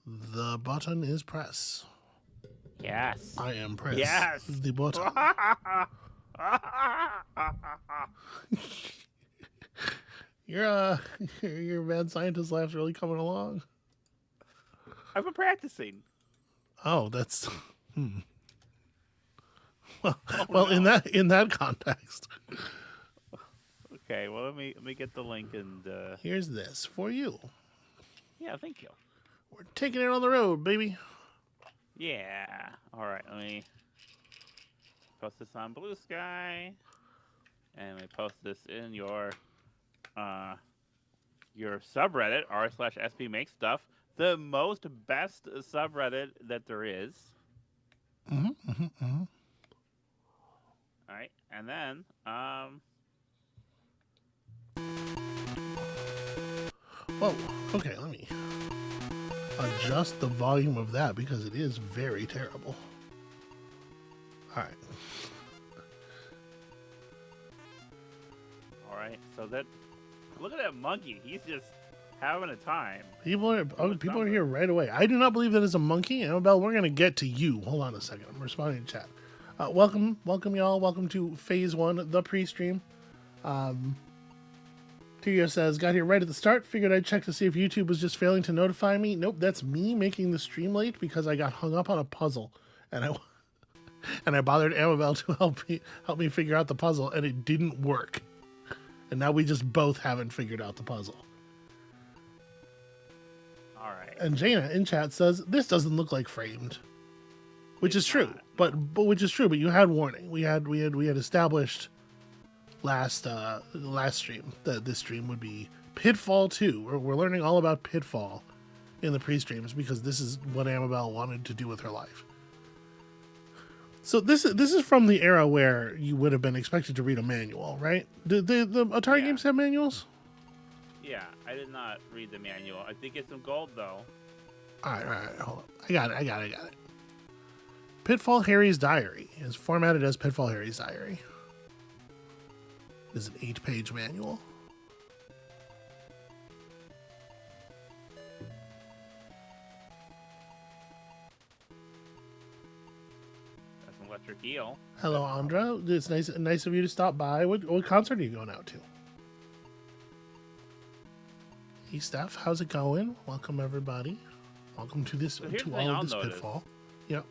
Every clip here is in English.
The button is press. Yes. I am press. Yes. The button. Your mad scientist laugh's really coming along. I've been practicing. Oh, that's well. Oh, well, no. in that context, Okay. Well, let me get the link and. here's this for you. Yeah. Thank you. We're taking it on the road, baby. Yeah. All right. Let me post this on Blue Sky, and we post this in your subreddit r/SP make stuff, the most best subreddit that there is. All right, and then Whoa. Okay, let me adjust the volume of that because it is very terrible. All right. all right, so that look at that monkey. He's just having a time. People are here right away. I do not believe that is a monkey. Amabel, we're going to get to you. Hold on a second. I'm responding to chat. Welcome, y'all. Welcome to Phase 1, the pre-stream. Tio says, got here right at the start. Figured I'd check to see if YouTube was just failing to notify me. Nope, that's me making the stream late because I got hung up on a puzzle. And I bothered Amabel to help me figure out the puzzle, and it didn't work. And now we just both haven't figured out the puzzle. All right. And Jaina in chat says, this doesn't look like framed. Which is true. But which is true, but you had warning. We had established last stream that this stream would be Pitfall 2. We're learning all about Pitfall in the pre-streams because this is what Amabel wanted to do with her life. So this is from the era where you would have been expected to read a manual, right? Did the Atari games have manuals? Yeah, I did not read the manual. I did get some gold though. All right, hold on. I got it. Pitfall Harry's Diary is formatted as Pitfall Harry's Diary. It is an 8-page manual. That's an electric eel. Hello, Andra. It's nice of you to stop by. What concert are you going out to? Hey, Steph, how's it going? Welcome, everybody. Welcome to this to all of this Pitfall. Yep.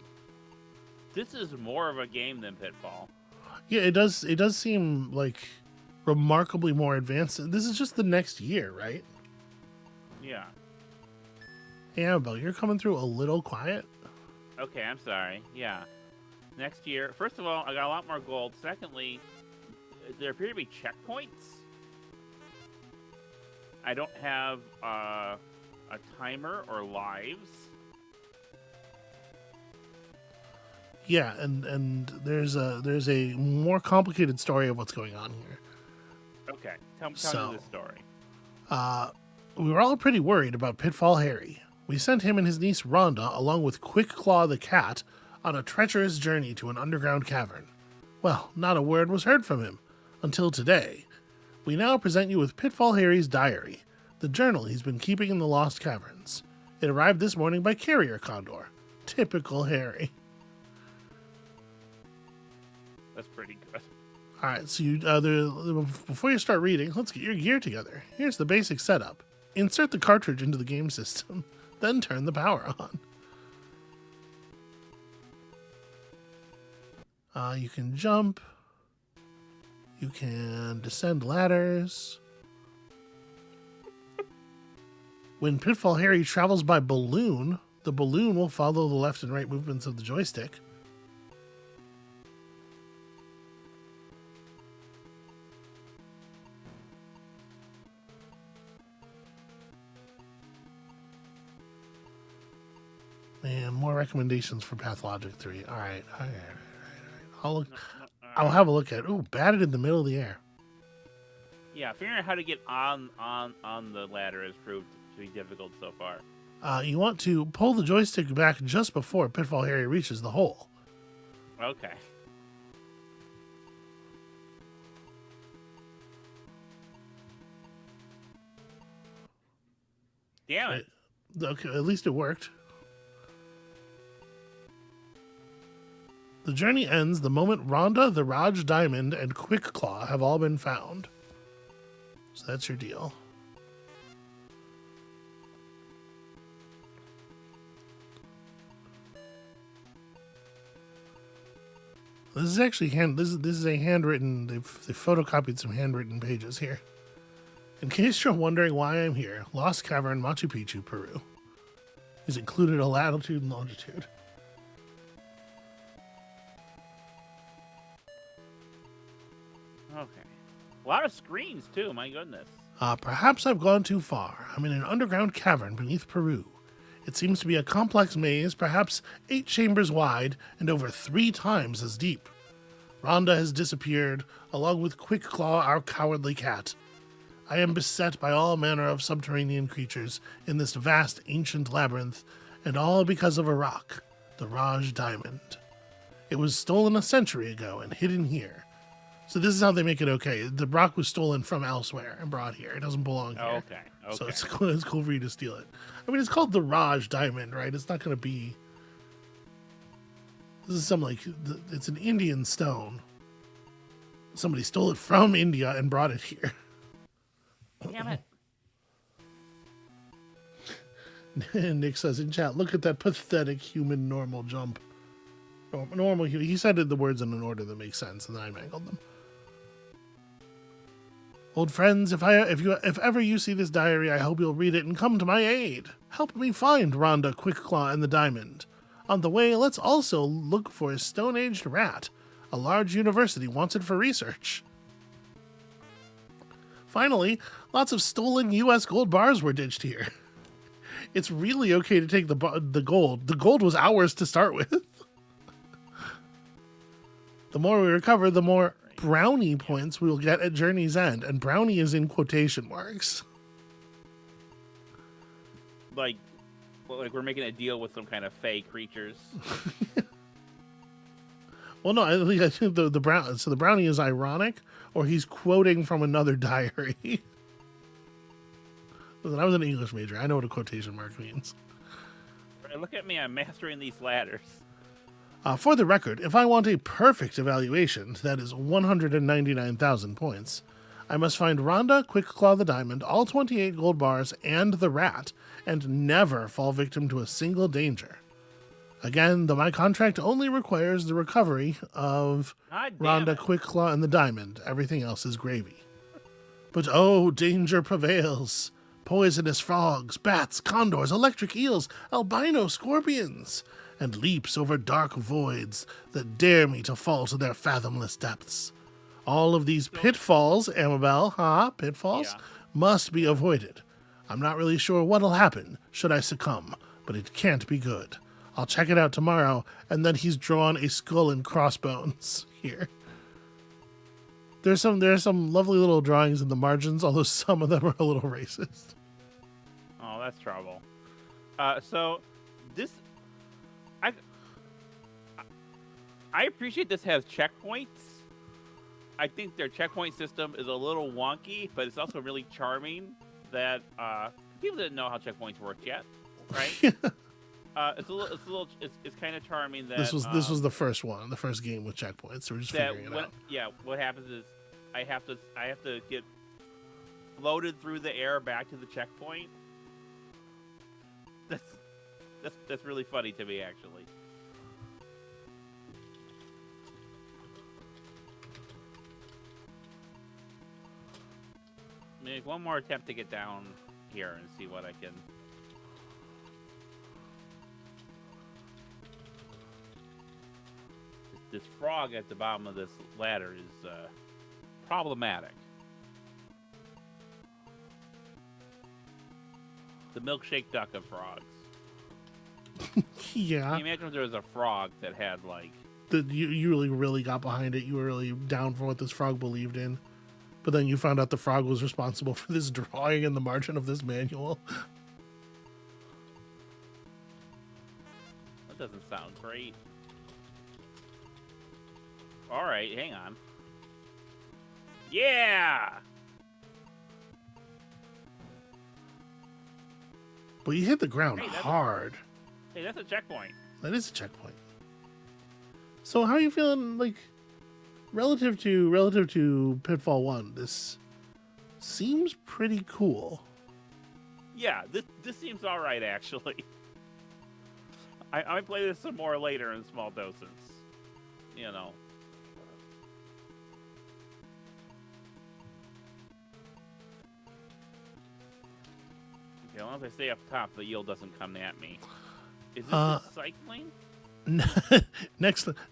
This is more of a game than Pitfall. Yeah, it does seem like remarkably more advanced. This is just the next year, right? Yeah. Hey, Amabel, you're coming through a little quiet. Okay, I'm sorry. Yeah. Next year, first of all, I got a lot more gold. Secondly, there appear to be checkpoints. I don't have a timer or lives. Yeah, and there's a more complicated story of what's going on here. Okay, tell me the story. We were all pretty worried about Pitfall Harry. We sent him and his niece Rhonda, along with Quick Claw the cat, on a treacherous journey to an underground cavern. Well, not a word was heard from him, until today. We now present you with Pitfall Harry's diary, the journal he's been keeping in the Lost Caverns. It arrived this morning by Carrier Condor. Typical Harry. That's pretty good. All right, so before you start reading, let's get your gear together. Here's the basic setup. Insert the cartridge into the game system, then turn the power on. You can jump. You can descend ladders. When Pitfall Harry travels by balloon, the balloon will follow the left and right movements of the joystick. And more recommendations for Pathologic 3. All right. I'll have a look at it. Ooh, batted in the middle of the air. Yeah, figuring out how to get on the ladder has proved to be difficult so far. You want to pull the joystick back just before Pitfall Harry reaches the hole. Okay. Damn it. Okay, at least it worked. The journey ends the moment Rhonda, the Raj Diamond, and Quick Claw have all been found. So that's your deal. This is actually this is a handwritten. They've photocopied some handwritten pages here. In case you're wondering why I'm here, Lost Cavern, Machu Picchu, Peru. Is included a latitude and longitude. Okay. A lot of screens, too. My goodness. Perhaps I've gone too far. I'm in an underground cavern beneath Peru. It seems to be a complex maze, perhaps 8 chambers wide and over 3 times as deep. Rhonda has disappeared, along with Quick Claw, our cowardly cat. I am beset by all manner of subterranean creatures in this vast ancient labyrinth, and all because of a rock, the Raj Diamond. It was stolen a century ago and hidden here. So this is how they make it okay. The rock was stolen from elsewhere and brought here. It doesn't belong here. Oh, okay. So it's cool for you to steal it. I mean, it's called the Raj Diamond, right? It's not going to be... This is some, like... It's an Indian stone. Somebody stole it from India and brought it here. Damn it. Nick says in chat, look at that pathetic human normal jump. Normal human. He said the words in an order that makes sense, and then I mangled them. Old friends, if ever you see this diary, I hope you'll read it and come to my aid. Help me find Rhonda, Quick Claw, and the diamond. On the way, let's also look for a stone-aged rat. A large university wants it for research. Finally, lots of stolen U.S. gold bars were ditched here. It's really okay to take the gold. The gold was ours to start with. The more we recover, the more brownie points we will get at Journey's End. And brownie is in quotation marks. Like we're making a deal with some kind of fey creatures. Well, no, I think the brownie is ironic, or he's quoting from another diary. Listen, I was an English major. I know what a quotation mark means. Look at me, I'm mastering these ladders. For the record, if I want a perfect evaluation, that is 199,000 points, I must find Rhonda, Quick Claw the Diamond, all 28 gold bars, and the rat, and never fall victim to a single danger. Again, my contract only requires the recovery of Rhonda, Quick Claw, and the diamond. Everything else is gravy. But oh, danger prevails. Poisonous frogs, bats, condors, electric eels, albino scorpions, and leaps over dark voids that dare me to fall to their fathomless depths. All of these pitfalls, Amabel, pitfalls, must be avoided. I'm not really sure what'll happen should I succumb, but it can't be good. I'll check it out tomorrow, and then he's drawn a skull and crossbones here. There's some lovely little drawings in the margins, although some of them are a little racist. Oh, that's trouble. So this, I appreciate this has checkpoints. I think their checkpoint system is a little wonky, but it's also really charming that people didn't know how checkpoints worked yet, right? It's kind of charming that this was the first one, the first game with checkpoints. So we're just figuring it out. Yeah, what happens is I have to get floated through the air back to the checkpoint. That's really funny to me, actually. Make one more attempt to get down here and see what I can. This frog at the bottom of this ladder is problematic. The milkshake duck of frogs. Yeah. Can you imagine if there was a frog that had like... You really got behind it. You were really down for what this frog believed in. But then you found out the frog was responsible for this drawing in the margin of this manual. That doesn't sound great. All right, hang on. Yeah! But you hit the ground hard. Hey, that's a checkpoint. That is a checkpoint. So how are you feeling, like, relative to Pitfall 1? This seems pretty cool. Yeah, this seems all right actually. I might play this some more later in small doses. You know. Okay, as long as I stay up top, the yield doesn't come at me. Is this the cycling?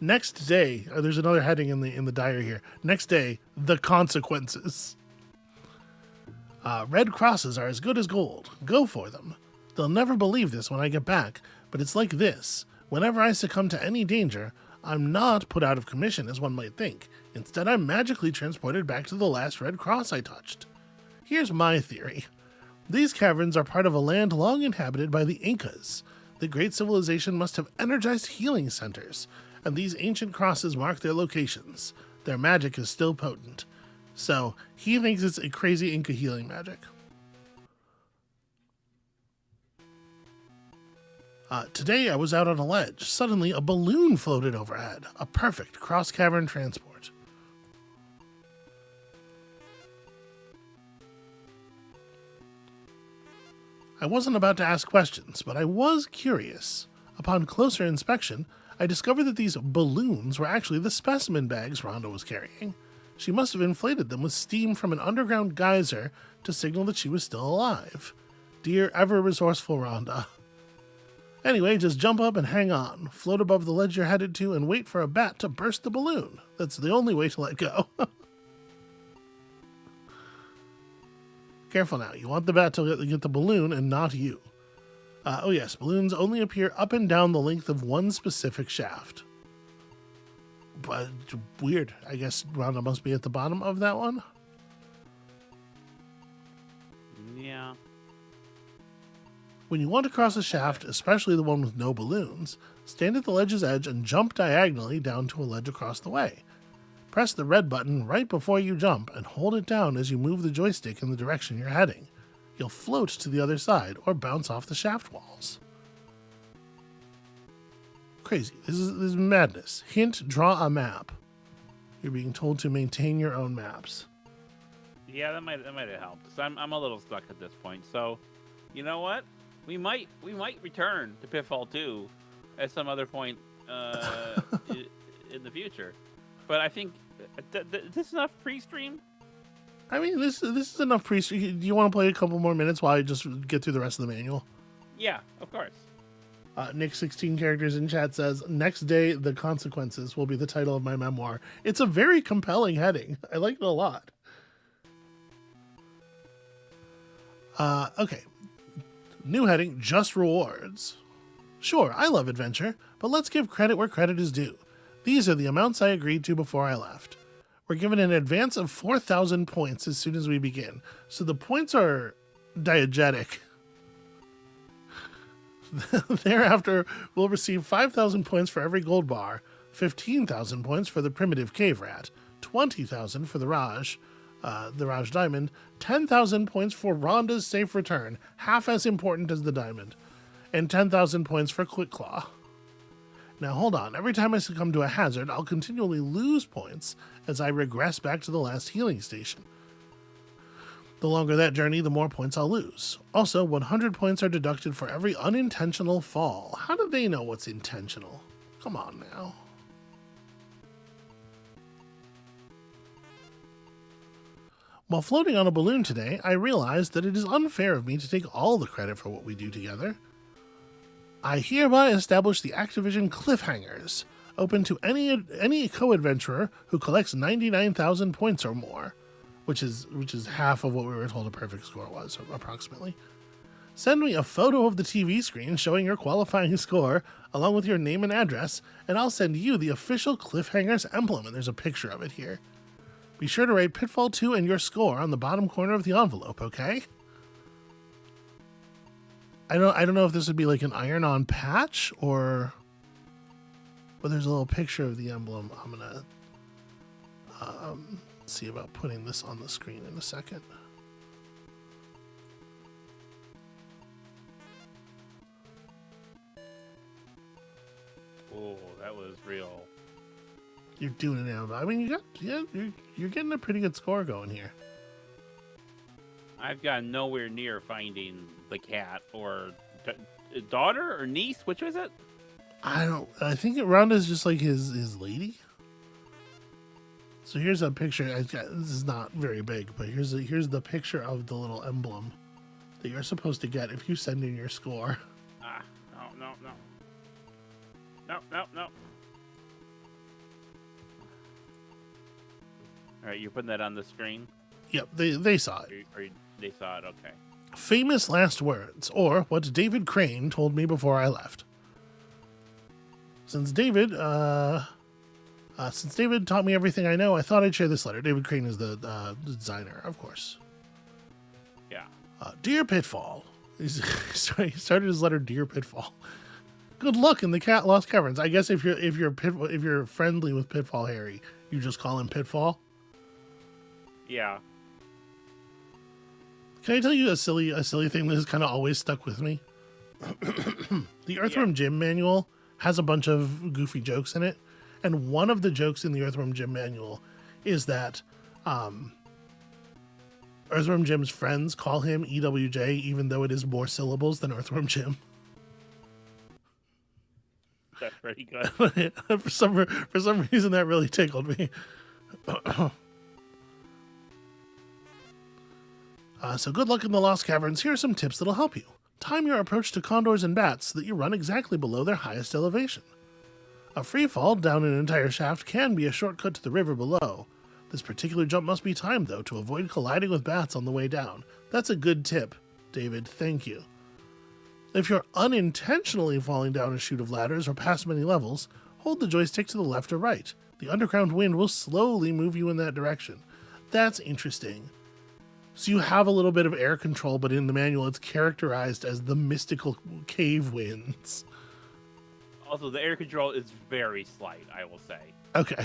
Next day, there's another heading in the diary here. Next day, the consequences. Red crosses are as good as gold. Go for them. They'll never believe this when I get back, but it's like this. Whenever I succumb to any danger, I'm not put out of commission as one might think. Instead, I'm magically transported back to the last red cross I touched. Here's my theory. These caverns are part of a land long inhabited by the Incas. The great civilization must have energized healing centers, and these ancient crosses mark their locations. Their magic is still potent. So, he thinks it's a crazy Inca healing magic. Today I was out on a ledge. Suddenly a balloon floated overhead. A perfect cross-cavern transport. I wasn't about to ask questions, but I was curious. Upon closer inspection, I discovered that these balloons were actually the specimen bags Rhonda was carrying. She must have inflated them with steam from an underground geyser to signal that she was still alive. Dear ever-resourceful Rhonda. Anyway, just jump up and hang on. Float above the ledge you're headed to and wait for a bat to burst the balloon. That's the only way to let go. Careful now. You want the bat to get the balloon and not you. Oh yes, balloons only appear up and down the length of one specific shaft. But weird. I guess Rhonda must be at the bottom of that one. Yeah. When you want to cross a shaft, especially the one with no balloons, stand at the ledge's edge and jump diagonally down to a ledge across the way. Press the red button right before you jump and hold it down as you move the joystick in the direction you're heading. You'll float to the other side or bounce off the shaft walls. Crazy. This is madness. Hint, draw a map. You're being told to maintain your own maps. Yeah, that might have helped. So I'm a little stuck at this point. So, you know what? We might return to Pitfall 2 at some other point in the future. But I think is this enough pre-stream? I mean, this is enough pre-stream. Do you want to play a couple more minutes while I just get through the rest of the manual? Yeah, of course. Nick 16 characters in chat says, next day, the consequences will be the title of my memoir. It's a very compelling heading. I like it a lot. Okay. New heading, just rewards. Sure, I love adventure, but let's give credit where credit is due. These are the amounts I agreed to before I left. We're given an advance of 4,000 points as soon as we begin, so the points are diegetic. Thereafter, we'll receive 5,000 points for every gold bar, 15,000 points for the primitive cave rat, 20,000 for the Raj diamond, 10,000 points for Rhonda's safe return, half as important as the diamond, and 10,000 points for Quick Claw. Now hold on, every time I succumb to a hazard, I'll continually lose points as I regress back to the last healing station. The longer that journey, the more points I'll lose. Also, 100 points are deducted for every unintentional fall. How do they know what's intentional? Come on now. While floating on a balloon today, I realized that it is unfair of me to take all the credit for what we do together. I hereby establish the Activision Cliffhangers, open to any co-adventurer who collects 99,000 points or more, which is half of what we were told a perfect score was, approximately. Send me a photo of the TV screen showing your qualifying score, along with your name and address, and I'll send you the official Cliffhangers emblem, and there's a picture of it here. Be sure to write Pitfall 2 and your score on the bottom corner of the envelope, okay? I don't know if this would be like an iron-on patch or... But there's a little picture of the emblem. I'm gonna see about putting this on the screen in a second. Oh, that was real You're doing it, Amabel. I mean, you're getting a pretty good score going here. I've got nowhere near finding the cat or daughter or niece. Which was it? I think Rhonda's just like his lady. So here's a picture. This is not very big, but here's the picture of the little emblem that you're supposed to get if you send in your score. Ah, no. All right, you're putting that on the screen. Yep, they saw it. Or they saw it. Okay. Famous last words, or what David Crane told me before I left. Since David taught me everything I know, I thought I'd share this letter. David Crane is the designer, of course. Yeah. Dear Pitfall. He started his letter, Dear Pitfall. Good luck in the Lost Caverns. I guess if you're friendly with Pitfall Harry, you just call him Pitfall. Yeah. Can I tell you a silly thing that has kind of always stuck with me? The Earthworm Jim manual has a bunch of goofy jokes in it, and one of the jokes in the Earthworm Jim manual is that Earthworm Jim's friends call him EWJ, even though it is more syllables than Earthworm Jim. That's pretty good. for some reason, that really tickled me. So good luck in the Lost Caverns. Here are some tips that'll help you. Time your approach to condors and bats so that you run exactly below their highest elevation. A free fall down an entire shaft can be a shortcut to the river below. This particular jump must be timed, though, to avoid colliding with bats on the way down. That's a good tip, David. Thank you. If you're unintentionally falling down a chute of ladders or past many levels, hold the joystick to the left or right. The underground wind will slowly move you in that direction. That's interesting. So you have a little bit of air control, but in the manual it's characterized as the mystical cave winds. Also, the air control is very slight, I will say. Okay.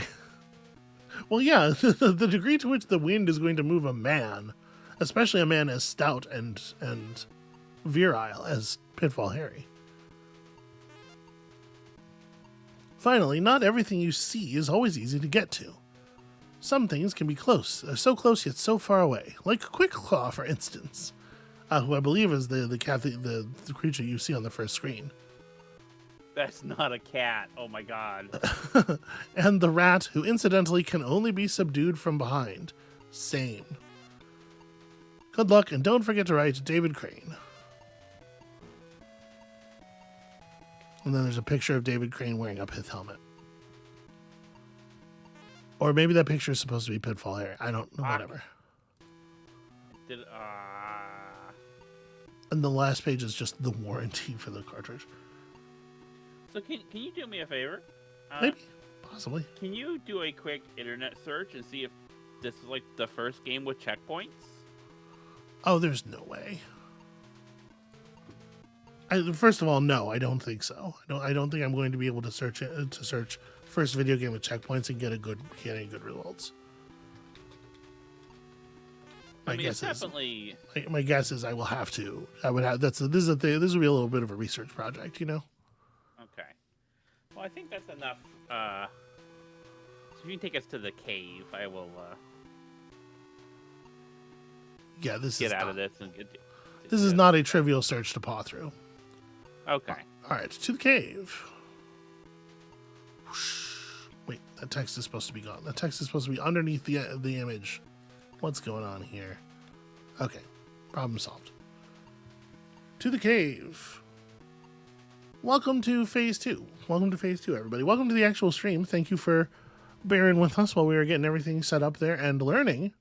Well, yeah, the degree to which the wind is going to move a man, especially a man as stout and virile as Pitfall Harry. Finally, not everything you see is always easy to get to. Some things can be close, so close yet so far away, like Quick Claw, for instance, who I believe is the creature you see on the first screen. That's not a cat. Oh my god. And the rat, who incidentally can only be subdued from behind. Same. Good luck, and don't forget to write David Crane. And then there's a picture of David Crane wearing a pith helmet. Or maybe that picture is supposed to be Pitfall Harry. I don't know. Whatever. And the last page is just the warranty for the cartridge. So can you do me a favor? Maybe. Possibly. Can you do a quick internet search and see if this is like the first game with checkpoints? Oh, there's no way. First of all, no, I don't think so. I don't think I'm going to be able to search first video game with checkpoints and get any good results. My guess is I will have to. This would be a little bit of a research project, you know. Okay. Well, I think that's enough. So if you can take us to the cave, I will. Yeah, get out of this and get. This is not a trivial search to paw through. Okay. All right, to the cave. Wait, that text is supposed to be gone. That text is supposed to be underneath the image. What's going on here? Okay, problem solved. To the cave. Welcome to Phase 2. Welcome to Phase 2, everybody. Welcome to the actual stream. Thank you for bearing with us while we were getting everything set up there and learning.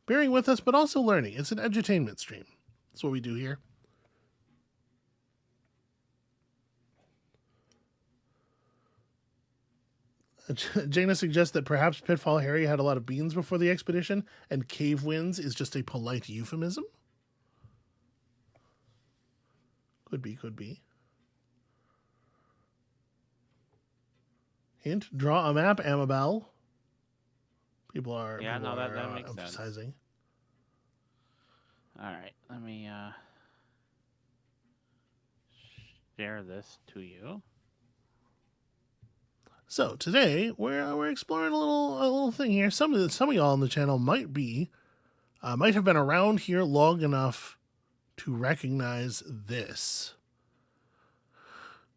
Bearing with us, but also learning. It's an edutainment stream. That's what we do here. Jaina suggests that perhaps Pitfall Harry had a lot of beans before the expedition, and cave winds is just a polite euphemism. Could be. Hint, draw a map, Amabel. People are that makes emphasizing. Sense. All right, let me share this to you. So today we're exploring a little thing here. Some of y'all on the channel might have been around here long enough to recognize this.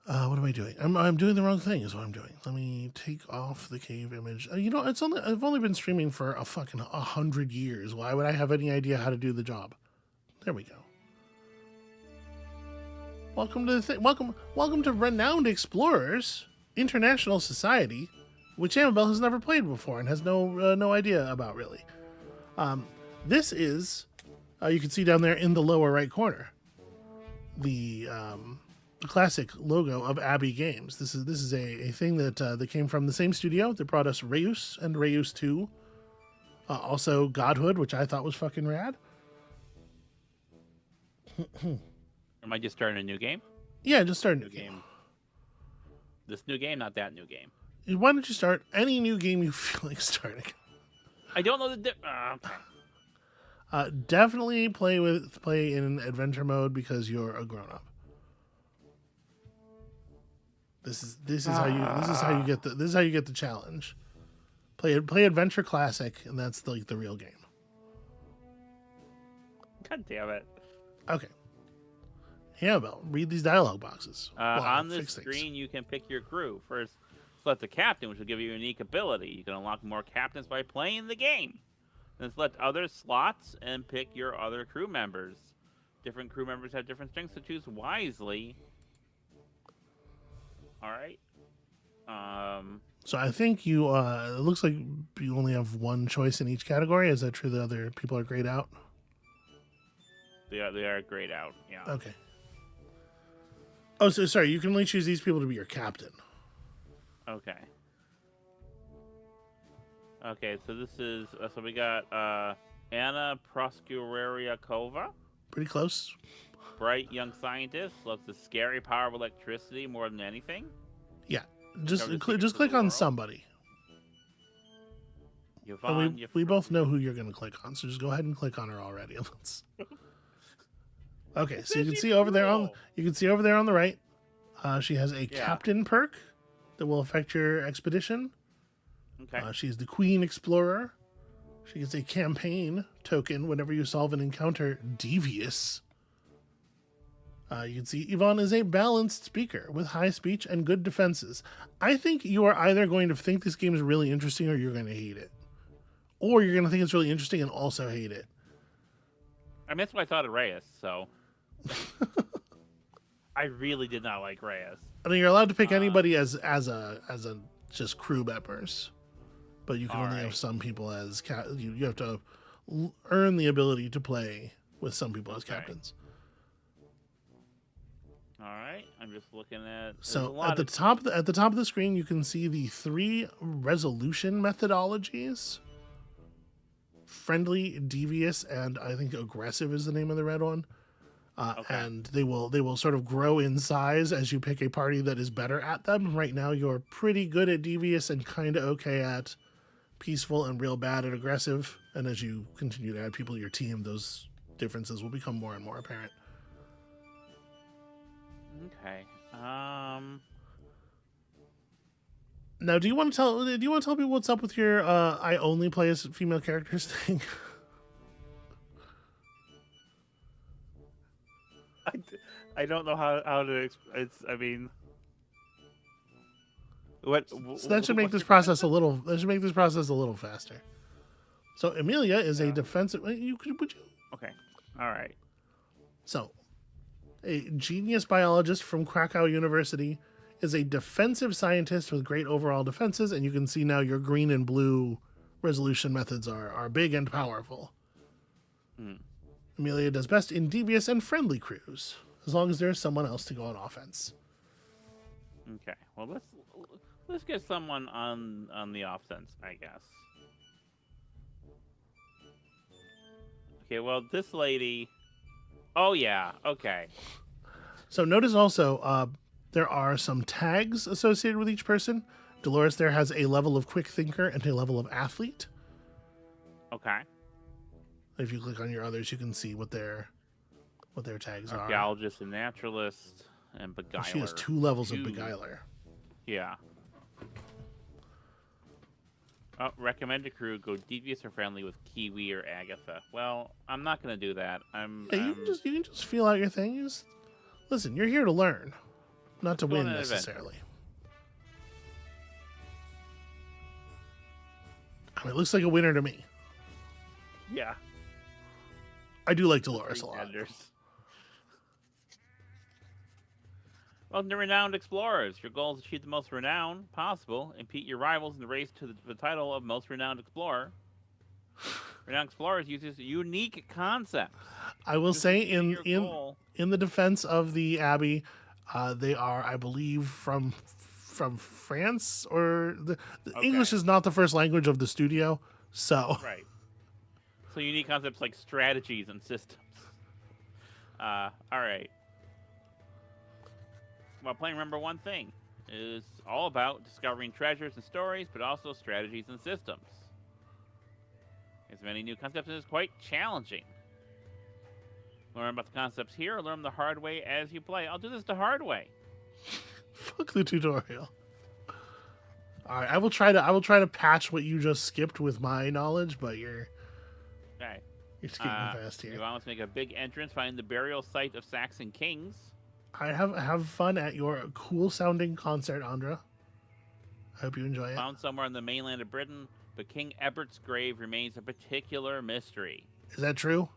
What am I doing? I'm doing the wrong thing. Is what I'm doing. Let me take off the cave image. I've only been streaming for a fucking 100 years. Why would I have any idea how to do the job? There we go. Welcome to welcome to Renowned Explorers International Society, which Amabel has never played before and has no idea about really. This is you can see down there in the lower right corner the classic logo of Abbey Games. This is a thing that came from the same studio that brought us Reus and Reus 2. Also Godhood, which I thought was fucking rad. Am I just starting a new game? Yeah, just start a new game. This new game, not that new game. Why don't you start any new game you feel like starting? I don't know the okay. Definitely play in adventure mode because you're a grown up. This is how you get the challenge. Play Adventure Classic, and that's like the real game. God damn it. Okay. Amabel, read these dialogue boxes. On this screen, you can pick your crew. First, select the captain, which will give you a unique ability. You can unlock more captains by playing the game. Then select other slots and pick your other crew members. Different crew members have different strengths, so choose wisely. All right. So I think you. It looks like you only have one choice in each category. Is that true? The other people are grayed out. They are grayed out. Yeah. Okay. Oh, so sorry. You can only choose these people to be your captain. Okay. Okay. So this is so we got Anna Proskuriakova. Pretty close. Bright young scientist loves the scary power of electricity more than anything. Yeah, just click on somebody. Yvonne, we both know who you're going to click on, so just go ahead and click on her already. Okay, so you can see over there on the right, she has a captain perk that will affect your expedition. Okay. She's the Queen Explorer. She gets a campaign token whenever you solve an encounter devious. You can see Yvonne is a balanced speaker with high speech and good defenses. I think you are either going to think this game is really interesting or you're going to hate it. Or you're going to think it's really interesting and also hate it. I mean, that's what I thought of Reyes, so... I really did not like Reyes. I mean, you're allowed to pick anybody as a just crew members. But you can only have some people as... You have to earn the ability to play with some people as captains. All right, I'm just looking at. So at the top of the screen, you can see the 3 resolution methodologies: friendly, devious, and I think aggressive is the name of the red one. And they will sort of grow in size as you pick a party that is better at them. Right now, you're pretty good at devious and kind of okay at peaceful and real bad at aggressive. And as you continue to add people to your team, those differences will become more and more apparent. Okay. Now, do you want to tell people what's up with your I only play as female characters thing? I don't know how to. I mean, what? So that should make this process a little. That should make this process a little faster. So Amelia is a defensive. Would you? Okay. All right. So, a genius biologist from Krakow University is a defensive scientist with great overall defenses, and you can see now your green and blue resolution methods are big and powerful. Amelia does best in devious and friendly crews, as long as there's someone else to go on offense. Okay. Well, let's get someone on the offense, I guess. Okay. Well, this lady. Oh yeah. Okay. So notice also there are some tags associated with each person. Dolores there has a level of quick thinker and a level of athlete. Okay. If you click on your others, you can see what their tags are. Archaeologist and naturalist and beguiler. She has 2 levels of beguiler. Yeah. Oh, recommended crew go devious or friendly with Kiwi or Agatha. Well, I'm not gonna do that. Yeah, you can just feel out your thing. Listen, you're here to learn, not to go on win an adventure. necessarily. I mean, it looks like a winner to me. Yeah. I do like Dolores a lot. Pretenders. Welcome to Renowned Explorers. Your goal is to achieve the most renown possible and beat your rivals in the race to the title of Most Renowned Explorer. Renowned Explorers uses unique concepts. I will say in goal. in the defense of the Abbey, they are, I believe, from France, or the English is not the first language of the studio, so right. So unique concepts like strategies and systems. All right. While playing, remember one thing: it is all about discovering treasures and stories, but also strategies and systems. As many new concepts, it is quite challenging. Learn about the concepts here, or learn the hard way as you play. I'll do this the hard way. Fuck the tutorial. All right, I will try to patch what you just skipped with my knowledge, but you're skipping fast here. You want to make a big entrance, find the burial site of Saxon kings. I have fun at your cool sounding concert, Andra. I hope you enjoy it. Found somewhere on the mainland of Britain, but King Ebert's grave remains a particular mystery. Is that true?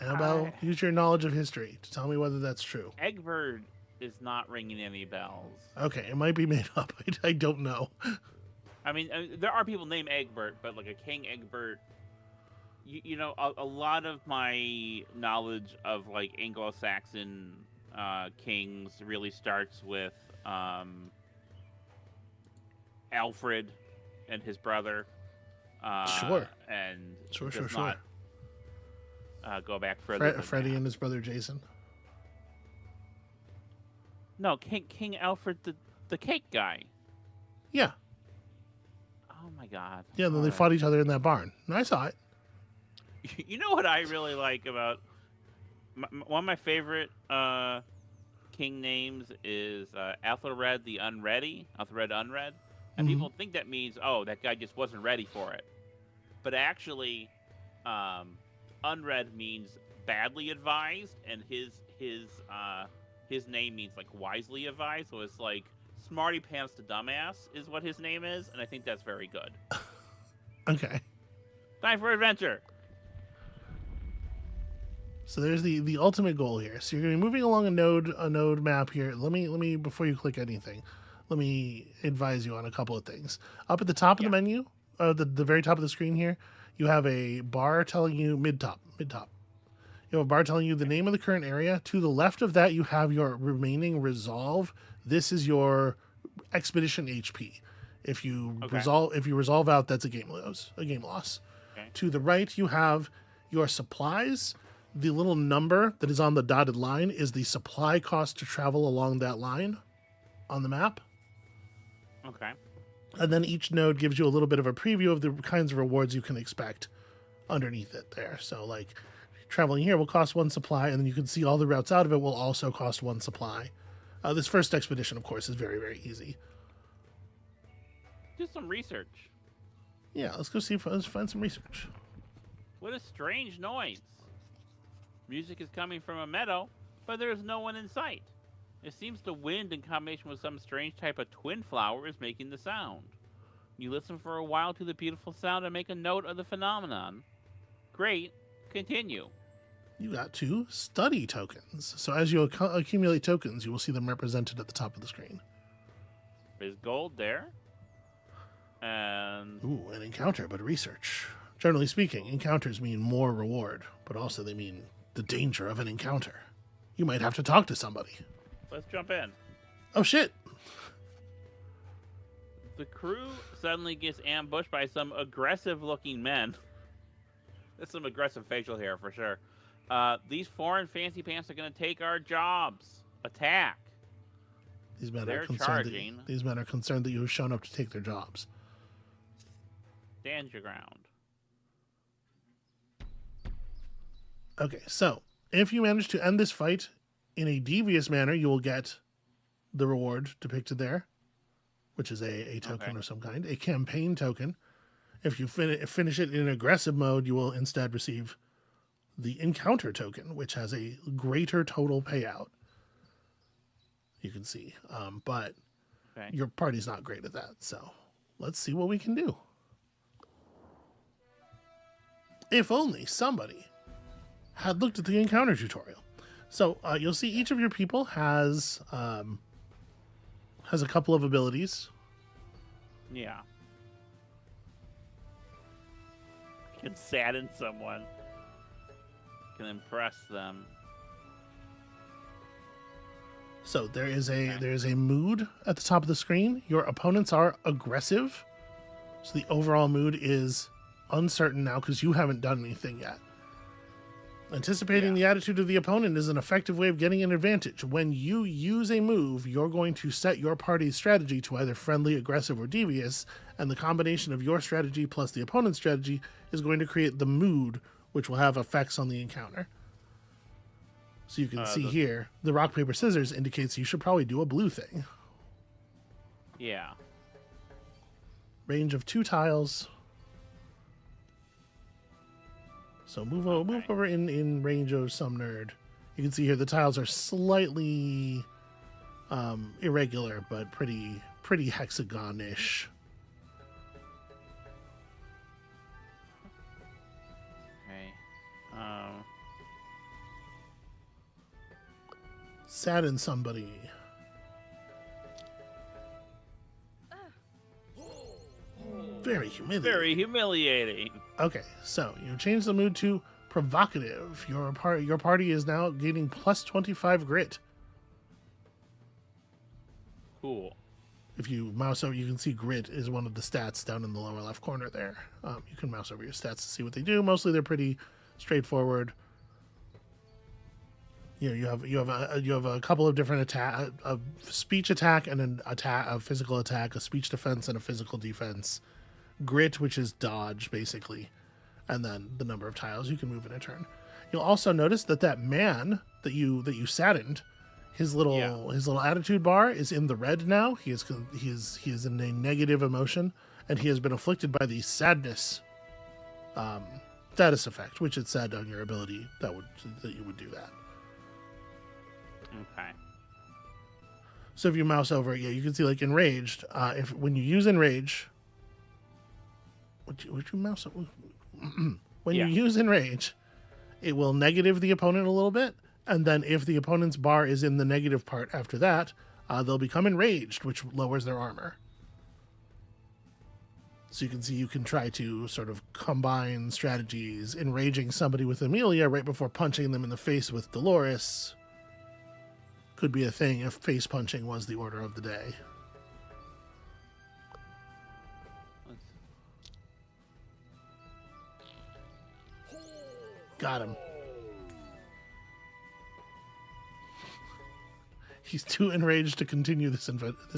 Amabel, use your knowledge of history to tell me whether that's true. Egbert is not ringing any bells. Okay, it might be made up. I don't know. I mean, there are people named Egbert, but like a King Egbert. You know, a lot of my knowledge of like Anglo-Saxon kings really starts with Alfred and his brother. Sure. And sure. Go back further. Freddie and his brother Jason. No, King Alfred, the cake guy. Yeah. Oh my God. Yeah, then they fought each other in that barn. And I saw it. You know what I really like about one of my favorite king names is Athelred the Unready. Athelred Unread. And people think that means, oh, that guy just wasn't ready for it. But actually, Unread means badly advised, and his name means like wisely advised. So it's like smarty pants to dumbass is what his name is, and I think that's very good. Okay. Time for adventure. So there's the ultimate goal here. So you're going to be moving along a node map here. Let me before you click anything, let me advise you on a couple of things. Up at the top of the menu, the very top of the screen here, you have a bar telling you mid top. You have a bar telling you the name of the current area. To the left of that, you have your remaining resolve. This is your expedition HP. If you resolve out, that's a game loss. Okay. To the right, you have your supplies. The little number that is on the dotted line is the supply cost to travel along that line on the map. Okay. And then each node gives you a little bit of a preview of the kinds of rewards you can expect underneath it there. So like traveling here will cost 1 supply, and then you can see all the routes out of it will also cost 1 supply. This first expedition, of course, is very, very easy. Do some research. Yeah, let's find some research. What a strange noise. Music is coming from a meadow, but there is no one in sight. It seems the wind in combination with some strange type of twin flower is making the sound. You listen for a while to the beautiful sound and make a note of the phenomenon. Great. Continue. You got 2 study tokens. So as you accumulate tokens, you will see them represented at the top of the screen. There's gold there. And... Ooh, an encounter, but research. Generally speaking, encounters mean more reward, but also they mean the danger of an encounter. You might have to talk to somebody. Let's jump in. Oh, shit. The crew suddenly gets ambushed by some aggressive-looking men. That's some aggressive facial hair, for sure. These foreign fancy pants are going to take our jobs. Attack. These men are concerned that you have shown up to take their jobs. Stand your ground. Okay, so if you manage to end this fight in a devious manner, you will get the reward depicted there, which is a token Okay. of some kind, a campaign token. If you finish it in aggressive mode, you will instead receive the encounter token, which has a greater total payout. You can see, but Okay. your party's not great at that. So let's see what we can do. If only somebody had looked at the encounter tutorial. So you'll see each of your people has a couple of abilities. Yeah. Can sadden someone. Can impress them. So there is a mood at the top of the screen. Your opponents are aggressive. So the overall mood is uncertain now because you haven't done anything yet. Anticipating the attitude of the opponent is an effective way of getting an advantage. When you use a move, you're going to set your party's strategy to either friendly, aggressive, or devious, and the combination of your strategy plus the opponent's strategy is going to create the mood, which will have effects on the encounter. So you can see here, the rock, paper, scissors indicates you should probably do a blue thing. Yeah. Range of 2 tiles. So move over in range of some nerd. You can see here the tiles are slightly irregular, but pretty hexagon-ish. Okay. Sadden somebody. Very humiliating. Very humiliating. Okay, so you change the mood to provocative. Your party is now gaining plus 25 grit. Cool. If you mouse over, you can see grit is one of the stats down in the lower left corner there. You can mouse over your stats to see what they do. Mostly they're pretty straightforward. You know, you have a couple of different attack, a speech attack and a physical attack, a speech defense and a physical defense. Grit, which is dodge basically, and then the number of tiles you can move in a turn. You'll also notice that man that you saddened, his little attitude bar is in the red now. He is in a negative emotion, and he has been afflicted by the sadness status effect, which it said on your ability that you would do that. Okay. So if you mouse over it, you can see like enraged. When you use enrage, would you mouse it? When you use enrage, it will negative the opponent a little bit, and then if the opponent's bar is in the negative part after that, they'll become enraged, which lowers their armor. So you can see you can try to sort of combine strategies, enraging somebody with Amelia right before punching them in the face with Dolores. Could be a thing if face punching was the order of the day. Got him. He's too enraged to continue this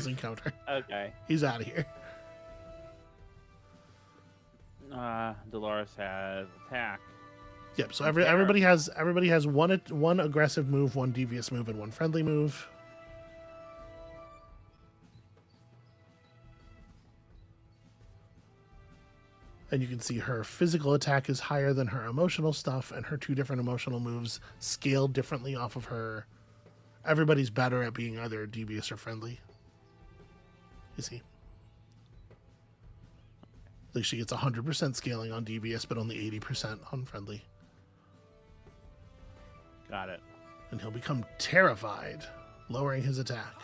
encounter. Okay. He's out of here. Dolores has attack. Yep. So everybody has one aggressive move, one devious move, and one friendly move. And you can see her physical attack is higher than her emotional stuff, and her 2 different emotional moves scale differently off of her. Everybody's better at being either devious or friendly. You see? Like she gets 100% scaling on devious, but only 80% on friendly. Got it. And he'll become terrified, lowering his attack.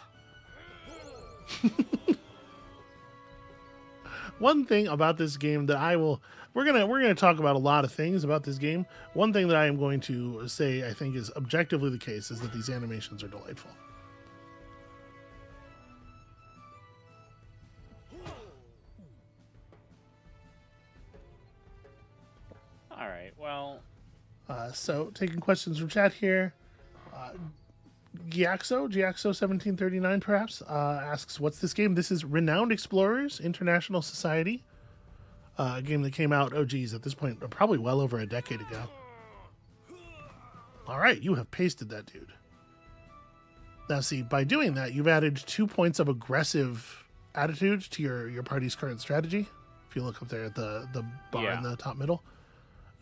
One thing about this game that we're gonna talk about a lot of things about this game. One thing that I am going to say I think is objectively the case is that these animations are delightful. All right. Well. So taking questions from chat here. Giaxo1739 perhaps asks, what's this game? This is Renowned Explorers International Society, a game that came out, at this point, probably well over a decade ago. All right, you have pasted that dude. Now see, by doing that, you've added 2 points of aggressive attitude to your party's current strategy. If you look up there at the bar in the top middle.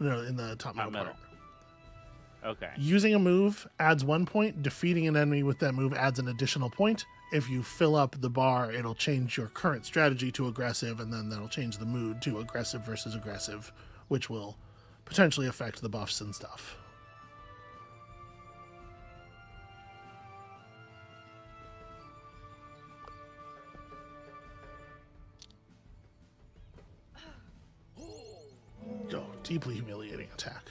No, in the top middle part. Okay. Using a move adds 1 point. Defeating an enemy with that move adds an additional point. If you fill up the bar, it'll change your current strategy to aggressive, and then that'll change the mood to aggressive versus aggressive, which will potentially affect the buffs and stuff. Go. Deeply humiliating attack.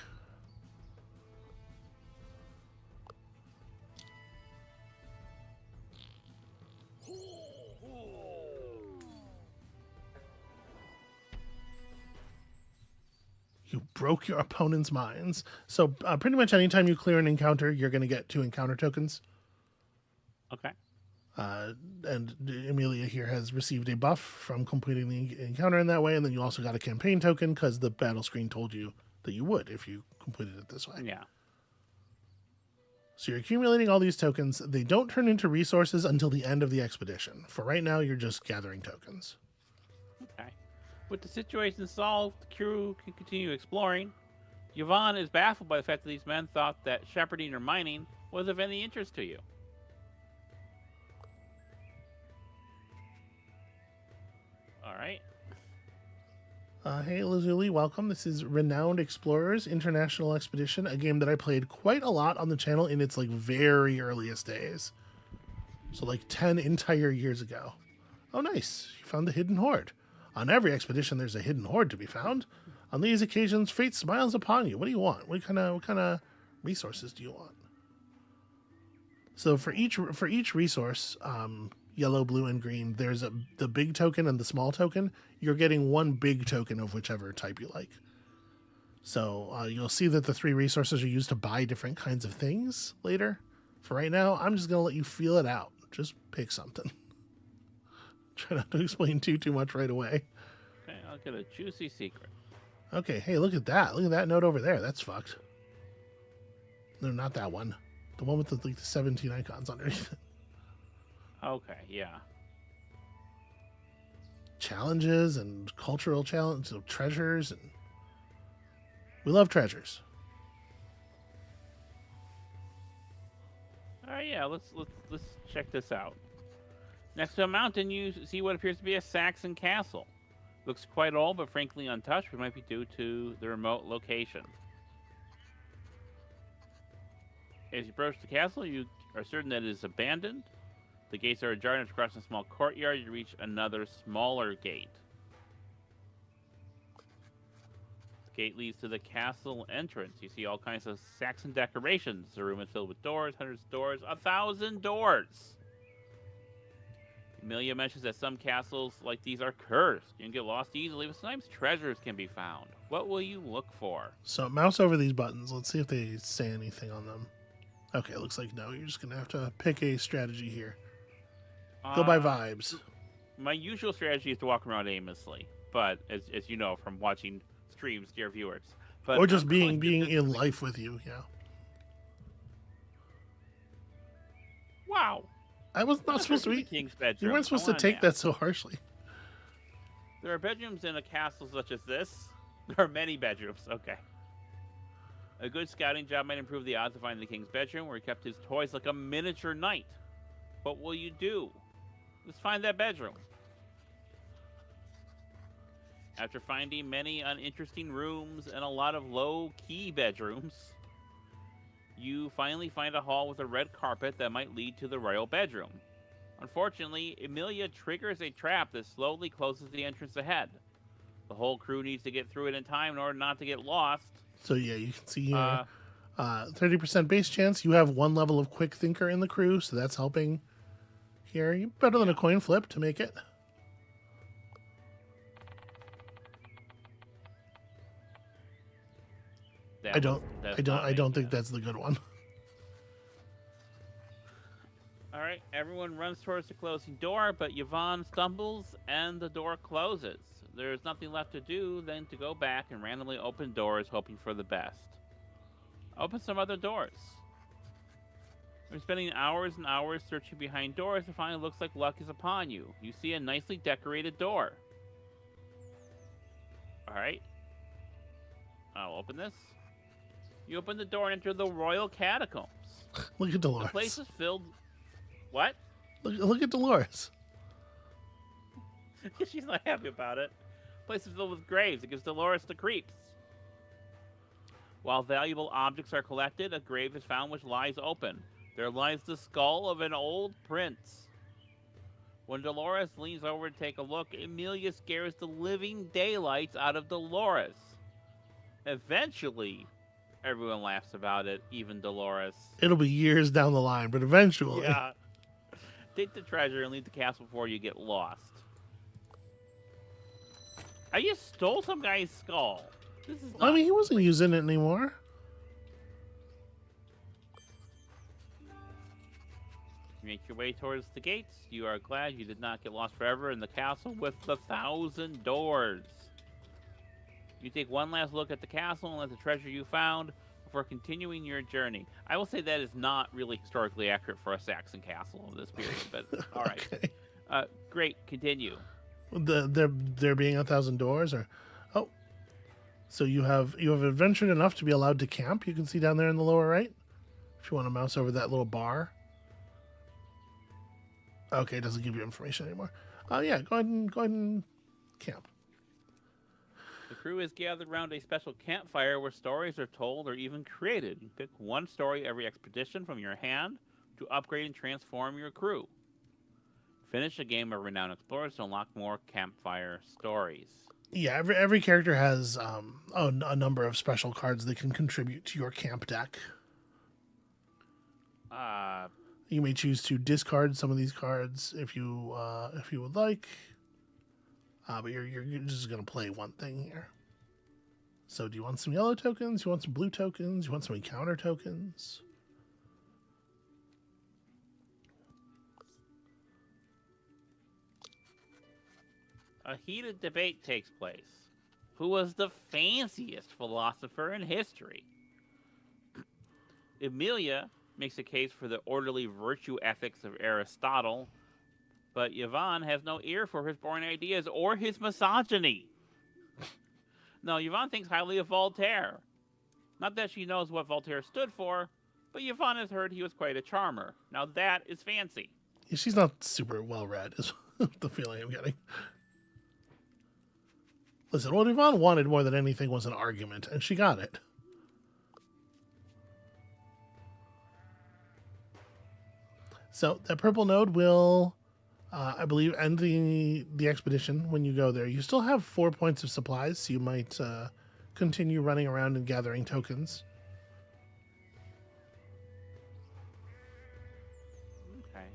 You broke your opponent's minds. So pretty much anytime you clear an encounter, you're going to get 2 encounter tokens. Okay. And Amelia here has received a buff from completing the encounter in that way, and then you also got a campaign token because the battle screen told you that you would if you completed it this way. Yeah. So you're accumulating all these tokens. They don't turn into resources until the end of the expedition. For right now, you're just gathering tokens. Okay. With the situation solved, the crew can continue exploring. Yvonne is baffled by the fact that these men thought that shepherding or mining was of any interest to you. All right. Hey, Lazuli, welcome. This is Renowned Explorers International Expedition, a game that I played quite a lot on the channel in its very earliest days. So 10 entire years ago. Oh, nice. You found the hidden hoard. On every expedition, there's a hidden hoard to be found. On these occasions, fate smiles upon you. What do you want? What kind of resources do you want? So for each resource, yellow, blue, and green, there's the big token and the small token. You're getting 1 big token of whichever type you like. So you'll see that the 3 resources are used to buy different kinds of things later. For right now, I'm just going to let you feel it out. Just pick something. Try not to explain too much right away. Okay, I'll get a juicy secret. Okay, hey, look at that. Look at that note over there. That's fucked. No, not that one. The one with the 17 icons underneath it. Okay, yeah. Challenges and cultural challenges, so treasures, and we love treasures. All right, yeah. Let's check this out. Next to a mountain, you see what appears to be a Saxon castle. Looks quite old, but frankly untouched, which might be due to the remote location. As you approach the castle, you are certain that it is abandoned. The gates are ajar, and across a small courtyard, you reach another smaller gate. The gate leads to the castle entrance. You see all kinds of Saxon decorations. The room is filled with doors, hundreds of doors, 1,000 doors. Amelia mentions that some castles like these are cursed. You can get lost easily, but sometimes treasures can be found. What will you look for? So mouse over these buttons. Let's see if they say anything on them. Okay, looks like no. You're just going to have to pick a strategy here. Go by vibes. My usual strategy is to walk around aimlessly, but as you know from watching streams, dear viewers. But or just being in life with you, yeah. Wow. I was not supposed to be. King's bedroom. You weren't supposed to take that so harshly. There are bedrooms in a castle such as this. There are many bedrooms. Okay. A good scouting job might improve the odds of finding the king's bedroom, where he kept his toys like a miniature knight. What will you do? Let's find that bedroom. After finding many uninteresting rooms and a lot of low-key bedrooms, you finally find a hall with a red carpet that might lead to the royal bedroom. Unfortunately, Amelia triggers a trap that slowly closes the entrance ahead. The whole crew needs to get through it in time in order not to get lost. So yeah, you can see here, 30% base chance. You have 1 level of quick thinker in the crew, so that's helping here. You're better than a coin flip to make it. I don't think that's the good one. All right, everyone runs towards the closing door, but Yvonne stumbles and the door closes. There's nothing left to do than to go back and randomly open doors, hoping for the best. Open some other doors. After spending hours and hours searching behind doors, it finally looks like luck is upon you. You see a nicely decorated door. Alright. I'll open this. You open the door and enter the royal catacombs. Look at Dolores. The place is filled... What? Look at Dolores. She's not happy about it. The place is filled with graves. It gives Dolores the creeps. While valuable objects are collected, a grave is found which lies open. There lies the skull of an old prince. When Dolores leans over to take a look, Emilia scares the living daylights out of Dolores. Eventually, everyone laughs about it, even Dolores. It'll be years down the line, but eventually. Yeah. Take the treasure and leave the castle before you get lost. I just stole some guy's skull. This is I mean, he wasn't using it anymore. You make your way towards the gates. You are glad you did not get lost forever in the castle with the 1,000 doors. You take one last look at the castle and at the treasure you found before continuing your journey. I will say that is not really historically accurate for a Saxon castle of this period, but all right. Okay. Great, continue. There being 1,000 doors, or so you have adventured enough to be allowed to camp. You can see down there in the lower right. If you want to mouse over that little bar. Okay, it doesn't give you information anymore. Yeah, go ahead and camp. The crew is gathered around a special campfire where stories are told or even created. You pick one story every expedition from your hand to upgrade and transform your crew. Finish a game of renowned explorers to unlock more campfire stories. Yeah, every character has a number of special cards that can contribute to your camp deck. You may choose to discard some of these cards if you would like, but you're just gonna play one thing here. So, do you want some yellow tokens? You want some blue tokens? You want some encounter tokens? A heated debate takes place. Who was the fanciest philosopher in history? Emilia makes a case for the orderly virtue ethics of Aristotle, but Yvonne has no ear for his boring ideas or his misogyny. No, Yvonne thinks highly of Voltaire. Not that she knows what Voltaire stood for, but Yvonne has heard he was quite a charmer. Now that is fancy. Yeah, she's not super well read, is the feeling I'm getting. Listen, what Yvonne wanted more than anything was an argument, and she got it. So that purple node will, I believe, end the expedition when you go there. You still have 4 points of supplies, so you might continue running around and gathering tokens. Okay,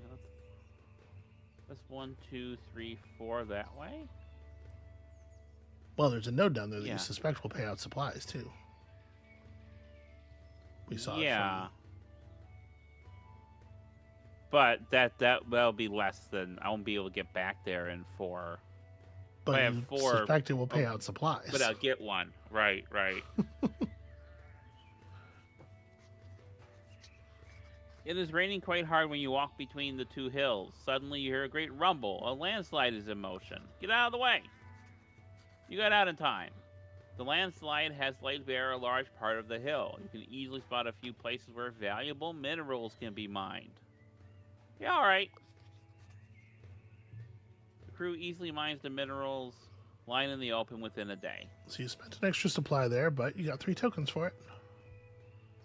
that's 1, 2, 3, 4 that way. Well, there's a node down there that Yeah. you suspect will pay out supplies too. We saw it Yeah. from... But that'll be less than I won't be able to get back there in 4. But I you have 4. suspect it will pay out supplies. But I'll get one. Right. It is raining quite hard when you walk between the two hills. Suddenly you hear a great rumble. A landslide is in motion. Get out of the way. You got out in time. The landslide has laid bare a large part of the hill. You can easily spot a few places where valuable minerals can be mined. Yeah, alright. The crew easily mines the minerals lying in the open within a day. So you spent an extra supply there, but you got 3 tokens for it.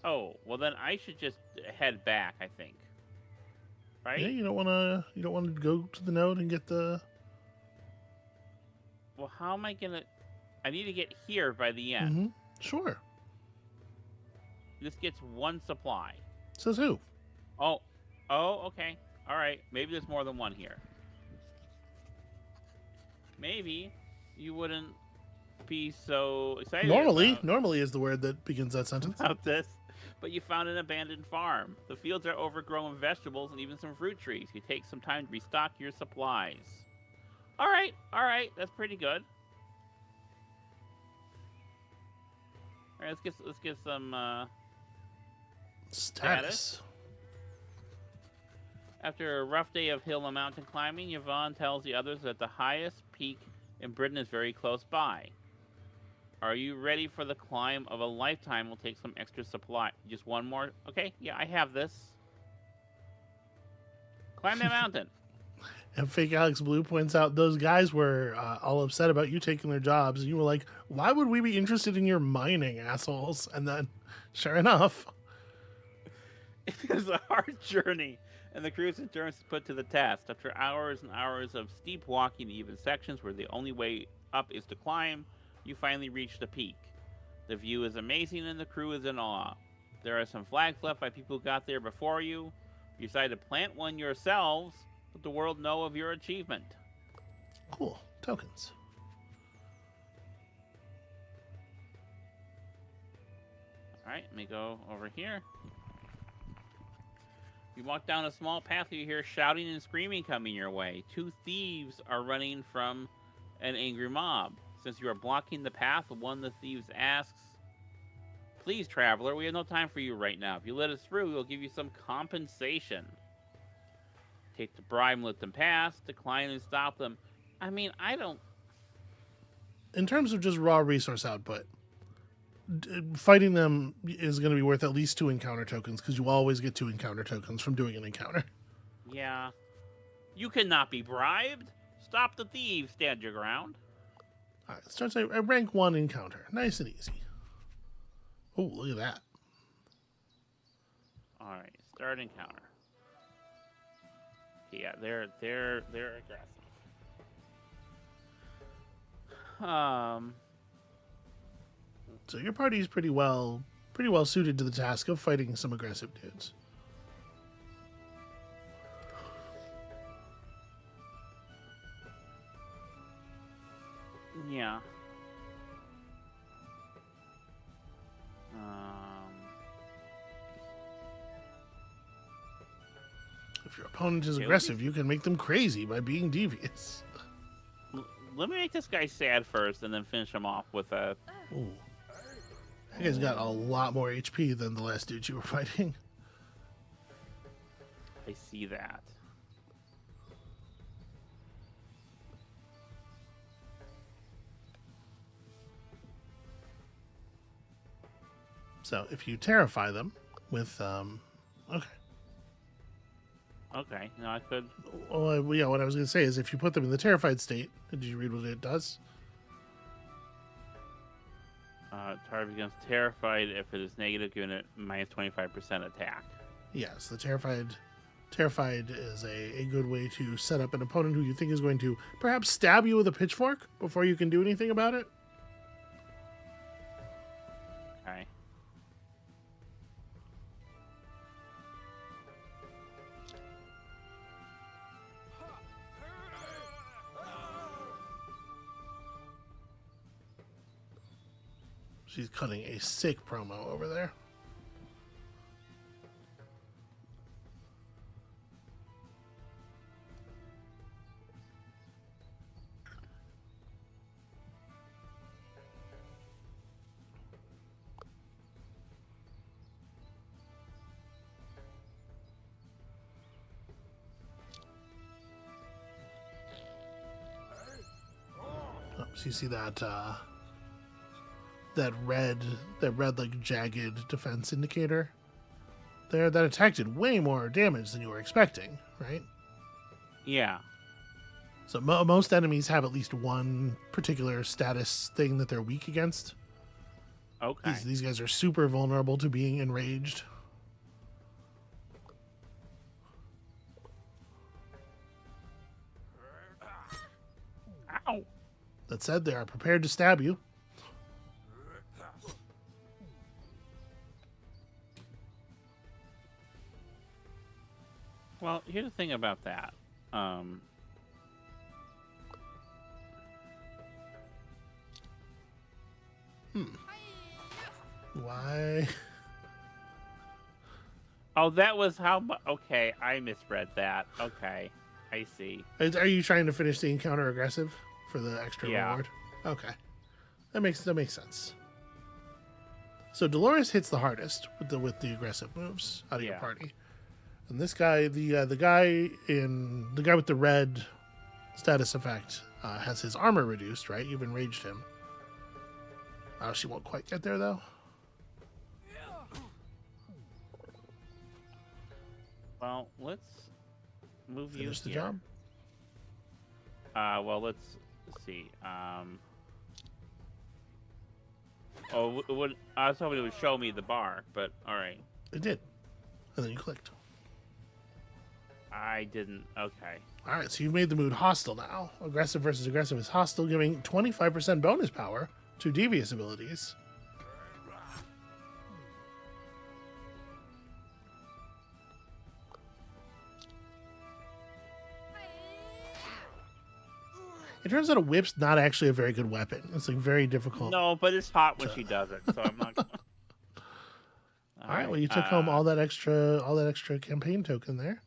Oh, well then I should just head back, I think. Right? Yeah, you don't want to go to the node and get the... Well, how am I gonna... I need to get here by the end. Mm-hmm. Sure. This gets 1 supply. Says who? Oh, okay. All right. Maybe there's more than 1 here. Maybe you wouldn't be so excited Normally is the word that begins that sentence. about this, but you found an abandoned farm. The fields are overgrown with vegetables and even some fruit trees. You take some time to restock your supplies. All right. That's pretty good. All right, let's get some Status. After a rough day of hill and mountain climbing, Yvonne tells the others that the highest peak in Britain is very close by. Are you ready for the climb of a lifetime? We'll take some extra supply. Just one more? Okay, yeah, I have this. Climb that mountain. And Fake Alex Blue points out those guys were all upset about you taking their jobs. And you were like, why would we be interested in your mining, assholes? And then, sure enough. It is a hard journey, and the crew's endurance is put to the test. After hours and hours of steep walking in even sections where the only way up is to climb, you finally reach the peak. The view is amazing and the crew is in awe. There are some flags left by people who got there before you. You decide to plant one yourselves, let the world know of your achievement. Cool. Tokens. Alright, let me go over here. You walk down a small path, you hear shouting and screaming coming your way. 2 thieves are running from an angry mob. Since you are blocking the path, one of the thieves asks, "Please, traveler, we have no time for you right now. If you let us through, we'll give you some compensation." Take the bribe and let them pass. Decline and stop them. I mean, I don't... In terms of just raw resource output, fighting them is going to be worth at least 2 encounter tokens, because you always get 2 encounter tokens from doing an encounter. Yeah. You cannot be bribed. Stop the thieves. Stand your ground. All right, starts a rank 1 encounter. Nice and easy. Oh, look at that. All right, start encounter. Yeah, they're aggressive. So your party is pretty well suited to the task of fighting some aggressive dudes. Yeah. If your opponent is aggressive, you can make them crazy by being devious. Let me make this guy sad first, and then finish him off with a... Ooh. That guy's got a lot more HP than the last dude you were fighting. I see that. So if you terrify them with, okay. Okay, no, I could... Well, yeah, what I was going to say is if you put them in the terrified state, did you read what it does? Target becomes terrified if it is negative, giving it minus 25% attack. Yes, the terrified is a good way to set up an opponent who you think is going to perhaps stab you with a pitchfork before you can do anything about it. Okay. She's cutting a sick promo over there. Oh, so you see that that red like jagged defense indicator there? That attack did way more damage than you were expecting, right? Yeah. So most enemies have at least one particular status thing that they're weak against. Okay. These guys are super vulnerable to being enraged. Ow. That said, they are prepared to stab you. Well, here's the thing about that. Why? Oh, that was how much... Okay, I misread that. Okay, I see. Are you trying to finish the encounter aggressive for the extra reward? Okay, that makes sense. So Dolores hits the hardest with the aggressive moves out of your party. And this guy, the guy with the red status effect, has his armor reduced, right? You've enraged him. She won't quite get there though. Well, let's move Finish the you here. job. Well, let's see. Oh, I was hoping it would show me the bar, but all right. It did, and then you clicked. I didn't. Okay. All right, so you've made the mood hostile now. Aggressive versus aggressive is hostile, giving 25% bonus power to devious abilities. It turns out a whip's not actually a very good weapon. It's like very difficult. No, but it's hot when she does it, so I'm not. All right, well you took home all that extra campaign token there.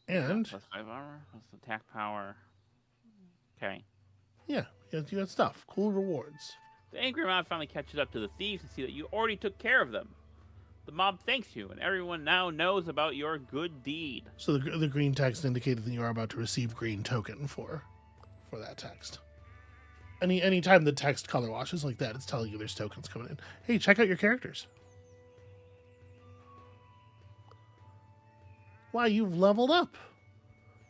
And plus 5 armor, plus attack power. Okay. Yeah, you got stuff. Cool rewards. The angry mob finally catches up to the thieves and see that you already took care of them. The mob thanks you, and everyone now knows about your good deed. So the green text indicated that you are about to receive green token for that text. Any time the text color washes like that, it's telling you there's tokens coming in. Hey, check out your characters. Wow, you've leveled up.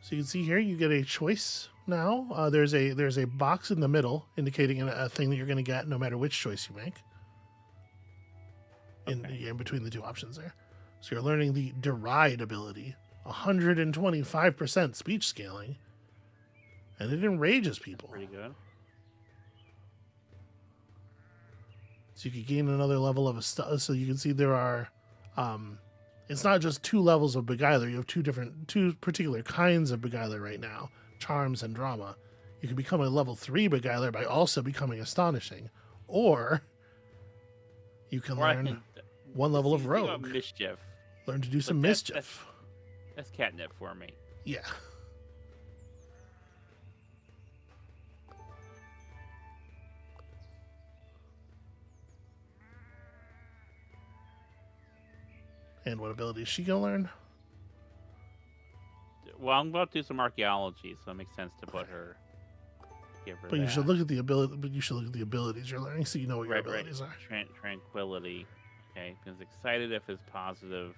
So you can see here, you get a choice now. There's a box in the middle indicating a thing that you're going to get no matter which choice you make. In between the two options there. So you're learning the deride ability, 125% speech scaling, and it enrages people. Pretty good. So you can gain another level of so you can see there are, it's not just 2 levels of Beguiler. You have two particular kinds of Beguiler right now, Charms and Drama. You can become a level 3 Beguiler by also becoming Astonishing, or you can learn 1 level of Rogue. Mischief. Learn to do some mischief. That's catnip for me. Yeah. And what ability is she gonna learn? Well, I'm about to do some archaeology, so it makes sense to put her. Give her But that. you should look at the ability. But you should look at the abilities you're learning, so you know what your abilities are. Tranquility. Okay, because excited if it's positive.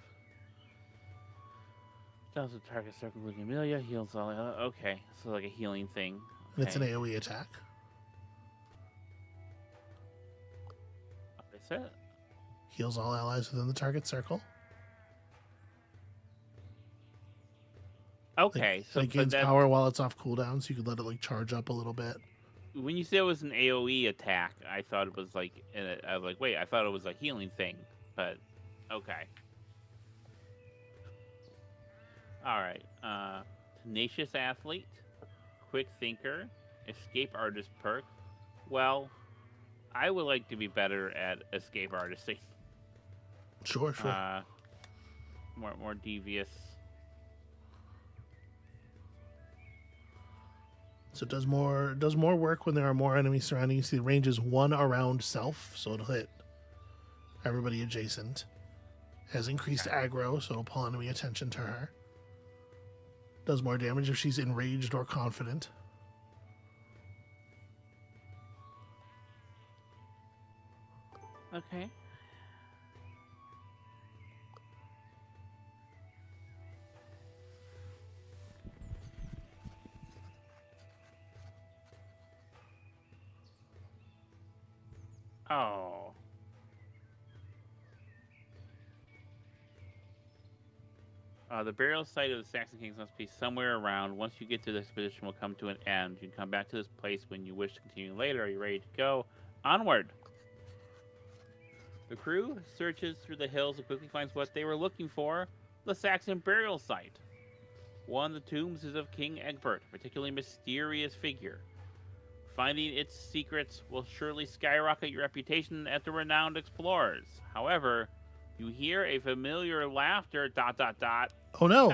Does the target circle with Amelia, heals all. Okay, so like a healing thing. Okay. And it's an AoE attack. That's it. Heals all allies within the target circle. Okay, so it gains power while it's off cooldown, so you could let it like charge up a little bit. When you say it was an AoE attack, I thought it was like, I was like, wait, I thought it was a healing thing, but okay. All right, tenacious athlete, quick thinker, escape artist perk. Well, I would like to be better at escape artisting. Sure. More devious. So it does more work when there are more enemies surrounding you. See, the range is 1 around self, so it'll hit everybody adjacent. Has increased aggro, so it'll pull enemy attention to her. Does more damage if she's enraged or confident. Okay. Oh. The burial site of the Saxon Kings must be somewhere around. Once you get to this expedition, will come to an end. You can come back to this place when you wish to continue later. Are you ready to go? Onward! The crew searches through the hills and quickly finds what they were looking for, the Saxon burial site. One of the tombs is of King Egbert, a particularly mysterious figure. Finding its secrets will surely skyrocket your reputation at the renowned explorers. However, you hear a familiar laughter, ... Oh no! ...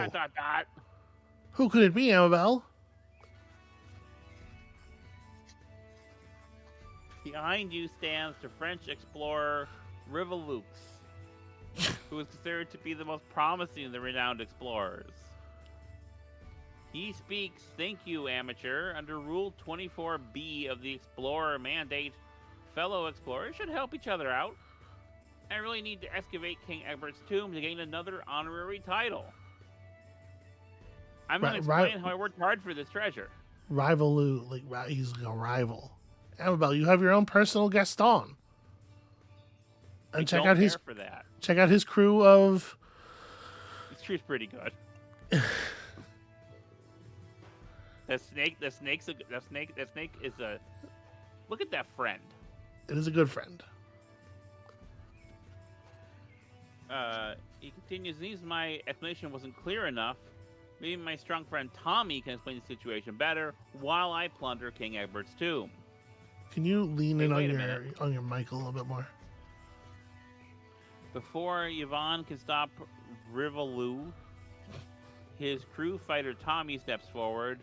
Who could it be, Amabel? Behind you stands the French explorer Rivelux. who is considered to be the most promising of the renowned explorers. He speaks, "Thank you, amateur. Under Rule 24B of the Explorer Mandate, fellow explorers should help each other out. I really need to excavate King Egbert's tomb to gain another honorary title. I'm going to explain how I worked hard for this treasure." Rival, he's a rival. Amabel, you have your own personal Gaston. And check out his crew of. His crew's pretty good. The snake is a. Look at that friend. It is a good friend. He continues, "These my explanation wasn't clear enough. Maybe my strong friend Tommy can explain the situation better while I plunder King Egbert's tomb." Can you lean in on your mic a little bit more? Before Yvonne can stop Rivalou, his crew fighter Tommy steps forward.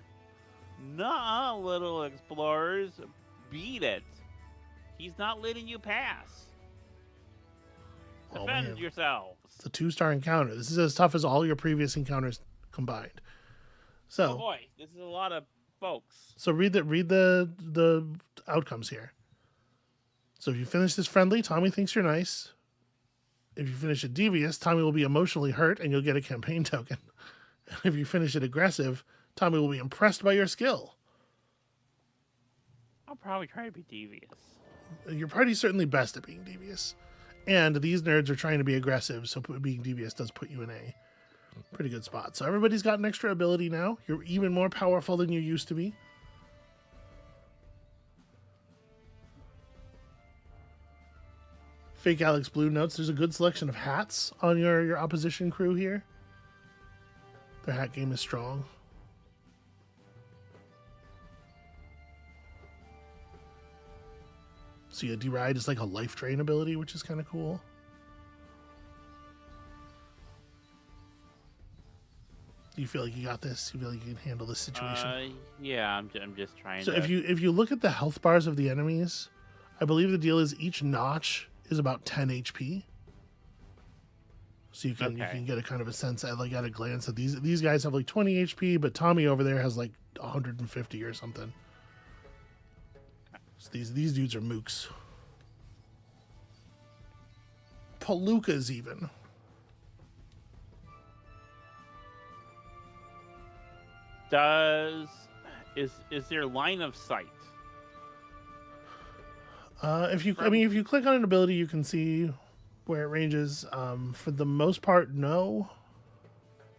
"Nah, little explorers, beat it. He's not letting you pass. Defend yourselves." It's a 2-star encounter. This is as tough as all your previous encounters combined. So, oh boy, this is a lot of folks. So read the outcomes here. So if you finish this friendly, Tommy thinks you're nice. If you finish it devious, Tommy will be emotionally hurt and you'll get a campaign token. If you finish it aggressive, Tommy will be impressed by your skill. I'll probably try to be devious. Your party's certainly best at being devious. And these nerds are trying to be aggressive, so being devious does put you in a pretty good spot. So everybody's got an extra ability now. You're even more powerful than you used to be. Fake Alex Blue notes there's a good selection of hats on your opposition crew here. Their hat game is strong. So yeah, deride is like a life drain ability, which is kind of cool. Do you feel like you got this? You feel like you can handle this situation? Yeah, I'm just trying. So if you look at the health bars of the enemies, I believe the deal is each notch is about 10 HP. So you can get a kind of a sense at a glance that these guys have like 20 HP, but Tommy over there has like 150 or something. So these dudes are mooks. Palookas even. Is there line of sight? If you click on an ability, you can see where it ranges. For the most part, no.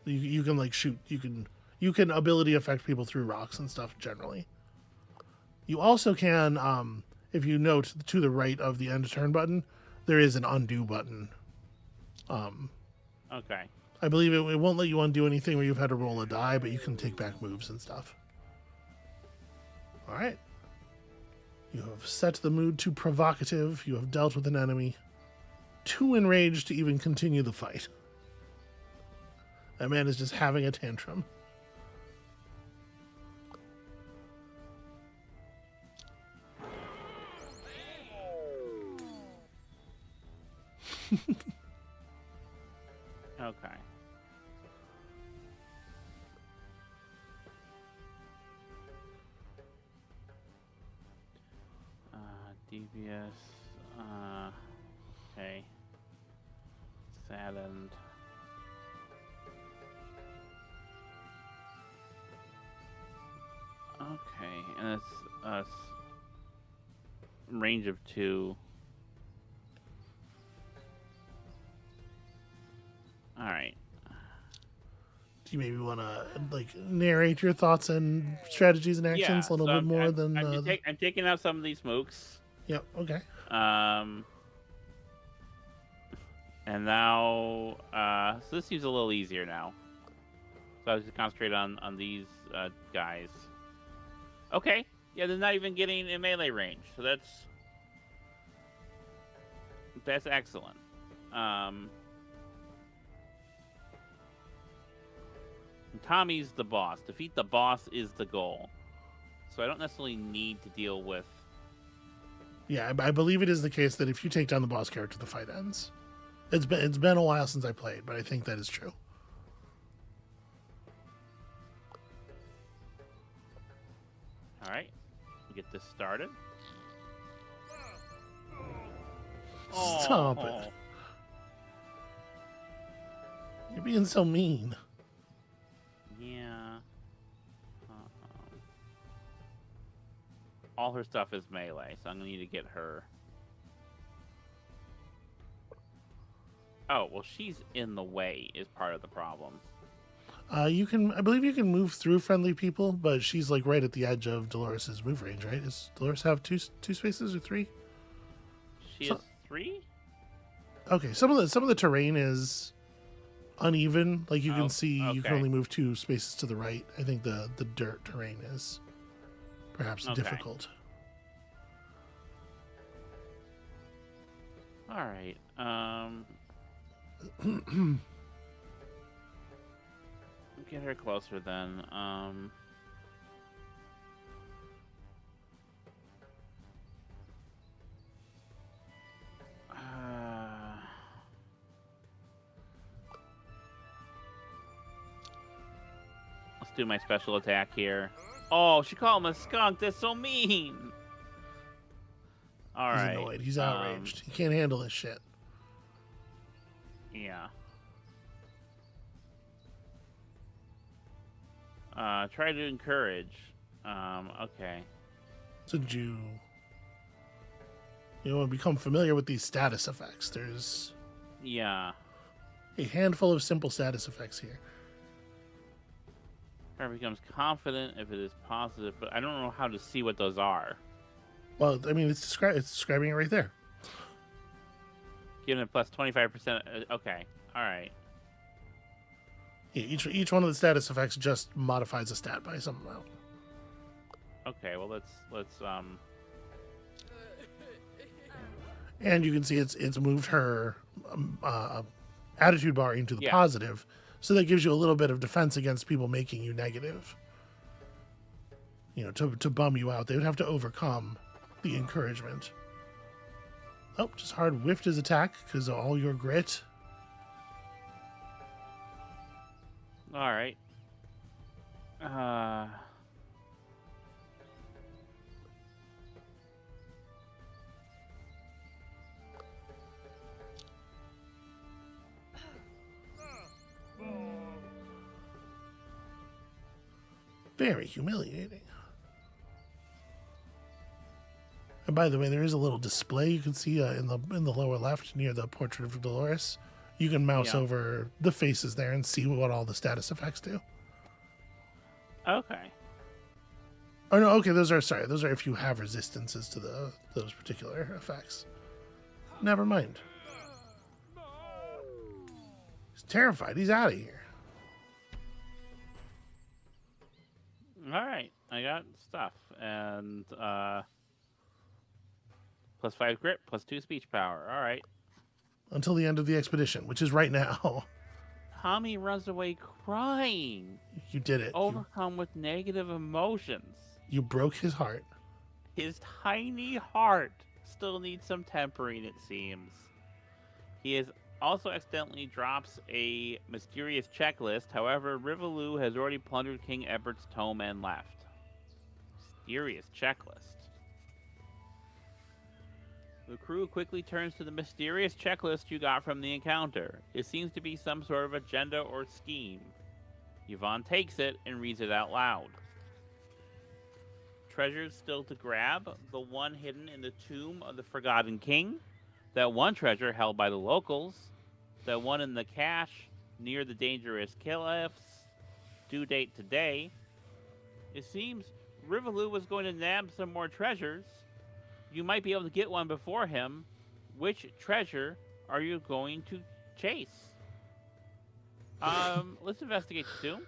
You can like shoot. You can ability affect people through rocks and stuff generally. You also can, if you note to the right of the end turn button, there is an undo button. Okay. I believe it won't let you undo anything where you've had to roll a die, but you can take back moves and stuff. All right. You have set the mood to provocative. You have dealt with an enemy. Too enraged to even continue the fight. That man is just having a tantrum. Okay. Devious. Okay. Saddened. Okay, and it's range of 2. All right. Do you maybe want to narrate your thoughts and strategies and actions a little bit more than? I'm taking out some of these mooks. Yep. Okay. And now, so this seems a little easier now. So I was just concentrate on these guys. Okay. Yeah, they're not even getting in melee range, so that's excellent. Tommy's the boss. Defeat the boss is the goal. So I don't necessarily need to deal with. Yeah, I believe it is the case that if you take down the boss character, the fight ends. It's been a while since I played, but I think that is true. All right, get this started. Stop it. You're being so mean. Yeah. All her stuff is melee, so I'm gonna need to get her. Oh, well, she's in the way is part of the problem. I believe you can move through friendly people, but she's like right at the edge of Dolores's move range, right? Does Dolores have two spaces or three? She has 3? Okay, some of the terrain is uneven. Like you can see, you can okay. only move 2 spaces to the right. I think the dirt terrain is perhaps difficult. All right. Get her closer then. Let's do my special attack here. Oh, she called him a skunk. That's so mean. All right. He's annoyed. He's outraged. He can't handle this shit. Yeah. Try to encourage. Okay. So did you want to become familiar with these status effects? There's Yeah. a handful of simple status effects here. Her becomes confident if it is positive, but I don't know how to see what those are. Well, I mean, it's describing it right there. Given a plus 25%. Okay. All right. Yeah, each one of the status effects just modifies a stat by some amount. Okay. Well, let's And you can see it's moved her attitude bar into the positive, so that gives you a little bit of defense against people making you negative. To bum you out, they would have to overcome the encouragement. Oh, just hard whiffed his attack because of all your grit. All right. Very humiliating. And by the way, there is a little display you can see in the lower left near the portrait of Dolores. You can mouse over the faces there and see what all the status effects do. Okay. Oh no, okay, those are if you have resistances to those particular effects. Never mind. He's terrified. He's out of here. All right. I got stuff and plus 5 grit, plus 2 speech power. All right. Until the end of the expedition, which is right now. Tommy runs away crying. You did it. Overcome with negative emotions. You broke his heart. His tiny heart still needs some tempering, it seems. He is also accidentally drops a mysterious checklist. However, Rivaloo has already plundered King Ebert's tome and left. Mysterious checklist. The crew quickly turns to the mysterious checklist you got from the encounter. It seems to be some sort of agenda or scheme. Yvonne takes it and reads it out loud. Treasures still to grab: the one hidden in the tomb of the Forgotten King, that one treasure held by the locals, that one in the cache near the dangerous cliffs, due date today. It seems Rivaloo was going to nab some more treasures. You might be able to get one before him. Which treasure are you going to chase? Let's investigate the tomb.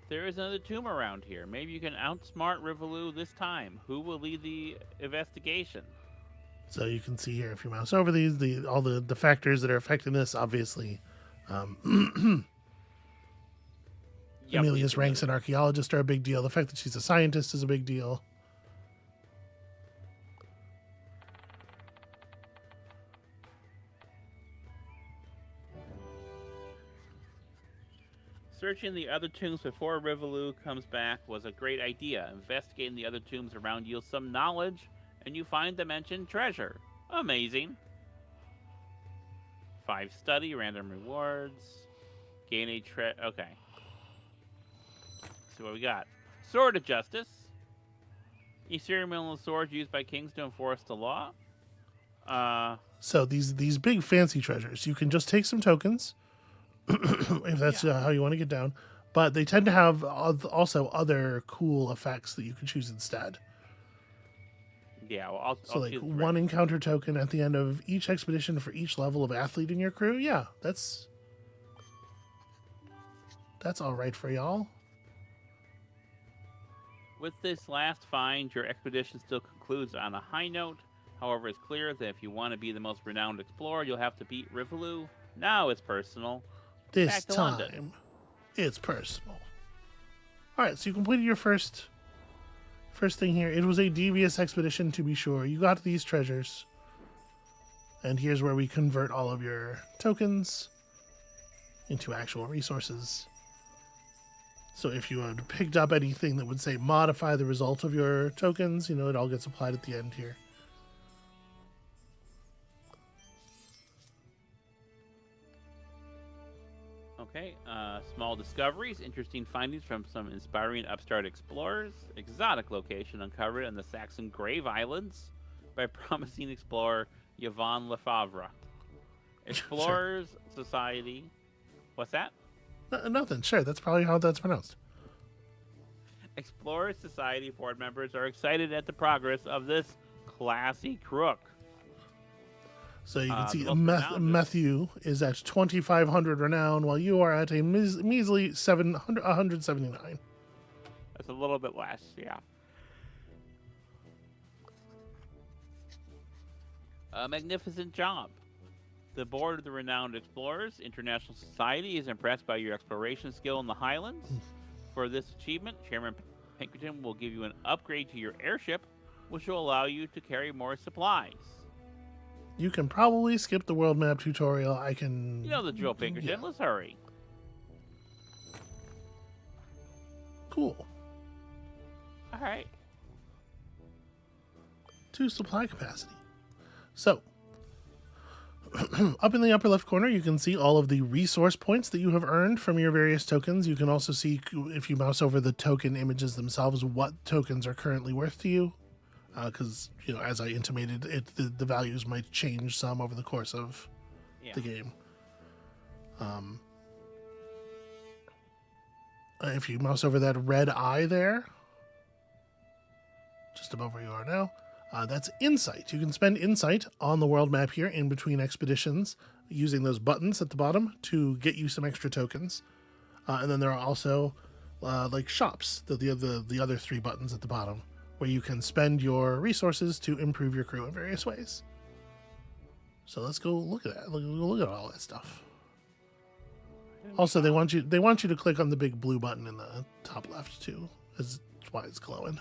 There is another tomb around here. Maybe you can outsmart Rivaloo this time. Who will lead the investigation? So you can see here, if you mouse over these, all the factors that are affecting this, obviously. Amelia's ranks an archaeologist are a big deal. The fact that she's a scientist is a big deal. Searching the other tombs before Rivolu comes back was a great idea. Investigating the other tombs around yields some knowledge, and you find the mentioned treasure. Amazing. 5 study, random rewards. Gain a okay. See what we got. Sword of Justice. A ceremonial sword used by kings to enforce the law. So these big fancy treasures, you can just take some tokens, if that's how you want to get down. But they tend to have also other cool effects that you can choose instead. Yeah, well, I'll like one encounter token at the end of each expedition for each level of athlete in your crew. Yeah, that's all right for y'all. With this last find, your expedition still concludes on a high note. However, it's clear that if you want to be the most renowned explorer, you'll have to beat Rivolu. Now it's personal. This time, it's personal. All right, so you completed your first thing here. It was a devious expedition, to be sure. You got these treasures. And here's where we convert all of your tokens into actual resources. So if you had picked up anything that would say modify the result of your tokens, it all gets applied at the end here. Okay, small discoveries, interesting findings from some inspiring upstart explorers. Exotic location uncovered in the Saxon Grave Islands by promising explorer Yvonne Lefavre. Explorers Society. What's that? Nothing. Sure, that's probably how that's pronounced. Explorers Society board members are excited at the progress of this classy crook. So you can see Matthew is at 2,500 renown, while you are at a measly 179. That's a little bit less, yeah. A magnificent job. The board of the Renowned Explorers International Society is impressed by your exploration skill in the Highlands. For this achievement, Chairman Pinkerton will give you an upgrade to your airship, which will allow you to carry more supplies. You can probably skip the world map tutorial. I can... You know the drill, Pinkerton. Yeah. Let's hurry. Cool. All right. 2 supply capacity. So, up in the upper left corner, you can see all of the resource points that you have earned from your various tokens. You can also see, if you mouse over the token images themselves, what tokens are currently worth to you. Because, as I intimated, the values might change some over the course of the game. If you mouse over that red eye there, just above where you are now, that's Insight. You can spend Insight on the world map here in between expeditions using those buttons at the bottom to get you some extra tokens. And then there are also like shops, the other 3 buttons at the bottom, where you can spend your resources to improve your crew in various ways. So let's go look at that. Look at all that stuff. Also, they want you to click on the big blue button in the top left too. That's why it's glowing.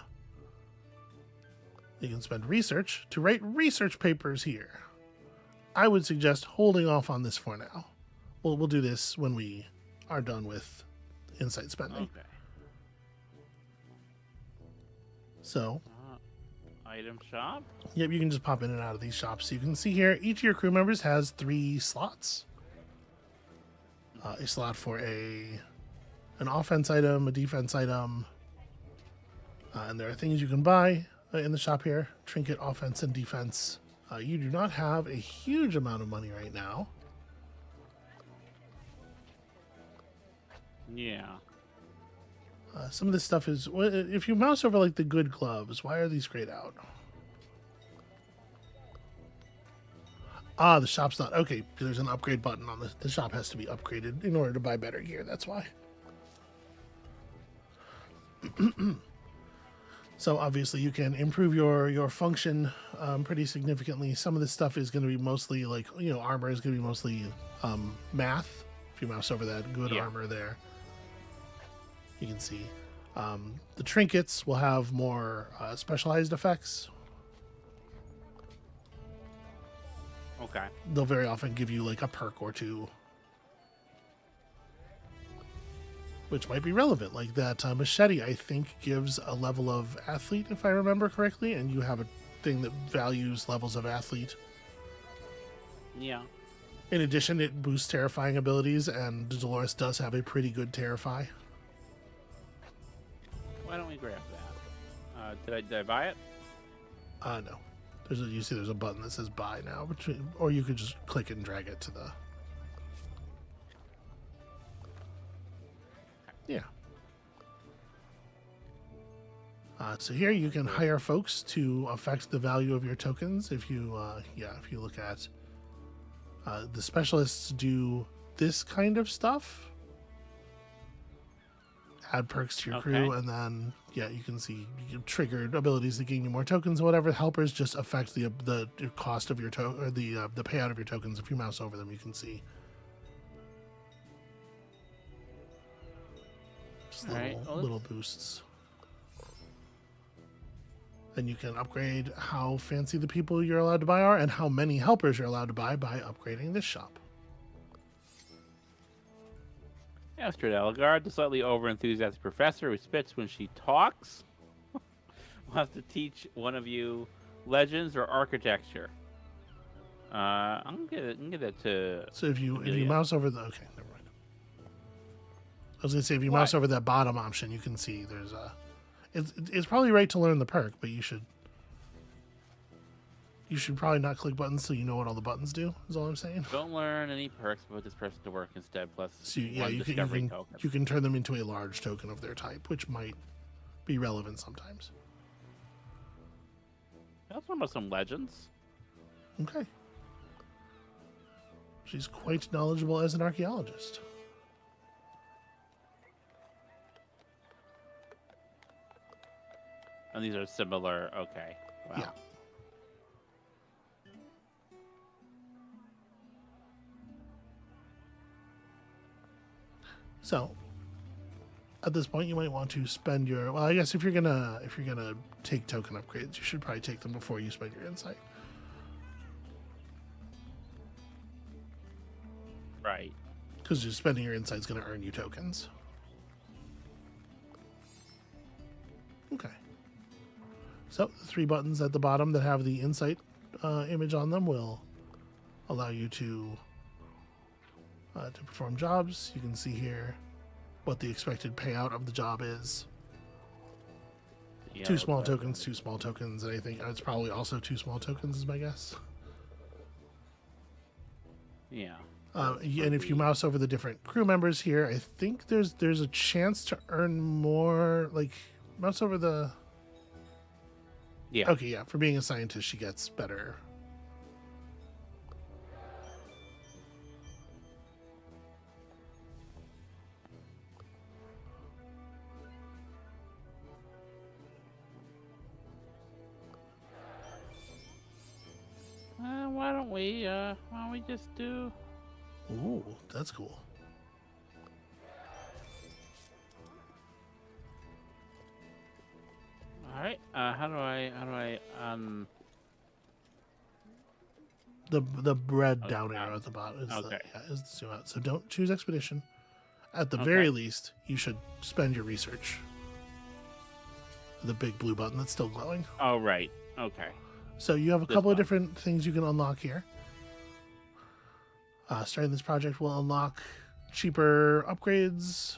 You can spend research to write research papers here. I would suggest holding off on this for now. We'll do this when we are done with insight spending. Okay. So, item shop. Yep, you can just pop in and out of these shops. So you can see here, each of your crew members has 3 slots. A slot for an offense item, a defense item, and there are things you can buy in the shop here. Trinket, offense, and defense. You do not have a huge amount of money right now. Yeah. Some of this stuff is... If you mouse over like the good gloves, why are these grayed out? The shop's not... Okay, there's an upgrade button on the shop has to be upgraded in order to buy better gear. That's why. So obviously you can improve your function pretty significantly. Some of this stuff is going to be mostly like, armor is going to be mostly math. If you mouse over that good armor there, you can see the trinkets will have more specialized effects. Okay. They'll very often give you like a perk or 2. which might be relevant. Like that machete, I think, gives a level of athlete, if I remember correctly, and you have a thing that values levels of athlete. Yeah. In addition, it boosts terrifying abilities, and Dolores does have a pretty good terrify. Why don't we grab that? Did I buy it? No. You see there's a button that says buy now, or you could just click and drag it to the... Yeah. So here you can hire folks to affect the value of your tokens. If you look at the specialists do this kind of stuff. Add perks to your crew, and then you can see you triggered abilities that gain you more tokens or whatever. Helpers just affect the cost of your or the payout of your tokens. If you mouse over them, you can see just little boosts. And you can upgrade how fancy the people you're allowed to buy are and how many helpers you're allowed to buy by upgrading this shop. Astrid Elgard, the slightly over-enthusiastic professor who spits when she talks, wants to teach one of you legends or architecture. I'm gonna get that to. So if you mouse over the never mind. I was gonna say if you mouse over that bottom option, you can see there's a. It's probably right to learn the perk, but you should probably not click buttons so you know what all the buttons do. Is all I'm saying. Don't learn any perks, but put this person to work instead. Plus, so you can turn them into a large token of their type, which might be relevant sometimes. Let's learn about some legends. Okay. She's quite knowledgeable as an archaeologist. And these are similar. Okay. Wow. Yeah. So, at this point, you might want to spend your. Well, I guess if you're gonna take token upgrades, you should probably take them before you spend your insight. Right. Because just spending your insight is going to earn you tokens. Okay. So the 3 buttons at the bottom that have the insight image on them will allow you to perform jobs. You can see here what the expected payout of the job is. Yeah, 2 small tokens, 2 small tokens, and I think it's probably also 2 small tokens is my guess. Yeah. And if you mouse over the different crew members here, I think there's a chance to earn more. Like, mouse over the... Yeah. Okay, yeah. For being a scientist, she gets better. Why don't we just do... Ooh, that's cool. All right. How do I the red down arrow at the bottom is is the zoom out. So don't choose expedition. At the very least, you should spend your research. The big blue button that's still glowing. Oh, right. Okay. So you have a couple of different things you can unlock here. Starting this project will unlock cheaper upgrades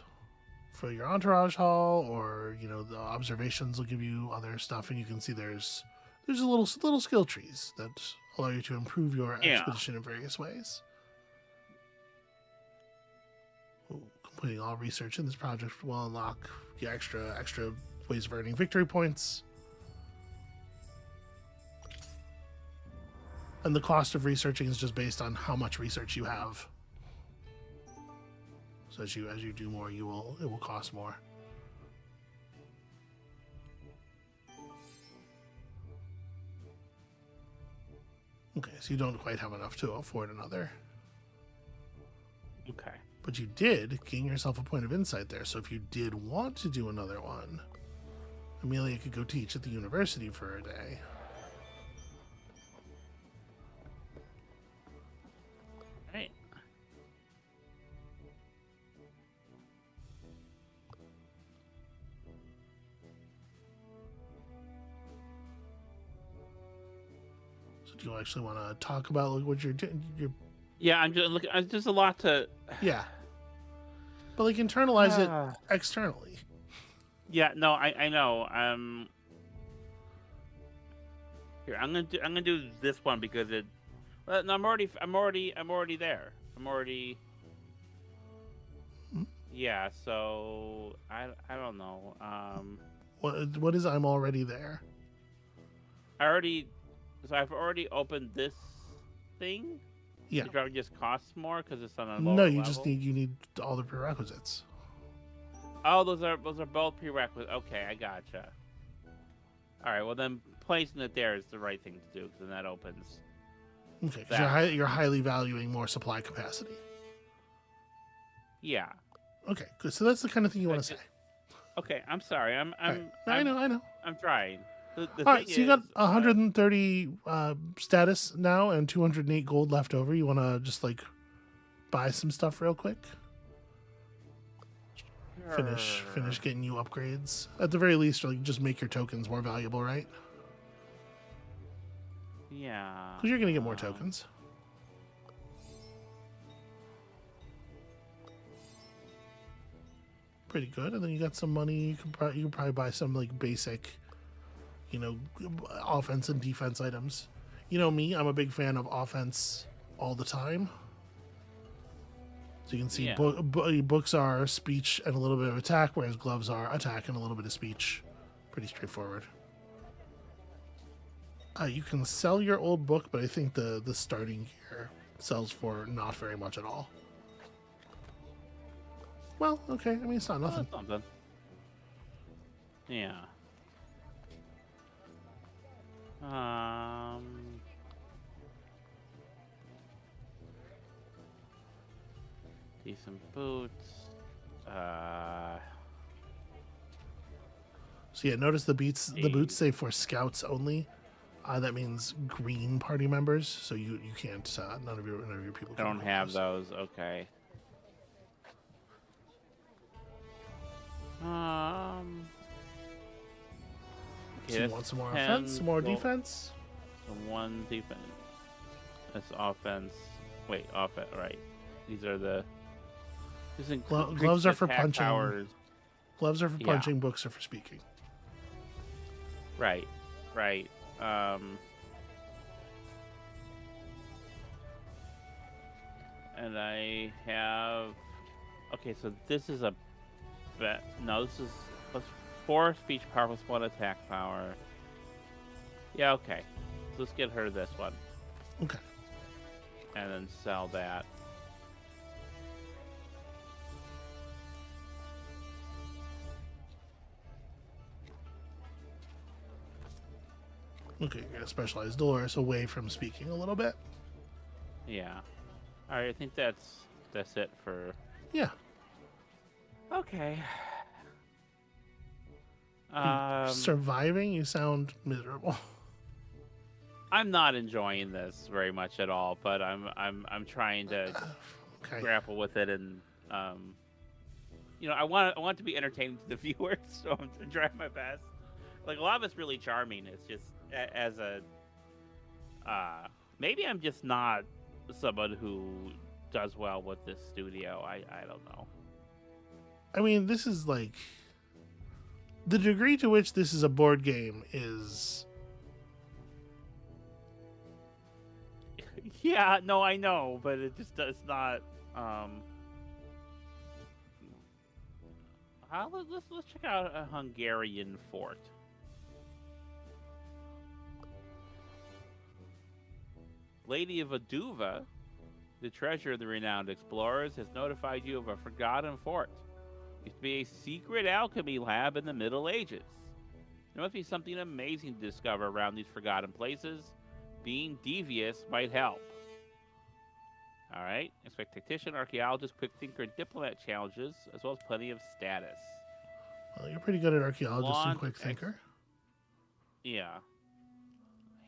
for your entourage hall, or the observations will give you other stuff, and you can see there's a little skill trees that allow you to improve your expedition in various ways. Completing all research in this project will unlock the extra ways of earning victory points. And the cost of researching is just based on how much research you have. So as you do more, it will cost more. Okay, so you don't quite have enough to afford another. Okay. But you did gain yourself a point of insight there. So if you did want to do another one, Amelia could go teach at the university for a day. Do you actually want to talk about like what you're doing? Yeah, I'm just looking. There's a lot to. Yeah, but like internalize it externally. Yeah, no, I know. Here, I'm gonna do this one because it. Well, no, I'm already there. I'm already. Hmm? Yeah, so I don't know. What is I'm already there? I've already opened this thing. Yeah. It probably just costs more because it's on a lower No, level. just need all the prerequisites. Oh, those are both prerequisites. Okay, I gotcha. All right, well then placing it there is the right thing to do because then that opens. Okay, because you're highly valuing more supply capacity. Yeah. Okay, good. So that's the kind of thing you want to say. Okay, I'm sorry. Right. I know. I'm trying. The all right, so you got 130 status now and 208 gold left over. You want to just like buy some stuff real quick? Finish getting you upgrades at the very least, or like just make your tokens more valuable, right? Yeah. Because you're gonna get more tokens. Pretty good, and then you got some money. You can probably buy some like basic, offense and defense items. You know me, I'm a big fan of offense all the time. So you can see books are speech and a little bit of attack, whereas gloves are attack and a little bit of speech. Pretty straightforward. You can sell your old book, but I think the starting gear sells for not very much at all. Well, okay. I mean, it's not nothing. Something. Yeah. Decent boots. So yeah, notice the boots say for scouts only. That means green party members. So you can't. None of your people. I don't have those. Okay. So you want some more offense, some more defense? Some one defense. That's offense. Wait, offense. Right. These are the. Gloves are for punching. Powers. Gloves are for punching. Books are for speaking. Right. And I have. Okay, so this is a. No, this is +4 speech power, +1 attack power. Yeah, okay. So let's get her this one. Okay. And then sell that. Okay, you're gonna specialize Dolores away from speaking a little bit. Yeah. All right, I think that's it for. Yeah. Okay. Surviving? You sound miserable. I'm not enjoying this very much at all, but I'm trying to grapple with it, and I want to be entertaining to the viewers, so I'm trying my best. Like, a lot of it's really charming. It's just as a maybe I'm just not someone who does well with this studio. I don't know. I mean, this is like the degree to which this is a board game is. Yeah, no, I know, but it's not. Let's check out a Hungarian fort. Lady of Aduva, the treasure of the renowned explorers, has notified you of a forgotten fort. It used to be a secret alchemy lab in the Middle Ages. There must be something amazing to discover around these forgotten places. Being devious might help. All right. Expect tactician, archaeologist, quick thinker, and diplomat challenges, as well as plenty of status. Well, you're pretty good at archaeologist and quick thinker. Yeah.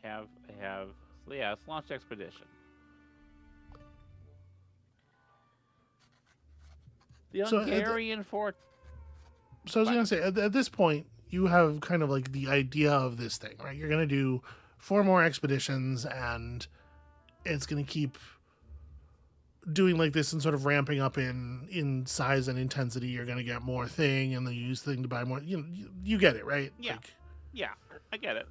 I have. So yeah, let's launch expedition. The Hungarian fort. So I was going to say, at this point, you have kind of like the idea of this thing, right? You're going to do 4 more expeditions, and it's going to keep doing like this and sort of ramping up in size and intensity. You're going to get more thing, and then you use thing to buy more. You get it, right? Yeah. Like, Yeah, I get it.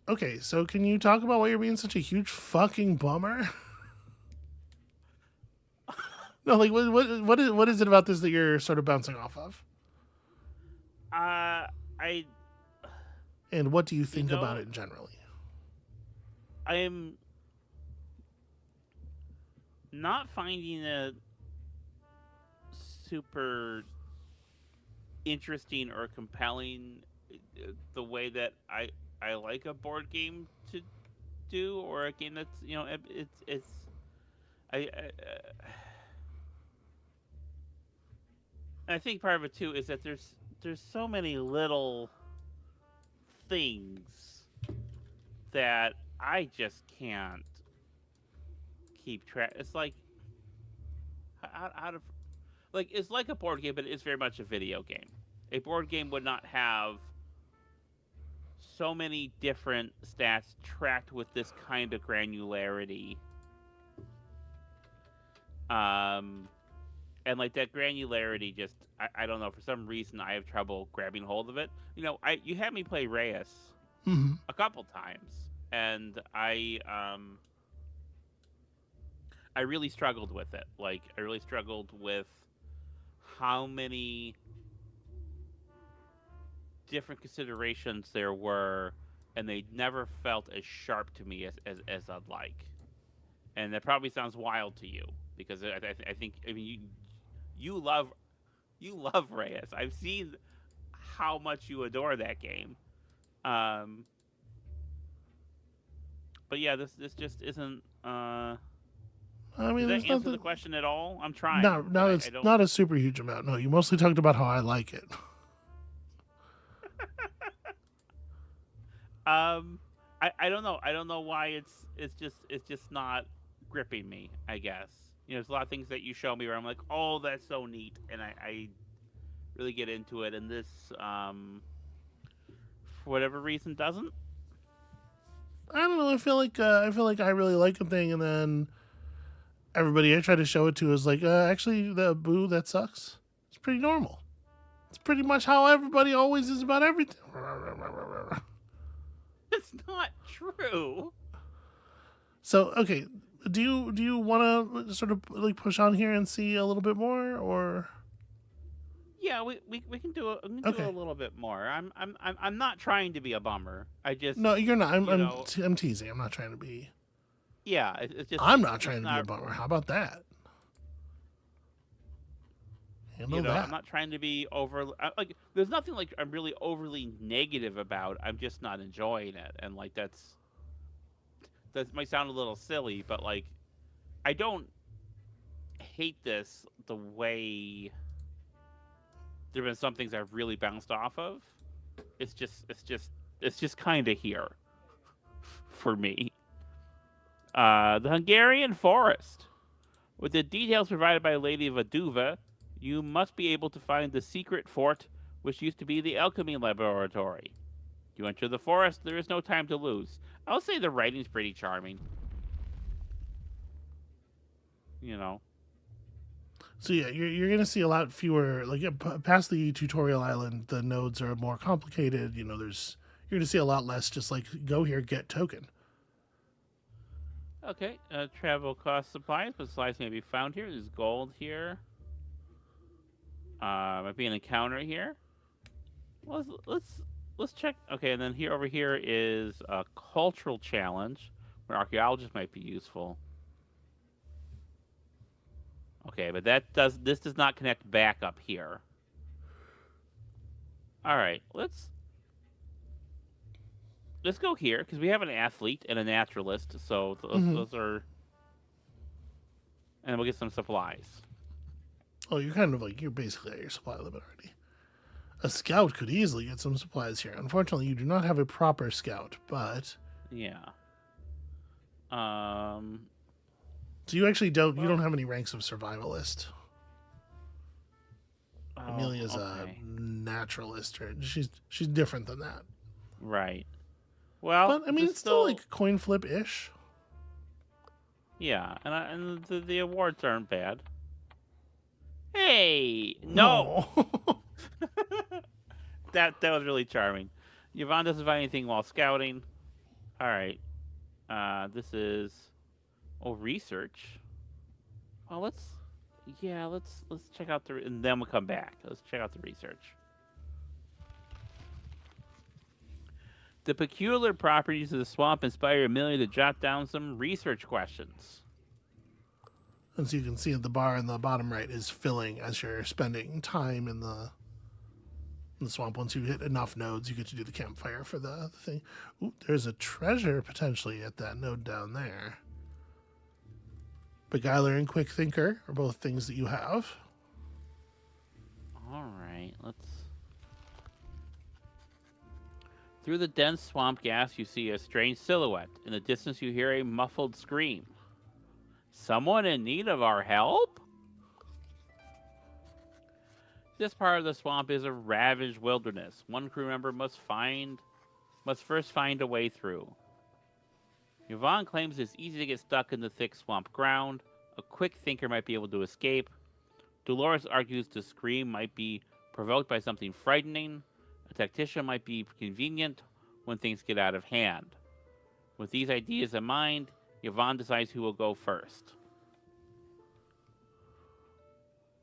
okay, so can you talk about why you're being such a huge fucking bummer? No, like what is it about this that you're sort of bouncing off of? I And what do you think about know, it generally? I'm not finding it super interesting or compelling the way that I like a board game to do, or a game that's it's I think part of it too is that there's so many little things that I just can't keep track. It's like how to like it's like a board game, but it's very much a video game. A board game would not have so many different stats tracked with this kind of granularity. And like that granularity, just I don't know, for some reason I have trouble grabbing hold of it. You had me play Reyes Mm-hmm. a couple times, and I really struggled with it. Like, I really struggled with how many different considerations there were, and they never felt as sharp to me as I'd like. And that probably sounds wild to you, because I think, I mean, you love Reyes. I've seen how much you adore that game. Um, but yeah, this just isn't. I mean, Does that there's answer nothing. the question at all? I'm trying, No, but no, it's I don't. not a super huge amount. No, you mostly talked about how I like it. Um, I don't know. I don't know why it's just not gripping me. I guess there's a lot of things that you show me where I'm like, oh, that's so neat, and I really get into it, and this for whatever reason doesn't. I don't know. I feel like I really like a thing, and then everybody I try to show it to is like, actually, the boo that sucks. It's pretty normal. It's pretty much how everybody always is about everything. It's not true. So okay, do you want to sort of like push on here and see a little bit more, or Yeah, we can do a okay? little bit more. I'm not trying to be a bummer. I just No, you're not. you know I'm teasing. I'm not trying to be. yeah, it's just I'm not it's trying to be a not. bummer. How about that? Handle I'm that. not trying to be like. There's nothing like I'm really overly negative about. I'm just not enjoying it, and like that might sound a little silly, but like I don't hate this the way there've been some things I've really bounced off of. It's just kind of here for me. The Hungarian Forest. With the details provided by Lady Vaduva, you must be able to find the secret fort, which used to be the alchemy laboratory. You enter the forest, there is no time to lose. I'll say the writing's pretty charming. You know. So yeah, you're gonna see a lot fewer like past the tutorial island. The nodes are more complicated. You're gonna see a lot less. Just like go here, get token. Okay, travel cost supplies, but supplies may be found here. There's gold here. Might be an encounter here. Well, let's check. Okay, and then over here is a cultural challenge where archaeologists might be useful. Okay, but this does not connect back up here. All right, let's go here because we have an athlete and a naturalist, so those are, and we'll get some supplies. Oh, you're kind of like you're basically at your supply limit already. A scout could easily get some supplies here. Unfortunately, you do not have a proper scout, but Yeah. so you actually don't. You don't have any ranks of survivalist. Oh, Amelia's okay. a naturalist, or she's different than that. Right. Well, But I mean, there's it's still like coin flip ish. yeah, and the awards aren't bad. Hey, no, No. that was really charming. Yvonne doesn't find anything while scouting. All right, this is research. Well, let's check out and then we'll come back. Let's check out the research. The peculiar properties of the swamp inspire Amelia to jot down some research questions. As you can see, the bar in the bottom right is filling as you're spending time in the swamp. Once you hit enough nodes, you get to do the campfire for the thing. Ooh, there's a treasure potentially at that node down there. Beguiler and Quick Thinker are both things that you have. All right, let's... Through the dense swamp gas, you see a strange silhouette. In the distance, you hear a muffled scream. Someone in need of our help? This part of the swamp is a ravaged wilderness. One crew member must first find a way through. Yvonne claims it's easy to get stuck in the thick swamp ground. A quick thinker might be able to escape. Dolores argues the scream might be provoked by something frightening. A tactician might be convenient when things get out of hand. With these ideas in mind, Yvonne decides who will go first.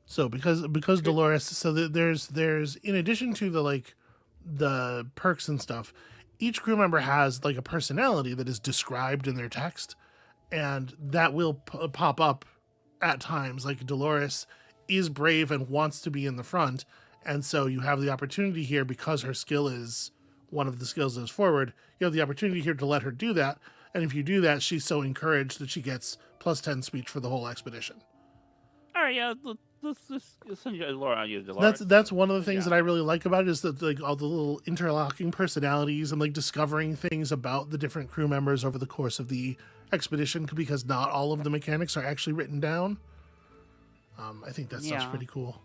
So because Dolores, so there's in addition to the perks and stuff, each crew member has like a personality that is described in their text, and that will pop up at times. Like Dolores is brave and wants to be in the front, and so you have the opportunity here, because her skill is one of the skills that is forward, you have the opportunity here to let her do that, and if you do that, she's so encouraged that she gets +10 speech for the whole expedition. All right, yeah, let's send Dolores. That's one of the things that I really like about it, is that like all the little interlocking personalities and like discovering things about the different crew members over the course of the expedition, because not all of the mechanics are actually written down. I think that stuff's pretty cool.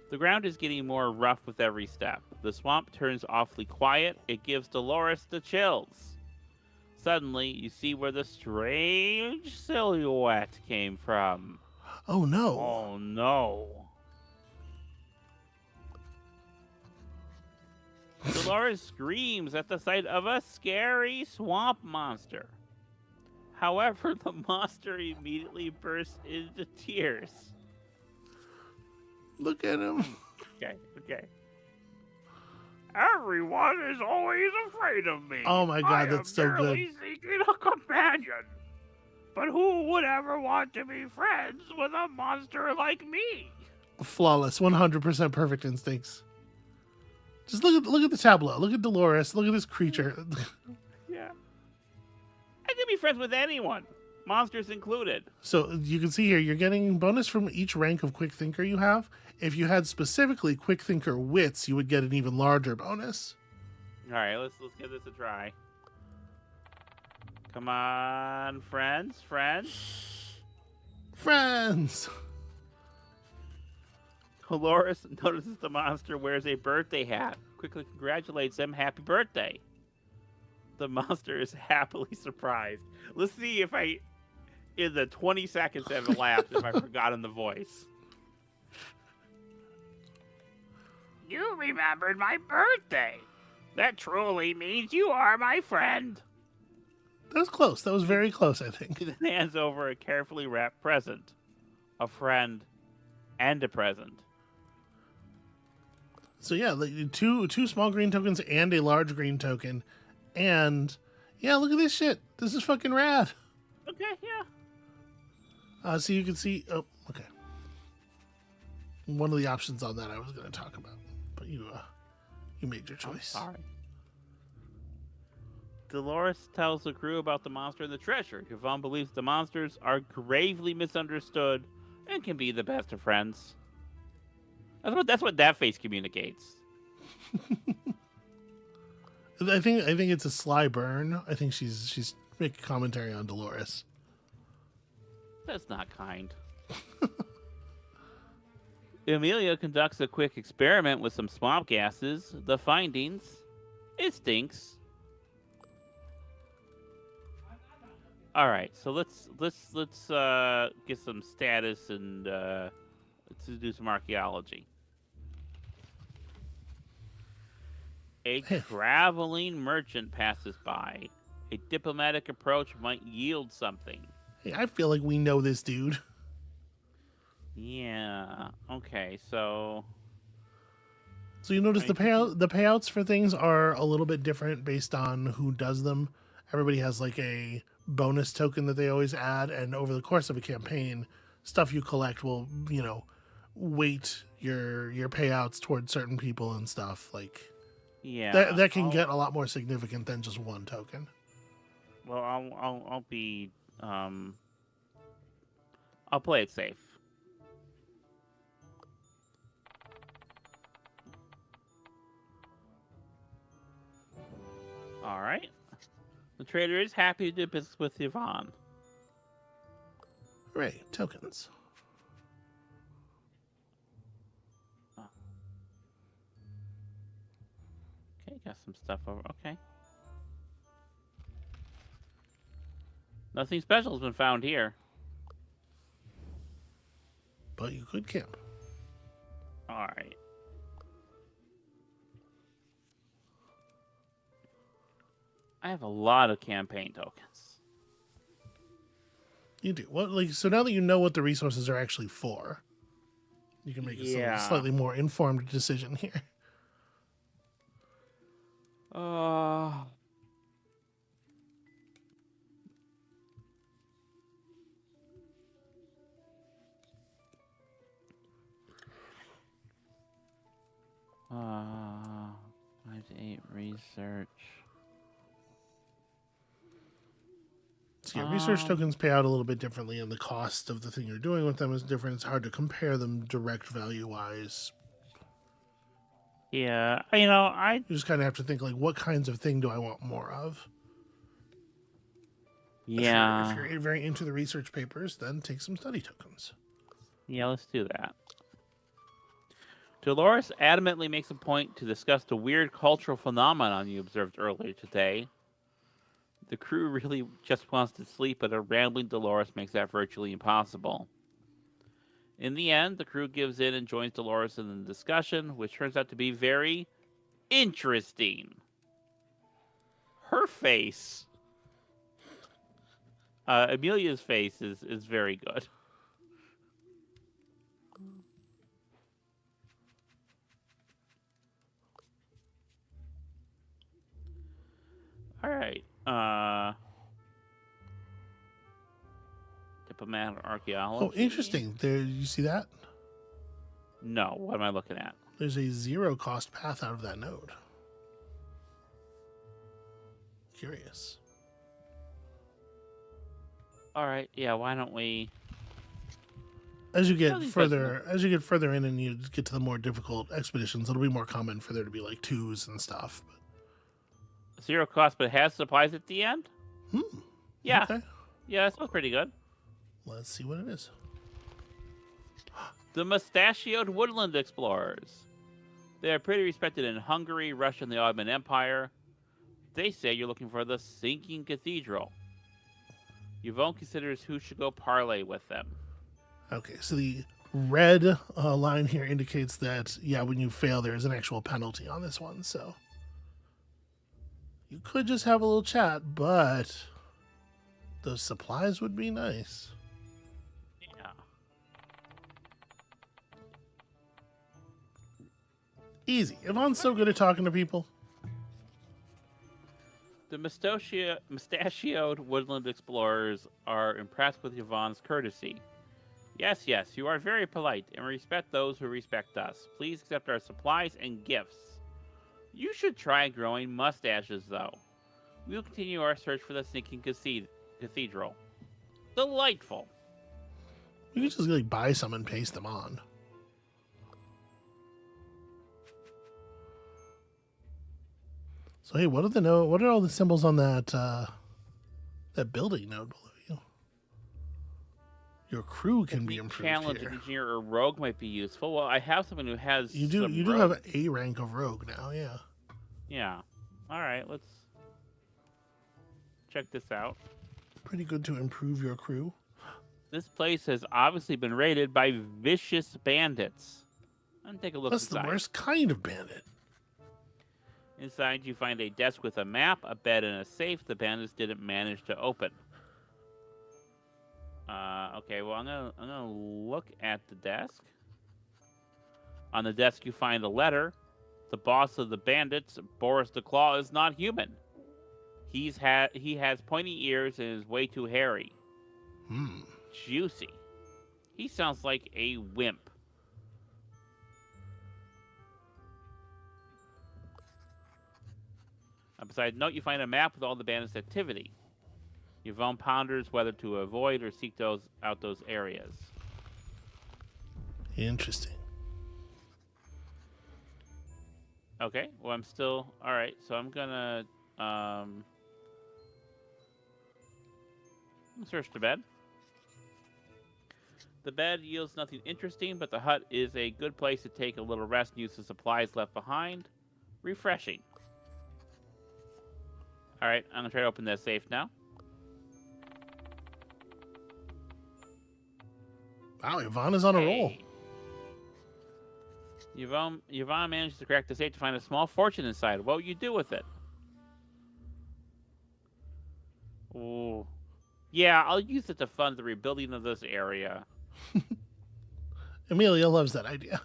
The ground is getting more rough with every step. The swamp turns awfully quiet. It gives Dolores the chills. Suddenly, you see where the strange silhouette came from. Oh no. Oh no. Dolores screams at the sight of a scary swamp monster. However, the monster immediately bursts into tears. Look at him. Okay. Everyone is always afraid of me. Oh my god, that's so good. I am seeking a companion. But who would ever want to be friends with a monster like me? Flawless, 100% perfect instincts. Just look at the tableau. Look at Dolores. Look at this creature. Yeah. I can be friends with anyone, monsters included. So you can see here, you're getting bonus from each rank of Quick Thinker you have. If you had specifically Quick Thinker Wits, you would get an even larger bonus. All right, let's give this a try. Come on, friends. Dolores notices the monster wears a birthday hat. Quickly congratulates him. Happy birthday. The monster is happily surprised. Let's see if in the 20 seconds that have elapsed, if I've forgotten the voice. You remembered my birthday. That truly means you are my friend. That was close. That was very close, I think. He then hands over a carefully wrapped present. A friend and a present. So yeah, like two small green tokens and a large green token. And yeah, look at this shit. This is fucking rad. Okay, yeah. So you can see, oh, okay. One of the options on that I was going to talk about, but you made your choice. Sorry. Dolores tells the crew about the monster and the treasure. Yvonne believes the monsters are gravely misunderstood and can be the best of friends. That's what that face communicates. I think it's a sly burn. I think she's making commentary on Dolores. That's not kind. Amelia conducts a quick experiment with some swamp gases. The findings: it stinks. All right, so let's get some status and let's do some archaeology. A Hey, traveling merchant passes by. A diplomatic approach might yield something. hey, I feel like we know this dude. Yeah. Okay. So. So you notice I mean, could you? the payouts for things are a little bit different based on who does them. Everybody has like a bonus token that they always add, and over the course of a campaign, stuff you collect will weight your payouts towards certain people and stuff like Yeah. that can get a lot more significant than just one token. Well, I'll be. Um. I'll play it safe. All right. The trader is happy to do business with Yvonne. Hooray, tokens. Okay, got some stuff over. Okay. Nothing special has been found here. But you could camp. All right. I have a lot of campaign tokens. You do. What like so now that you know what the resources are actually for, you can make a slightly more informed decision here. Uh. Uh, 5 to 8 research. So yeah, research tokens pay out a little bit differently, and the cost of the thing you're doing with them is different. It's hard to compare them direct value wise. Yeah, I You just kind of have to think like, what kinds of thing do I want more of? yeah, If you're very into the research papers, then take some study tokens. yeah. Let's do that. Dolores adamantly makes a point to discuss the weird cultural phenomenon you observed earlier today. The crew really just wants to sleep, but a rambling Dolores makes that virtually impossible. In the end, the crew gives in and joins Dolores in the discussion, which turns out to be very interesting. Her face, Amelia's face, is very good. All right. Diplomat archaeology. Oh, interesting. There, you see that? No, what am I looking at? There's a 0 cost path out of that node. Curious. All right. Yeah. Why don't we? As you get Nothing further in, and you get to the more difficult expeditions, it'll be more common for there to be like 2s and stuff. But 0 cost, but it has supplies at the end. Yeah. Okay. Yeah, that sounds pretty good. Let's see what it is. The mustachioed woodland explorers. They are pretty respected in Hungary, Russia, and the Ottoman Empire. They say you're looking for the sinking cathedral. Yvonne considers who should go parley with them. Okay, so the red line here indicates that, yeah, when you fail, there is an actual penalty on this one. So you could just have a little chat, but those supplies would be nice. Yeah. Easy. Yvonne's so good at talking to people. The mustachioed woodland explorers are impressed with Yvonne's courtesy. Yes, yes, you are very polite and respect those who respect us. Please accept our supplies and gifts. You should try growing mustaches, though. We will continue our search for the sinking cathedral. Delightful. You could just like buy some and paste them on. So hey, what are all the symbols on that building node below you? Your crew can be improved Challenge here. engineer or rogue might be useful. Well, I have someone who has. You do some rogue. have a rank of rogue now, yeah. Yeah. All right, let's check this out. Pretty good to improve your crew. This place has obviously been raided by vicious bandits. And take a look That's the inside. worst kind of bandit. Inside, you find a desk with a map, a bed, and a safe the bandits didn't manage to open. Okay, well, I'm gonna look at the desk. On the desk, you find a letter. The boss of the bandits, Boris the Claw, is not human. He has pointy ears and is way too hairy. Juicy. He sounds like a wimp. Beside note, you find a map with all the bandits' activity. Yvonne ponders whether to avoid or seek those areas. Interesting. Okay, well, I'm still... Alright, so I'm gonna... search the bed. The bed yields nothing interesting, but the hut is a good place to take a little rest and use the supplies left behind. Refreshing. Alright, I'm gonna try to open that safe now. Wow, Yvonne is on a roll. Yvonne managed to crack the safe to find a small fortune inside. What would you do with it? Ooh. Yeah, I'll use it to fund the rebuilding of this area. Amelia loves that idea.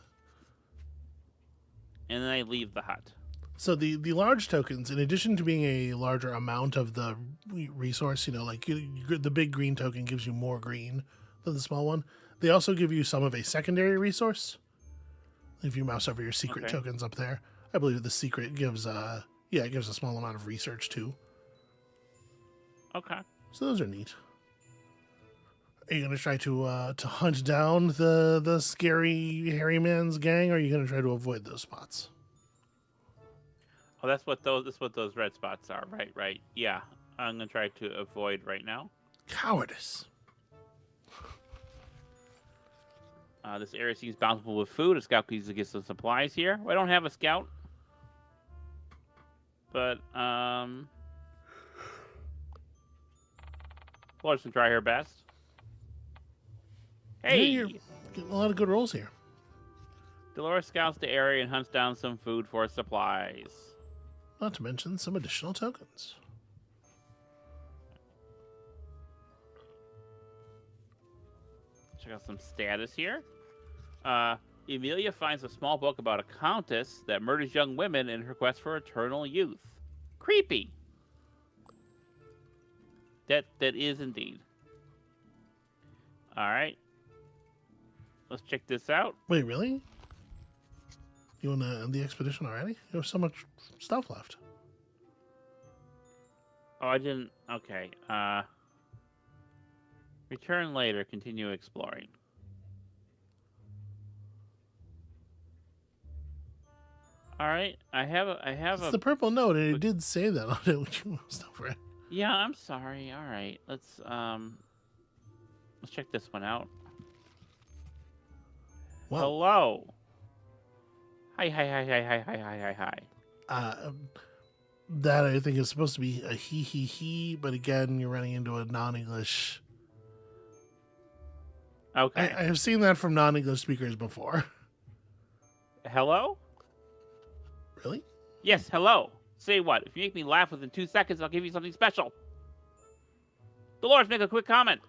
And then I leave the hut. So the large tokens, in addition to being a larger amount of the resource, like the big green token gives you more green than the small one. They also give you some of a secondary resource. If you mouse over your secret tokens up there, I believe the secret gives it gives a small amount of research too. Okay. So those are neat. Are you gonna try to hunt down the scary hairy man's gang, or are you gonna try to avoid those spots? Oh, that's what those red spots are, right? Yeah, I'm gonna try to avoid right now. Cowardice. This area seems bountiful with food. A scout needs to get some supplies here. Well, I don't have a scout, but Florence can try her best. Hey, yeah, you're getting a lot of good rolls here. Dolores scouts the area and hunts down some food for supplies. Not to mention some additional tokens. Check out some status here. Emilia finds a small book about a countess that murders young women in her quest for eternal youth. Creepy. That is indeed. All right. Let's check this out. Wait, really? You want to end the expedition already? You have so much stuff left. Oh, I didn't. Okay. Return later. Continue exploring. All right. I have It's the purple note, and it did say that on it when you moused over it. Yeah, I'm sorry. All right. Let's check this one out. Wow. Hello. Hi. That I think is supposed to be a he, but again, you're running into a non-English. Okay. I have seen that from non-English speakers before. Hello? Really? Yes, hello. Say what? If you make me laugh within 2 seconds, I'll give you something special. Dolores, make a quick comment.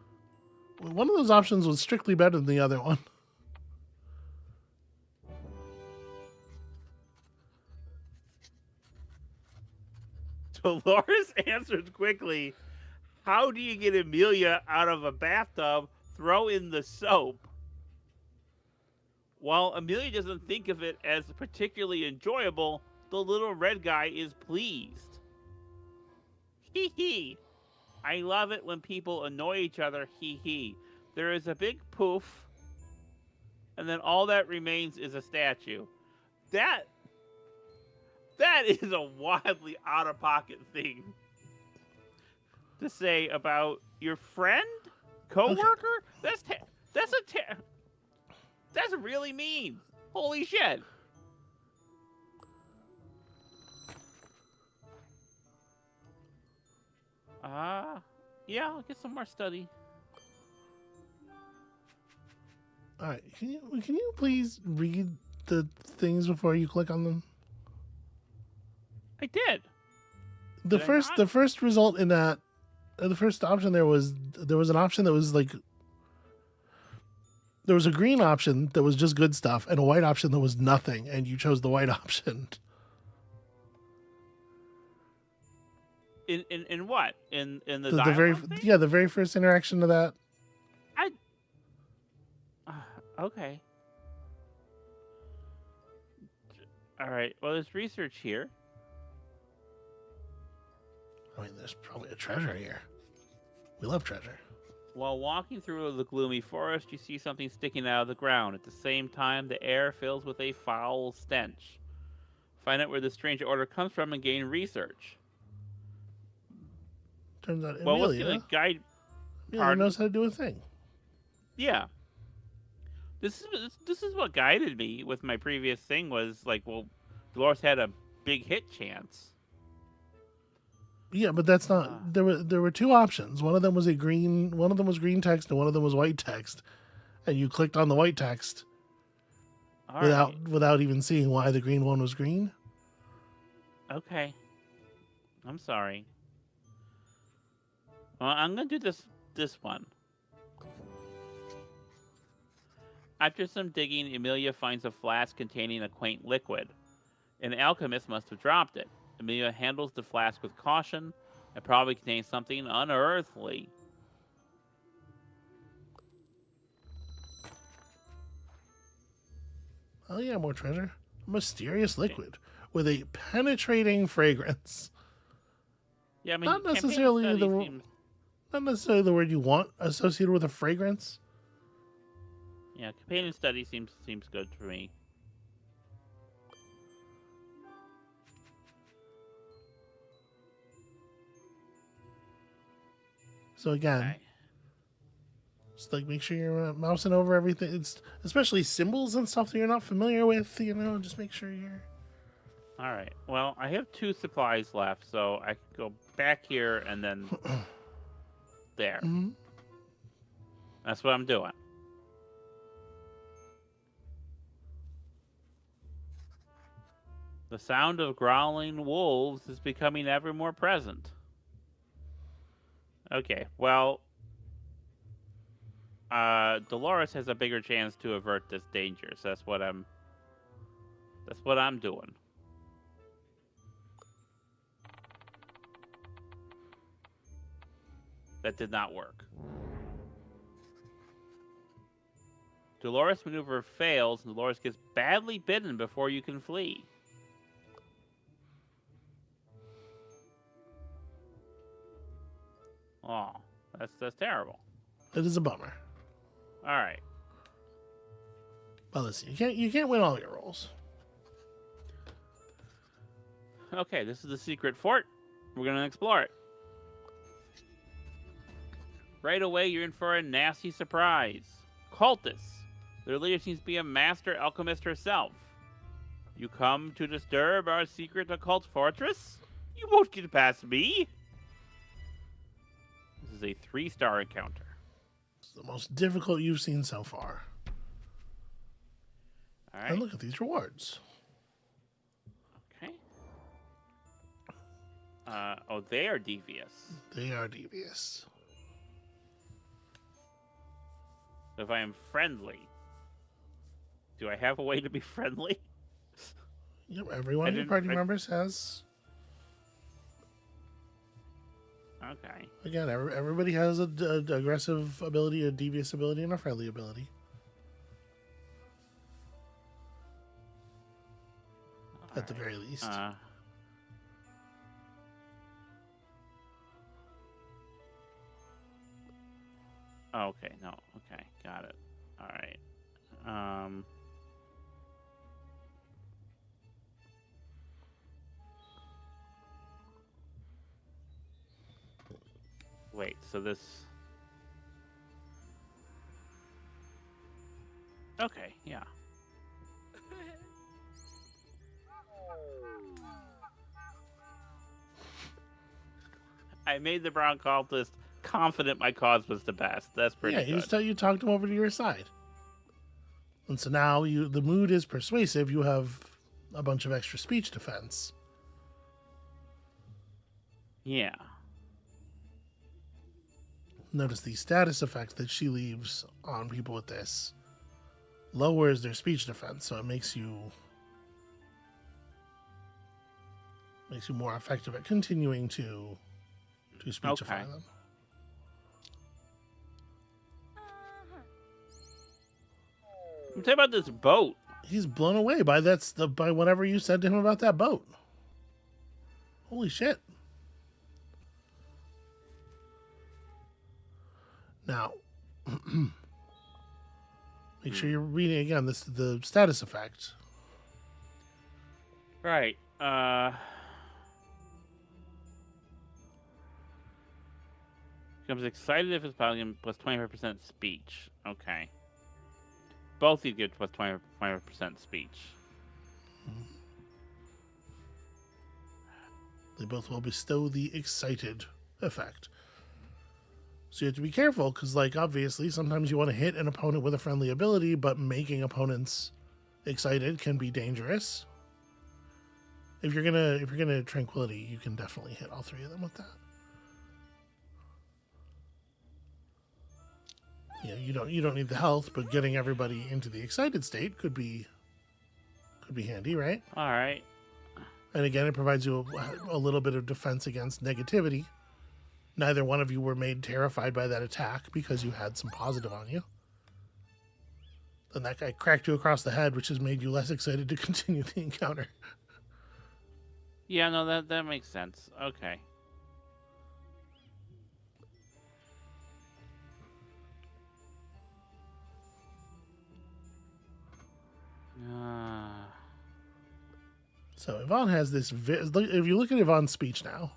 One of those options was strictly better than the other one. Dolores answered quickly. How do you get Amelia out of a bathtub, throw in the soap? While Amelia doesn't think of it as particularly enjoyable, the little red guy is pleased. Hee hee. I love it when people annoy each other, hee hee. There is a big poof, and then all that remains is a statue. That is a wildly out-of-pocket thing to say about your friend, coworker. Okay. That's really mean. Holy shit. Yeah, I'll get some more study. All right, can you please read the things before you click on them? I did. The Did I first not? the first result in that the first option there was an option that was like there was a green option that was just good stuff and a white option that was nothing, and you chose the white option. In what? In the The very dialogue thing? yeah the very first interaction of that. I. Okay. All right. Well, there's research here. I mean, there's probably a treasure here. We love treasure. While walking through the gloomy forest, you see something sticking out of the ground. At the same time, the air fills with a foul stench. Find out where the strange odor comes from and gain research. Turns out Well, what's going Amelia to guide? Pardon? knows how to do a thing. Yeah. This is what guided me with my previous thing was like, well, Dolores had a big hit chance. Yeah, but that's not. There were two options. One of them was green text, and one of them was white text. And you clicked on the white text All without even seeing why the green one was green. Okay. I'm sorry. Well, I'm gonna do this one. After some digging, Amelia finds a flask containing a quaint liquid. An alchemist must have dropped it. Amelia handles the flask with caution. It probably contains something unearthly. Oh yeah, more treasure. A mysterious liquid with a penetrating fragrance. Yeah, I mean, Not campaign necessarily study the seems... not necessarily the word you want associated with a fragrance. Yeah, companion study seems good for me. So again, Okay. just like make sure you're mousing over everything. It's especially symbols and stuff that you're not familiar with. Just make sure you're. All right. Well, I have 2 supplies left, so I can go back here and then there. Mm-hmm. That's what I'm doing. The sound of growling wolves is becoming ever more present. Okay, well, Dolores has a bigger chance to avert this danger, so that's what I'm doing. That did not work. Dolores' maneuver fails, and Dolores gets badly bitten before you can flee. Oh, that's terrible. It is a bummer. All right. But listen, you can't win all your rolls. Okay, this is the secret fort. We're gonna explore it. Right away, you're in for a nasty surprise. Cultists. Their leader seems to be a master alchemist herself. You come to disturb our secret occult fortress? You won't get past me. This is a 3-star encounter. It's the most difficult you've seen so far. All right. And look at these rewards. Okay. Oh, they are devious. They are devious. If I am friendly, do I have a way to be friendly? Yep, every one of your party members has. Okay. Again, everybody has a aggressive ability, a devious ability, and a friendly ability. At the very least. Okay, no. Okay, got it. All right. Wait, so this... Okay, yeah. I made the brown cultist confident my cause was the best. That's pretty Yeah, good. you talked him over to your side. And so now the mood is persuasive. You have a bunch of extra speech defense. Yeah. Notice the status effect that she leaves on people with this lowers their speech defense, so it makes you more effective at continuing to speechify Okay. them. I'm talking about this boat. He's blown away by by whatever you said to him about that boat. Holy shit. Now, make sure you're reading again the status effect. Right. Becomes excited if it's probably plus 25% speech. Okay. Both you get plus 25% speech. They both will bestow the excited effect. So you have to be careful because, like, obviously, sometimes you want to hit an opponent with a friendly ability, but making opponents excited can be dangerous. If you're gonna tranquility, you can definitely hit all three of them with that. You don't need the health, but getting everybody into the excited state could be handy, right? All right. And again, it provides you a little bit of defense against negativity. Neither one of you were made terrified by that attack because you had some positive on you. Then that guy cracked you across the head, which has made you less excited to continue the encounter. Yeah, no, that makes sense. Okay. So Yvonne has this. If you look at Yvonne's speech now,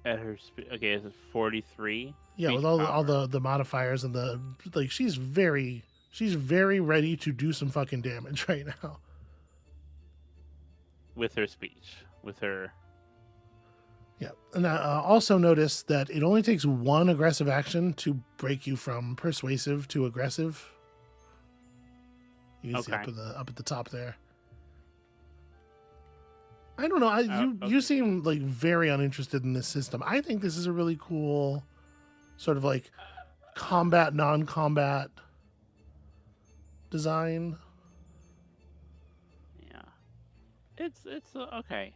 At her okay, is it 43? yeah, Speech with all power. the modifiers and the like, she's very ready to do some fucking damage right now. With her speech, with her. Yeah, and also notice that it only takes one aggressive action to break you from persuasive to aggressive. You can see Okay. up at the top there. I don't know. Okay. You seem like very uninterested in this system. I think this is a really cool, sort of like combat non-combat design. Yeah. It's okay.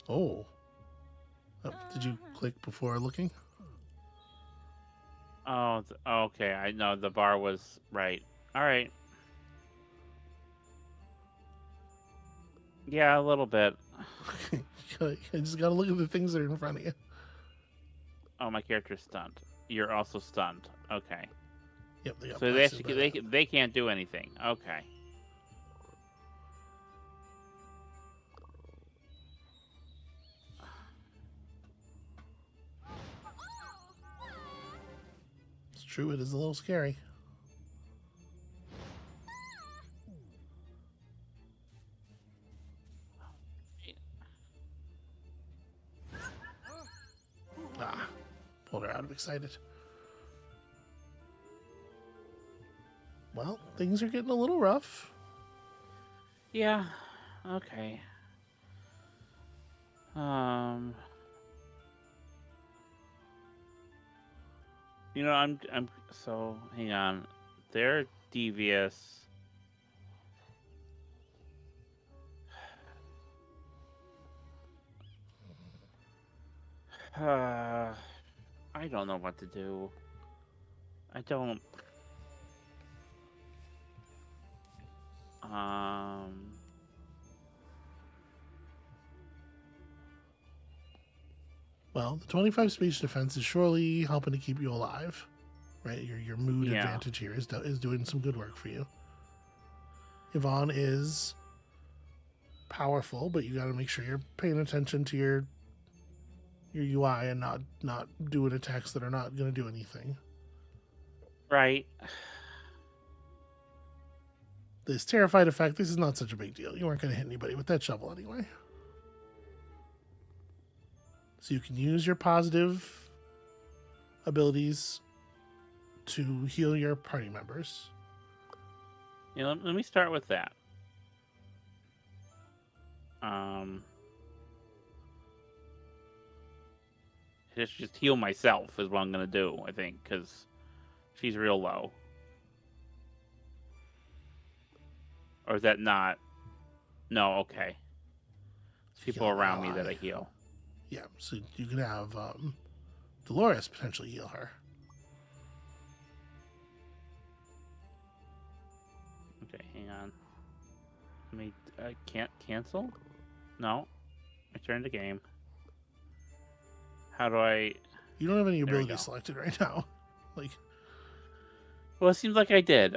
Oh. Did you click before looking? Oh, okay. I know the bar was right. All right. Yeah, a little bit. You just gotta look at the things that are in front of you. Oh, my character's stunned. You're also stunned. Okay. Yep, they got So blasted by that. they can't do anything. Okay. It's true, it is a little scary. Ah, pulled her out of excited. Well, things are getting a little rough. Yeah. Okay. You know, I'm so hang on. They're devious. I don't know what to do. I don't. Well, the 25 speech defense is surely helping to keep you alive, right? Your mood Yeah. advantage here is doing some good work for you. Yvonne is powerful, but you got to make sure you're paying attention to your UI and not doing attacks that are not going to do anything. Right. this terrified effect, this is not such a big deal. You weren't going to hit anybody with that shovel anyway. So you can use your positive abilities to heal your party members. You know, let me start with that. Just heal myself is what I'm gonna do, I think, because she's real low. Or is that not? No, okay. It's people around me that I heal. Yeah, so you can have Dolores potentially heal her. Okay, hang on. Let me. I can't cancel. No, return to game. How do I? You don't have any abilities selected right now. Like, well, it seems like I did.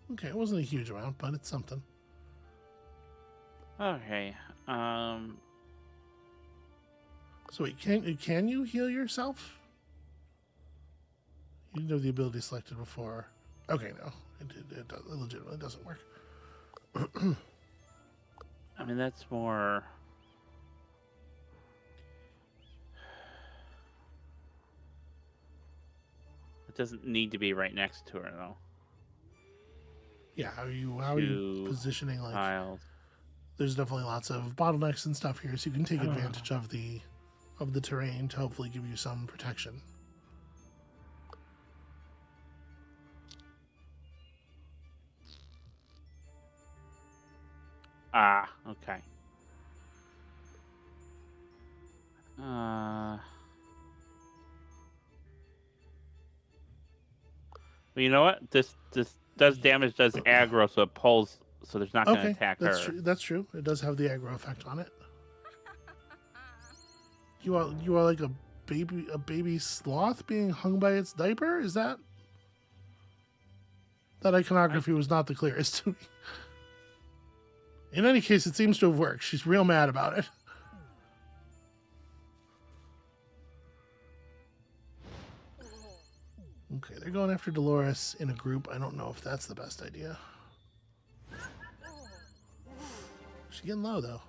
Okay, it wasn't a huge amount, but it's something. Okay. So wait, can you heal yourself? You didn't have the ability selected before. Okay, no, it legitimately doesn't work. I mean, that's more. It doesn't need to be right next to her, though. Yeah, how are you positioning? Like, tiles. There's definitely lots of bottlenecks and stuff here, so you can take advantage of the terrain to hopefully give you some protection. Ah, okay. Well, you know what? This does damage, does aggro, so it pulls, so there's not going to attack her. That's true. It does have the aggro effect on it. You are like a baby sloth being hung by its diaper? Is that iconography was not the clearest to me. In any case, it seems to have worked. She's real mad about it. Okay, they're going after Dolores in a group. I don't know if that's the best idea. She's getting low, though.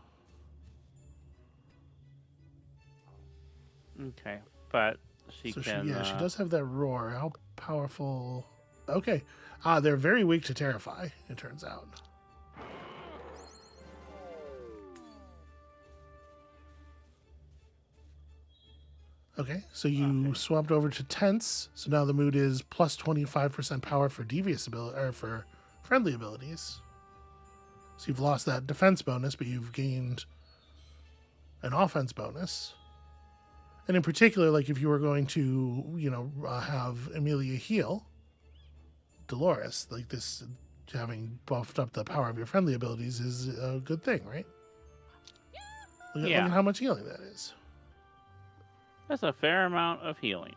Okay, but she can... she does have that roar. How powerful... Okay. They're very weak to Terrify, it turns out. Okay, so you swapped over to Tense, so now the mood is plus 25% power for devious ability, or for friendly abilities. So you've lost that defense bonus, but you've gained an offense bonus. And in particular, like if you were going to, have Amelia heal Dolores, like this, having buffed up the power of your friendly abilities is a good thing, right? Look at how much healing that is. That's a fair amount of healing.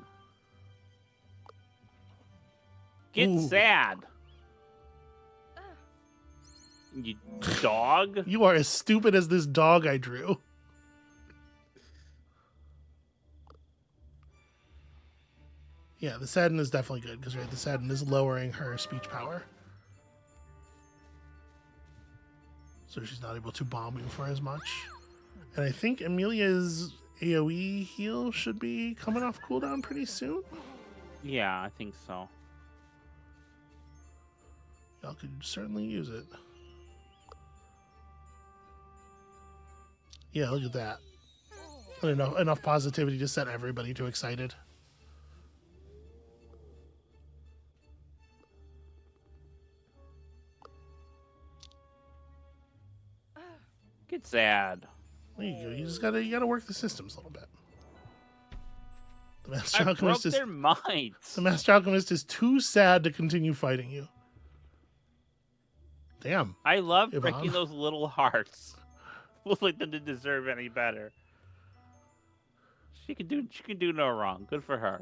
Get sad. You dog. You are as stupid as this dog I drew. Yeah, the sadden is definitely good because the sadden is lowering her speech power. So she's not able to bomb you for as much. And I think Amelia's AoE heal should be coming off cooldown pretty soon. Yeah, I think so. Y'all could certainly use it. Yeah, look at that. Enough positivity to set everybody too excited. Get sad. There you go. You gotta work the systems a little bit. The Master I Alchemist broke their minds. The Master Alchemist is too sad to continue fighting you. Damn. I love Yvonne. breaking those little hearts. Feels like them to deserve any better. She can do no wrong. Good for her.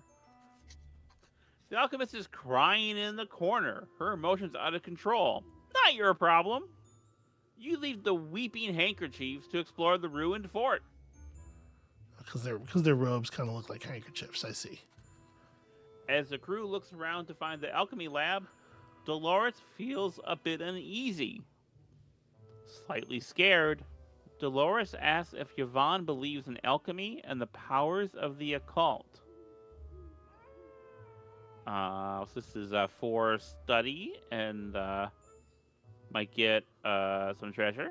The Alchemist is crying in the corner. Her emotions out of control. Not your problem. You leave the weeping handkerchiefs to explore the ruined fort. Because their robes kind of look like handkerchiefs. I see. As the crew looks around to find the alchemy lab, Dolores feels a bit uneasy. Slightly scared, Dolores asks if Yvonne believes in alchemy and the powers of the occult. So this is for study and might get some treasure.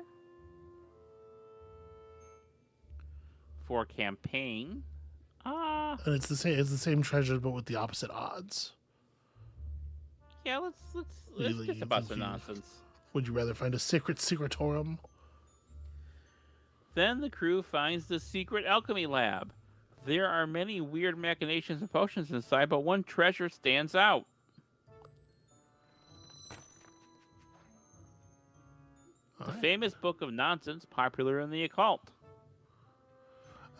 For campaign, And it's the same treasure, but with the opposite odds. yeah, let's just about some nonsense. Would you rather find a secretorum? Then the crew finds the secret alchemy lab. There are many weird machinations and potions inside, but one treasure stands out. The famous book of nonsense popular in the occult.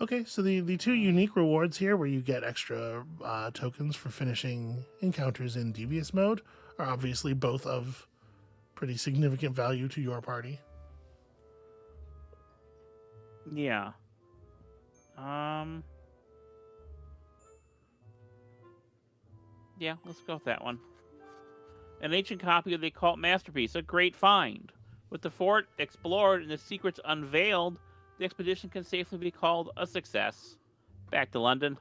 Okay, so the two unique rewards here, where you get extra tokens for finishing encounters in devious mode, are obviously both of pretty significant value to your party. Yeah. Yeah, let's go with that one. An ancient copy of the occult masterpiece, a great find. With the fort explored and the secrets unveiled, the expedition can safely be called a success. Back to London.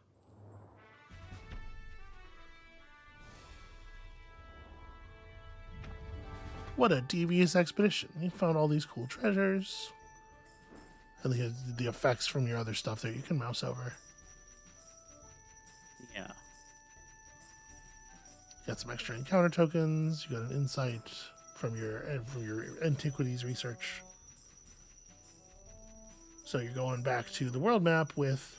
What a devious expedition. You found all these cool treasures. And the effects from your other stuff there you can mouse over. Yeah. You got some extra encounter tokens. You got an insight from your antiquities research. So you're going back to the world map with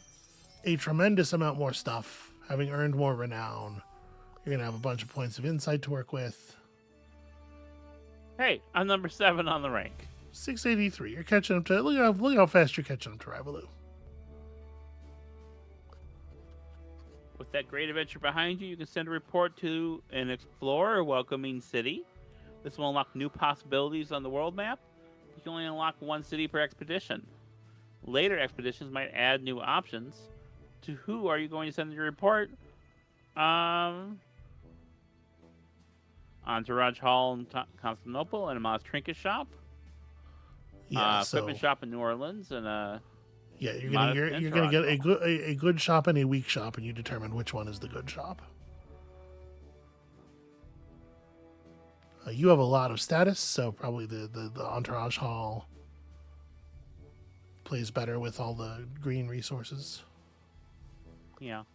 a tremendous amount more stuff, having earned more renown. You're going to have a bunch of points of insight to work with. Hey, I'm number 7 on the rank. 683. You're catching up to... Look how fast you're catching up to Rivaloo. With that great adventure behind you, you can send a report to an explorer welcoming city. This will unlock new possibilities on the world map. You can only unlock one city per expedition. Later expeditions might add new options. To who are you going to send your report? Entourage Hall in Constantinople and a Moss Trinket Shop. Yeah, equipment shop in New Orleans and yeah, you're gonna get a good shop and a weak shop, and you determine which one is the good shop. You have a lot of status, so probably the Entourage Hall plays better with all the green resources. Yeah.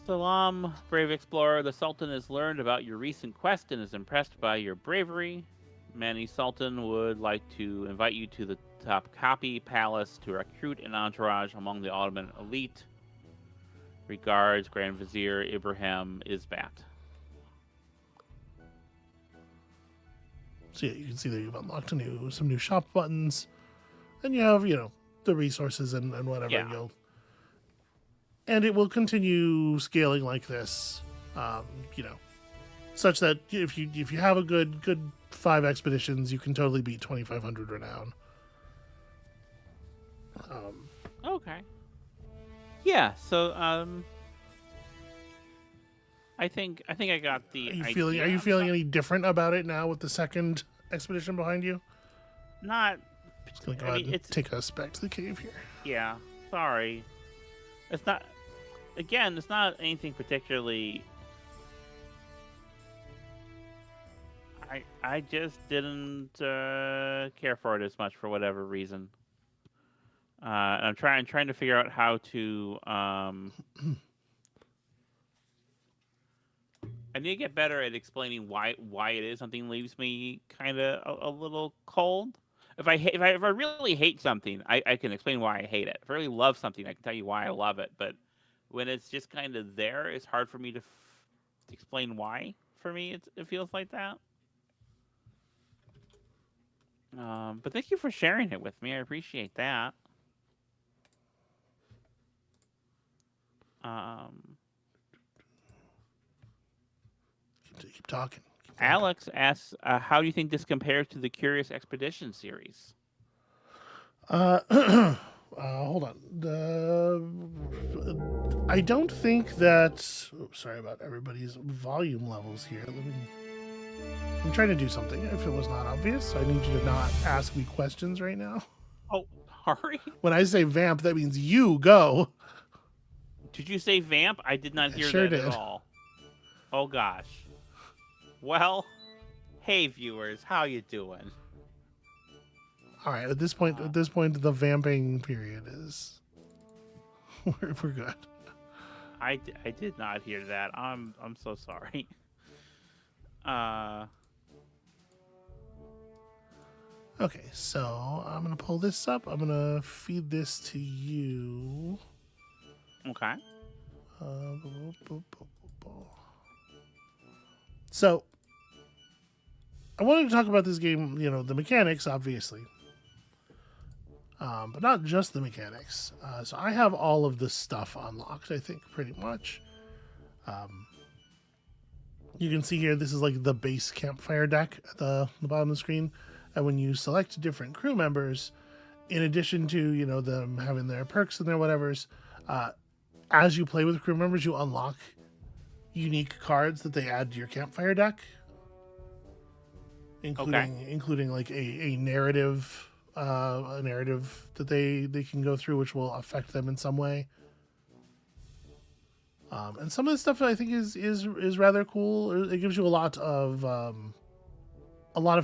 Salam, brave explorer. The Sultan has learned about your recent quest and is impressed by your bravery. Manny Sultan would like to invite you to the Topkapi Palace to recruit an entourage among the Ottoman elite. Regards, Grand Vizier Ibrahim Isbat. So yeah, you can see that you've unlocked some new shop buttons, and you have the resources and whatever. Yeah. And it will continue scaling like this, such that if you have a good 5 expeditions, you can totally beat 2,500 renown. Okay. Yeah. So I think I got the. Are you feeling any different about it now with the second expedition behind you? Not. Just gonna go ahead and take us back to the cave here. Yeah. Sorry. It's not. Again, it's not anything particularly. I just didn't care for it as much for whatever reason. And I'm trying to figure out how to. I need to get better at explaining why it is something leaves me kind of a little cold. If I really hate something, I can explain why I hate it. If I really love something, I can tell you why I love it. But when it's just kind of there, it's hard for me to explain why. For me, it feels like that. But thank you for sharing it with me. I appreciate that. Keep talking. Alex asks, how do you think this compares to the Curious Expedition series? Hold on. I don't think that. Sorry about everybody's volume levels here. I'm trying to do something. If it was not obvious, I need you to not ask me questions right now. Oh, sorry. When I say vamp, that means you go. Did you say vamp? I did not hear sure that did. at all. Oh gosh. Well, hey viewers, how you doing? All right. At this point, the vamping period is. We're good. I did not hear that. I'm so sorry. Okay, so I'm gonna pull this up. I'm gonna feed this to you. Okay. So I wanted to talk about this game. You know, the mechanics, obviously, but not just the mechanics. So I have all of this stuff unlocked. I think pretty much. You can see here. This is like the base campfire deck at the bottom of the screen. And when you select different crew members, in addition to, you know, them having their perks and their whatevers, as you play with crew members, you unlock unique cards that they add to your campfire deck, including like a narrative, that they can go through, which will affect them in some way. And some of the stuff I think is rather cool. It gives you a lot of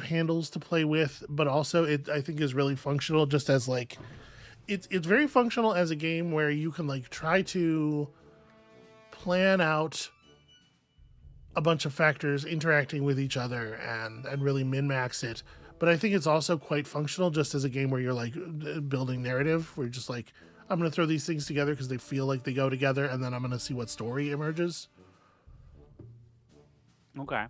handles to play with, but also I think is really functional just as like it's very functional as a game where you can like try to plan out a bunch of factors interacting with each other and really min-max it. But I think it's also quite functional just as a game where you're like building narrative, where you're just like, I'm going to throw these things together because they feel like they go together, and then I'm going to see what story emerges. Okay.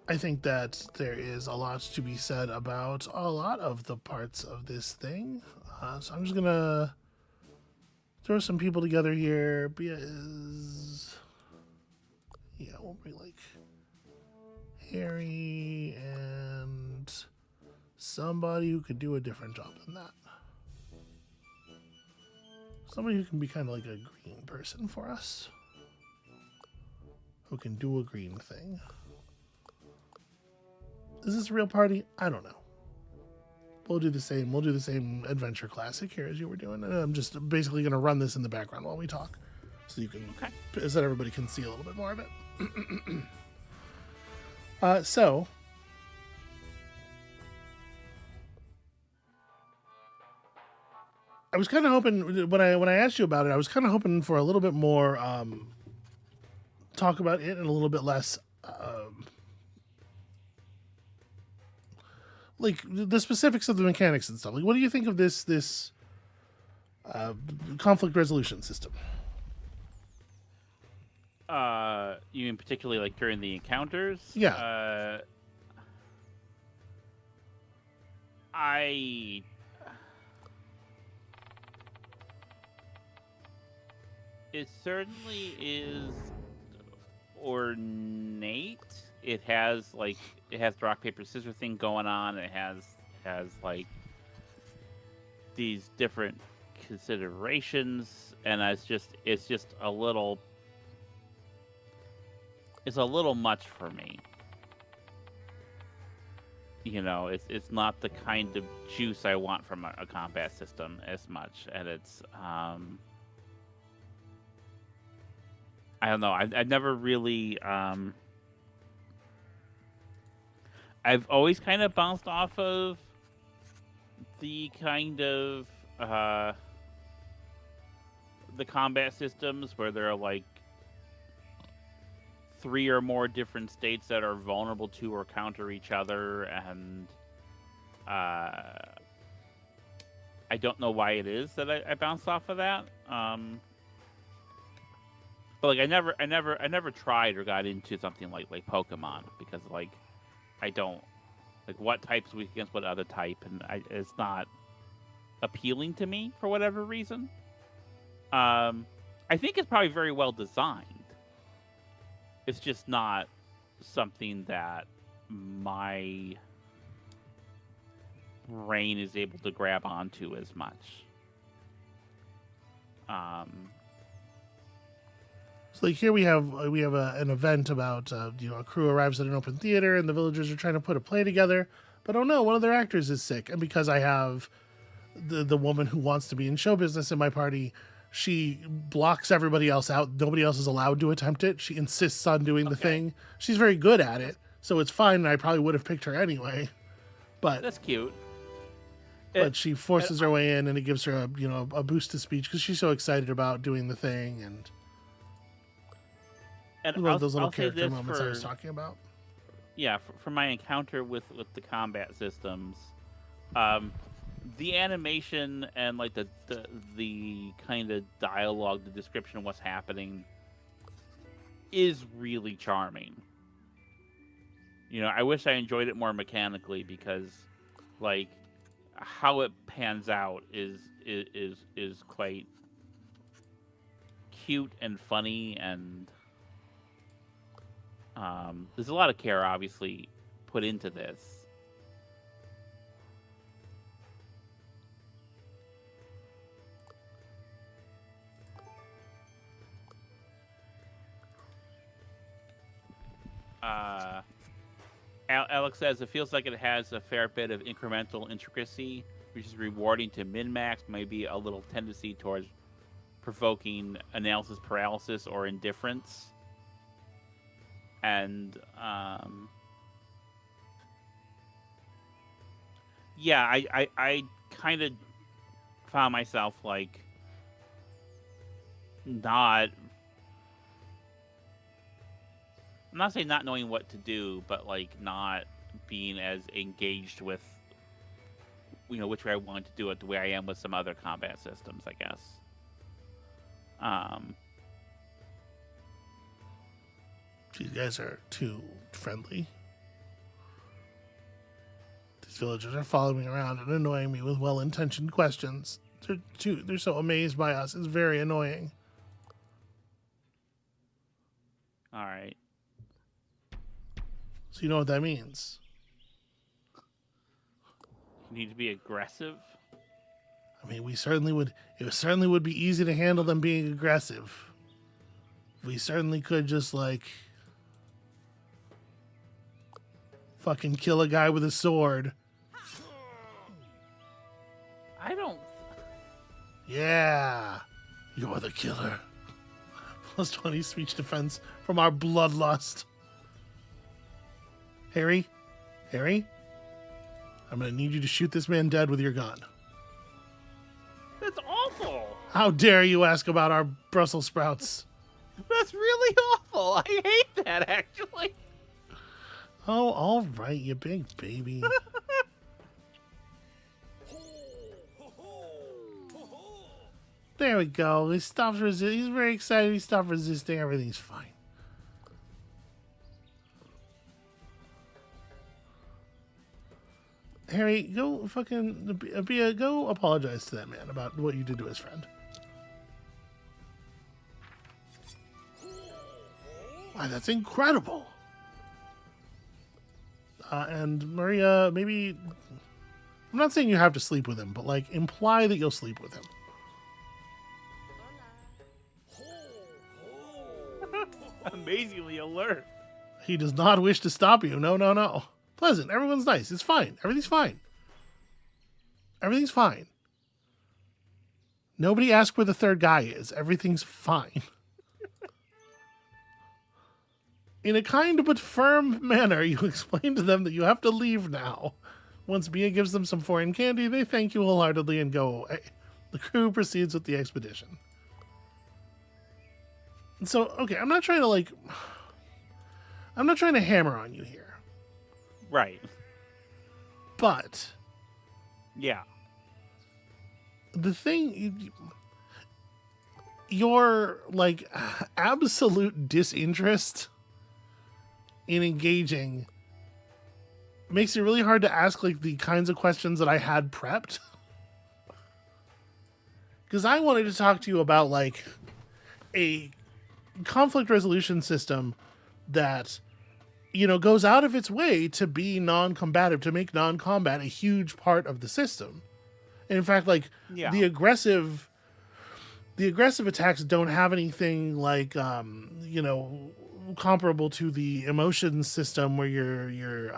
I think that there is a lot to be said about a lot of the parts of this thing. So I'm just going to throw some people together here because, yeah, we'll bring like Harry and somebody who could do a different job than that. Somebody who can be kind of like a green person for us. Who can do a green thing. Is this a real party? I don't know. We'll do the same. We'll do the same adventure classic here as you were doing. And I'm just basically going to run this in the background while we talk, so you can, so that everybody can see a little bit more of it. So I was kind of hoping when I asked you about it, I was kind of hoping for a little bit more talk about it and a little bit less. Like the specifics of the mechanics and stuff. Like, what do you think of this conflict resolution system? You mean particularly like during the encounters? Yeah. It certainly is ornate. It has the rock paper scissors thing going on. It has like these different considerations, and it's just a little much for me. You know, it's not the kind of juice I want from a combat system as much, and it's I don't know. I've never really I've always kind of bounced off of the kind of the combat systems where there are like 3 or more different states that are vulnerable to or counter each other, and I don't know why it is that I bounced off of that. But like I never tried or got into something like Pokemon, because like I don't like what type's weak against what other type, and it's not appealing to me for whatever reason. I think it's probably very well designed. It's just not something that my brain is able to grab onto as much. So like here we have an event about a crew arrives at an open theater and the villagers are trying to put a play together, but oh no, one of their actors is sick, and because I have the woman who wants to be in show business in my party, she blocks everybody else out. Nobody else is allowed to attempt it. She insists on doing the thing. She's very good at it, so it's fine. And I probably would have picked her anyway, but That's cute. But she forces her way in, and it gives her a boost to speech because she's so excited about doing the thing, and one of those little character moments I was talking about. Yeah, for my encounter with the combat systems, the animation and like the kind of dialogue, the description of what's happening is really charming. I wish I enjoyed it more mechanically because, like, how it pans out is quite cute and funny, and there's a lot of care obviously put into this. Alex says it feels like it has a fair bit of incremental intricacy, which is rewarding to min-max, maybe a little tendency towards provoking analysis paralysis or indifference. And yeah, I kind of found myself like I'm not saying not knowing what to do, but like not being as engaged with, which way I want to do it the way I am with some other combat systems, I guess. You guys are too friendly. These villagers are following me around and annoying me with well-intentioned questions. They're so amazed by us. It's very annoying. All right. So you know what that means. You need to be aggressive. I mean, it certainly would be easy to handle them being aggressive. We certainly could just like fucking kill a guy with a sword. I don't. Yeah, you're the killer. Plus 20 speech defense from our bloodlust. Harry, I'm gonna need you to shoot this man dead with your gun. That's awful. How dare you ask about our Brussels sprouts? That's really awful. I hate that, actually. Oh, all right, you big baby. There we go. He stops resisting. He's very excited. He stopped resisting. Everything's fine. Harry, go fucking go apologize to that man about what you did to his friend. Why, that's incredible. And Maria, maybe I'm not saying you have to sleep with him, but like imply that you'll sleep with him. Amazingly alert. He does not wish to stop you. No. Pleasant. Everyone's nice. It's fine. Everything's fine. Everything's fine. Nobody asked where the third guy is. Everything's fine. In a kind but firm manner, you explain to them that you have to leave now. Once Bia gives them some foreign candy, they thank you wholeheartedly and go away. The crew proceeds with the expedition. And so, okay, I'm not trying to hammer on you here. Right. But yeah, the thing, your like absolute disinterest in engaging makes it really hard to ask like the kinds of questions that I had prepped. Because I wanted to talk to you about like a conflict resolution system that, you know, goes out of its way to be non-combative, to make non-combat a huge part of the system. And in fact, like Yeah. the aggressive attacks don't have anything like, you know, comparable to the emotion system where you're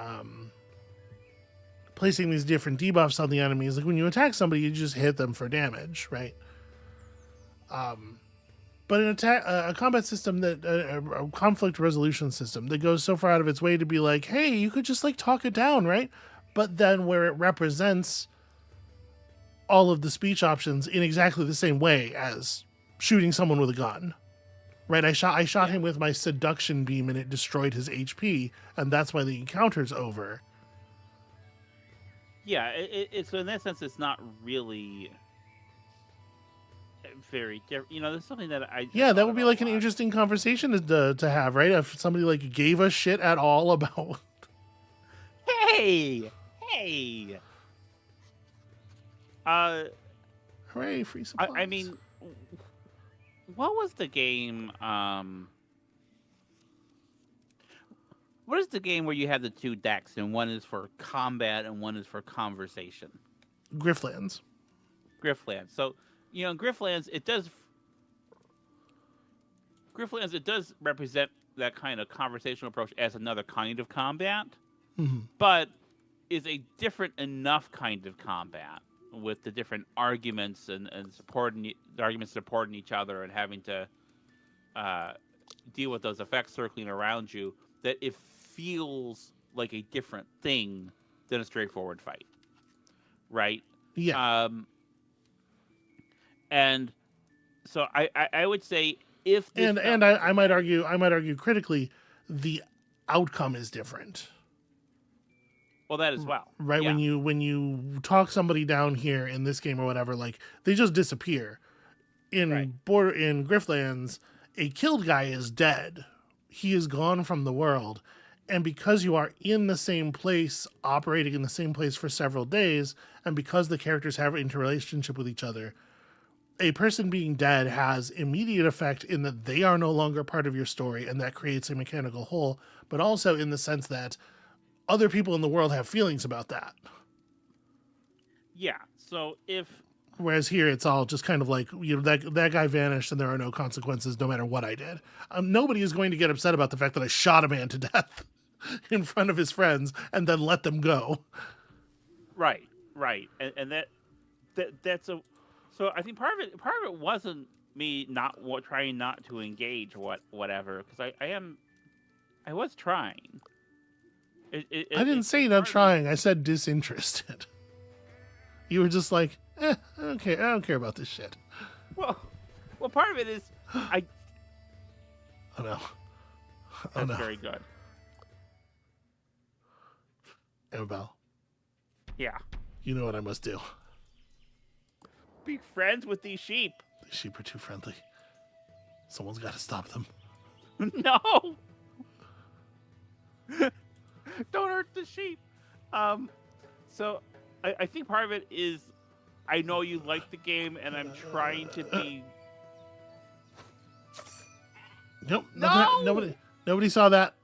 placing these different debuffs on the enemies. Like when you attack somebody, you just hit them for damage, right? But a combat system that a conflict resolution system that goes so far out of its way to be like, hey, you could just like talk it down, right? But then where it represents all of the speech options in exactly the same way as shooting someone with a gun, right? I shot him with my seduction beam and it destroyed his HP, and that's why the encounter's over. Yeah, so in that sense, it's not really very different. You know, there's something that I Yeah, that would be like an interesting conversation to have, right? If somebody like gave a shit at all about. Hey. Hooray, free supplies. I mean, what was the game? What is the game where you have the two decks and one is for combat and one is for conversation? Griftlands. So, you know, in Griftlands it does represent that kind of conversational approach as another kind of combat, but is a different enough kind of combat with the different arguments and the arguments supporting each other and having to deal with those effects circling around you, that it feels like a different thing than a straightforward fight, right? Yeah. And so I would say if this I might argue critically, the outcome is different. Well, that as well, right? Yeah. When you talk somebody down here in this game or whatever, like they just disappear. In Griftlands, a killed guy is dead. He is gone from the world, and because you are in the same place, operating in the same place for several days, and because the characters have an interrelationship with each other, a person being dead has immediate effect in that they are no longer part of your story, and that creates a mechanical hole, but also in the sense that other people in the world have feelings about that. Yeah. So whereas here it's all just kind of like, you know, that guy vanished and there are no consequences no matter what I did. Nobody is going to get upset about the fact that I shot a man to death in front of his friends and then let them go. Right. And that's a. So I think part of it wasn't me trying not to engage whatever, because I was trying. I didn't say not trying. I said disinterested. You were just like, I don't care about this shit. Well, part of it is Oh no. That's very good. Amabel. Yeah. You know what I must do. Be friends with these sheep. These sheep are too friendly. Someone's got to stop them. No. Don't hurt the sheep. So I think part of it is I know you like the game, and I'm trying to be. Nope. No! Nobody saw that.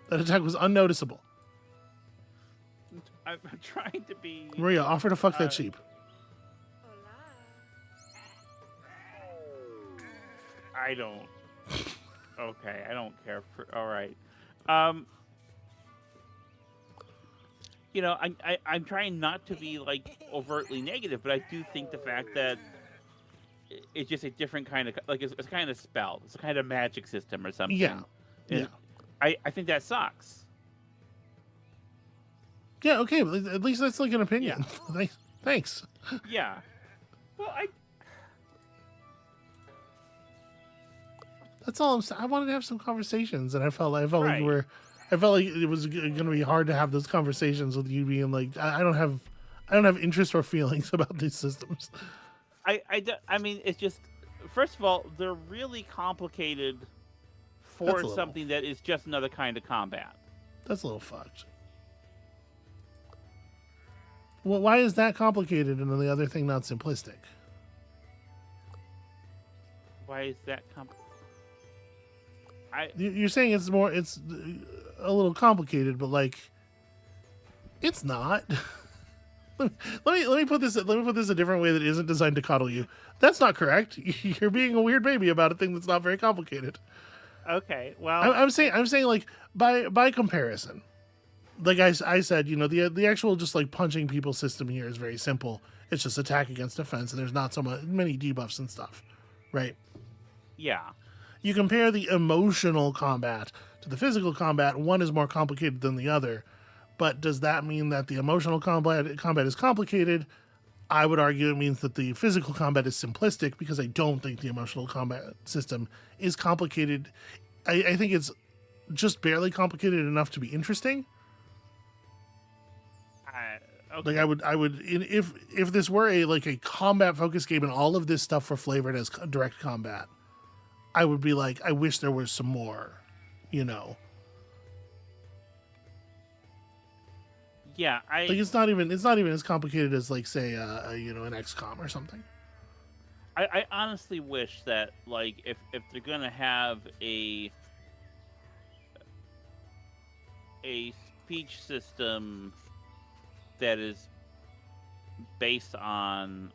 That attack was unnoticeable. I'm trying to be. Maria, offer to fuck that sheep. I don't. Okay, I don't care for. All right. You know, I'm trying not to be like overtly negative, but I do think the fact that it's just a different kind of like it's a kind of spell, it's a kind of magic system or something. Yeah. And I think that sucks. Yeah. Okay. At least that's like an opinion. Yeah. Thanks. Yeah. Well, That's all I'm saying. I wanted to have some conversations, and I felt like it was going to be hard to have those conversations with you being like, I don't have interest or feelings about these systems. I mean, it's just, first of all, they're really complicated for something that is just another kind of combat. That's a little fucked. Well, why is that complicated and then the other thing not simplistic? Why is that complicated? You're saying it's a little complicated, but like, it's not. let me put this a different way that isn't designed to coddle you. That's not correct. You're being a weird baby about a thing that's not very complicated. Okay, well, I'm saying like by comparison, like I said, you know, the actual just like punching people system here is very simple. It's just attack against defense, and there's not many debuffs and stuff, right? yeah. You compare the emotional combat to the physical combat. One is more complicated than the other, but does that mean that the emotional combat is complicated? I would argue it means that the physical combat is simplistic, because I don't think the emotional combat system is complicated. I think it's just barely complicated enough to be interesting. Okay. Like I would if this were a combat focused game and all of this stuff were flavored as direct combat, I would be like, I wish there was some more, you know. Yeah, Like it's not even as complicated as like say you know, an XCOM or something. I honestly wish that, like, if they're gonna have a speech system that is based on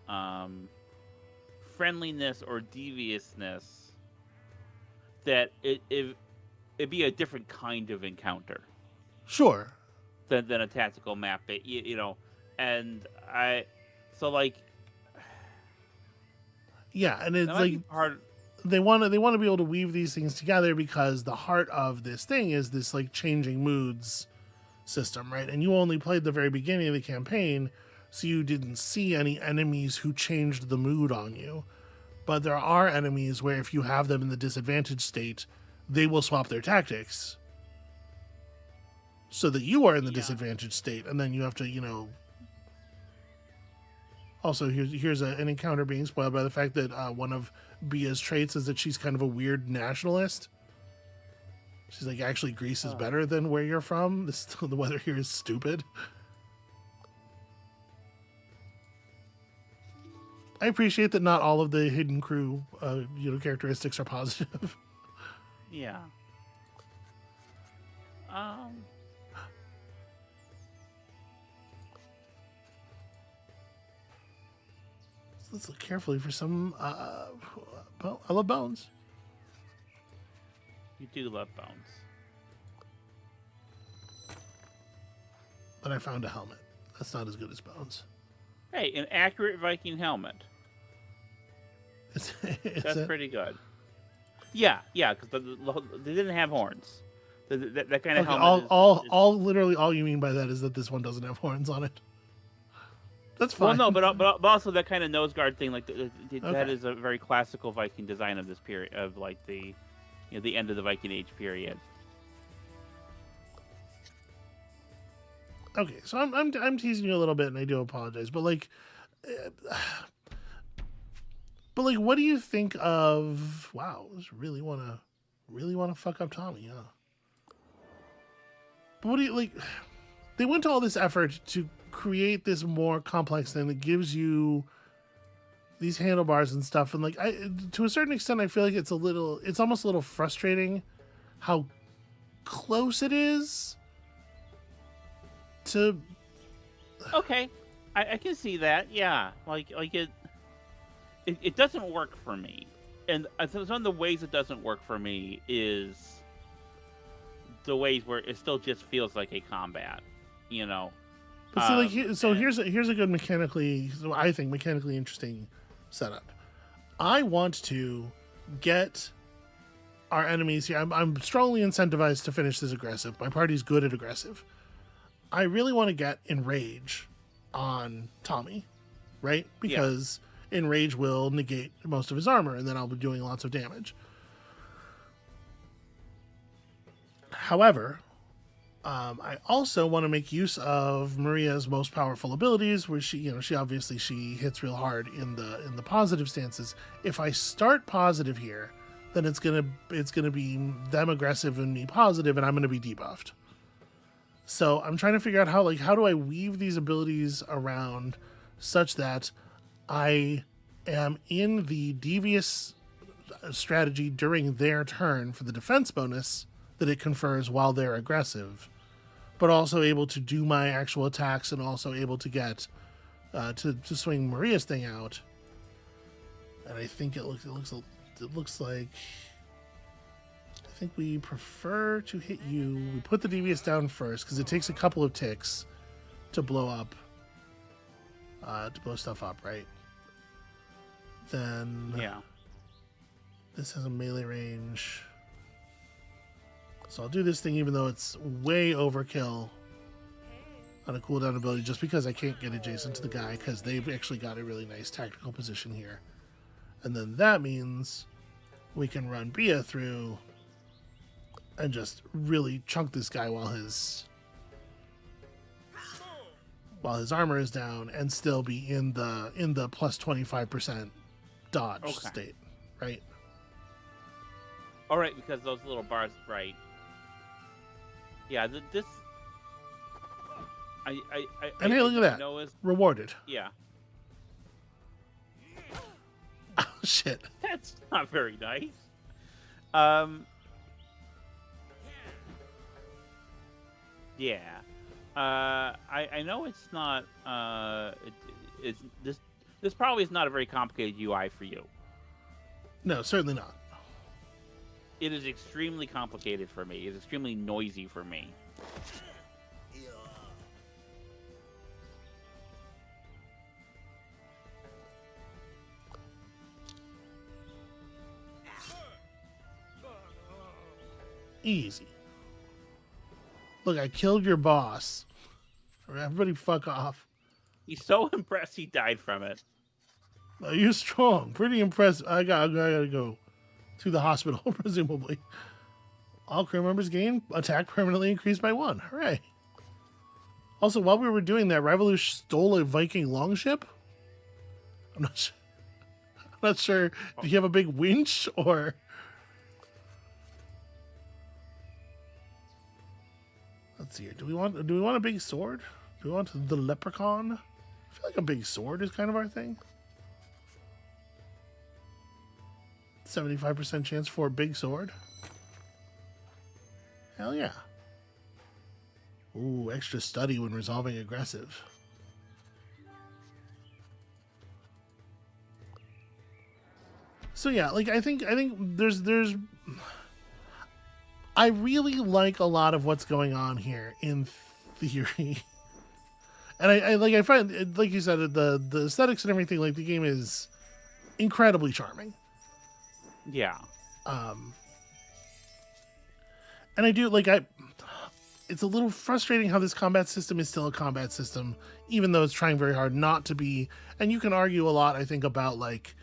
friendliness or deviousness, that it'd be a different kind of encounter Sure. than a tactical map, you know. And so like, Yeah, and it's that might like be hard. they want to be able to weave these things together, because the heart of this thing is this like changing moods system, right? And you only played the very beginning of the campaign, so you didn't see any enemies who changed the mood on you. But there are enemies where if you have them in the disadvantaged state, they will swap their tactics so that you are in the disadvantaged state, and then you have to, you know. Also, here's an encounter being spoiled by the fact that one of Bia's traits is that she's kind of a weird nationalist. She's like, actually, Greece is better than where you're from. The weather here is stupid. I appreciate that not all of the hidden crew, you know, characteristics are positive. Yeah. Let's look carefully for some. Well, I love bones. You do love bones. But I found a helmet. That's not as good as bones. Hey, an accurate Viking helmet. Is That's it? pretty good. Yeah, because they didn't have horns. That kind of Okay, helmet. literally all you mean by that is that this one doesn't have horns on it. That's Well, fine. no, but also that kind of nose guard thing, like that Okay. is a very classical Viking design of this period, of like the end of the Viking Age period. Okay, so I'm teasing you a little bit, and I do apologize, but like, what do you think of? Wow, just really wanna fuck up Tommy, huh? But what do you like? They went to all this effort to create this more complex thing that gives you these handlebars and stuff, and like, to a certain extent, I feel like it's almost a little frustrating how close it is to. Okay, I can see that. Yeah, like it doesn't work for me, and some of the ways it doesn't work for me is the ways where it still just feels like a combat, you know. But see, here's a good I think mechanically interesting setup. I want to get our enemies here. I'm strongly incentivized to finish this aggressive. My party's good at aggressive. I really want to get Enrage on Tommy, right? Because Enrage will negate most of his armor, and then I'll be doing lots of damage. However, I also want to make use of Maria's most powerful abilities, where she obviously hits real hard in the positive stances. If I start positive here, then it's gonna be them aggressive and me positive, and I'm gonna be debuffed. So I'm trying to figure out how do I weave these abilities around such that I am in the devious strategy during their turn for the defense bonus that it confers while they're aggressive, but also able to do my actual attacks and also able to get to swing Maria's thing out. And I think it looks like I think we prefer to hit you. We put the devious down first because it takes a couple of ticks to blow stuff up, right? Then Yeah. this has a melee range. So I'll do this thing even though it's way overkill on a cooldown ability just because I can't get adjacent to the guy because they've actually got a really nice tactical position here. And then that means we can run Bia through and just really chunk this guy while his armor is down and still be in the plus 25% dodge state, right? All right, because those little bars, right? Yeah, this. And hey, look at that! Rewarded. Yeah. Oh shit! That's not very nice. Yeah. I know it's not. This probably is not a very complicated UI for you. No, certainly not. It is extremely complicated for me. It's extremely noisy for me. Easy. Look, I killed your boss. Everybody fuck off. He's so impressed he died from it. You're strong. Pretty impressive. I gotta go to the hospital, presumably. All crew members gain attack permanently increased by 1. Hooray. Also, while we were doing that, Revolution stole a Viking longship? I'm not sure. Do you have a big winch or... Let's see here. Do we want a big sword? Do we want the leprechaun? I feel like a big sword is kind of our thing. 75% chance for a big sword. Hell yeah. Ooh, extra study when resolving aggressive. So yeah, like I think there's I really like a lot of what's going on here in theory. And I find, like you said, the aesthetics and everything, like the game is incredibly charming. Yeah. And I do it's a little frustrating how this combat system is still a combat system, even though it's trying very hard not to be. And you can argue a lot, I think, about like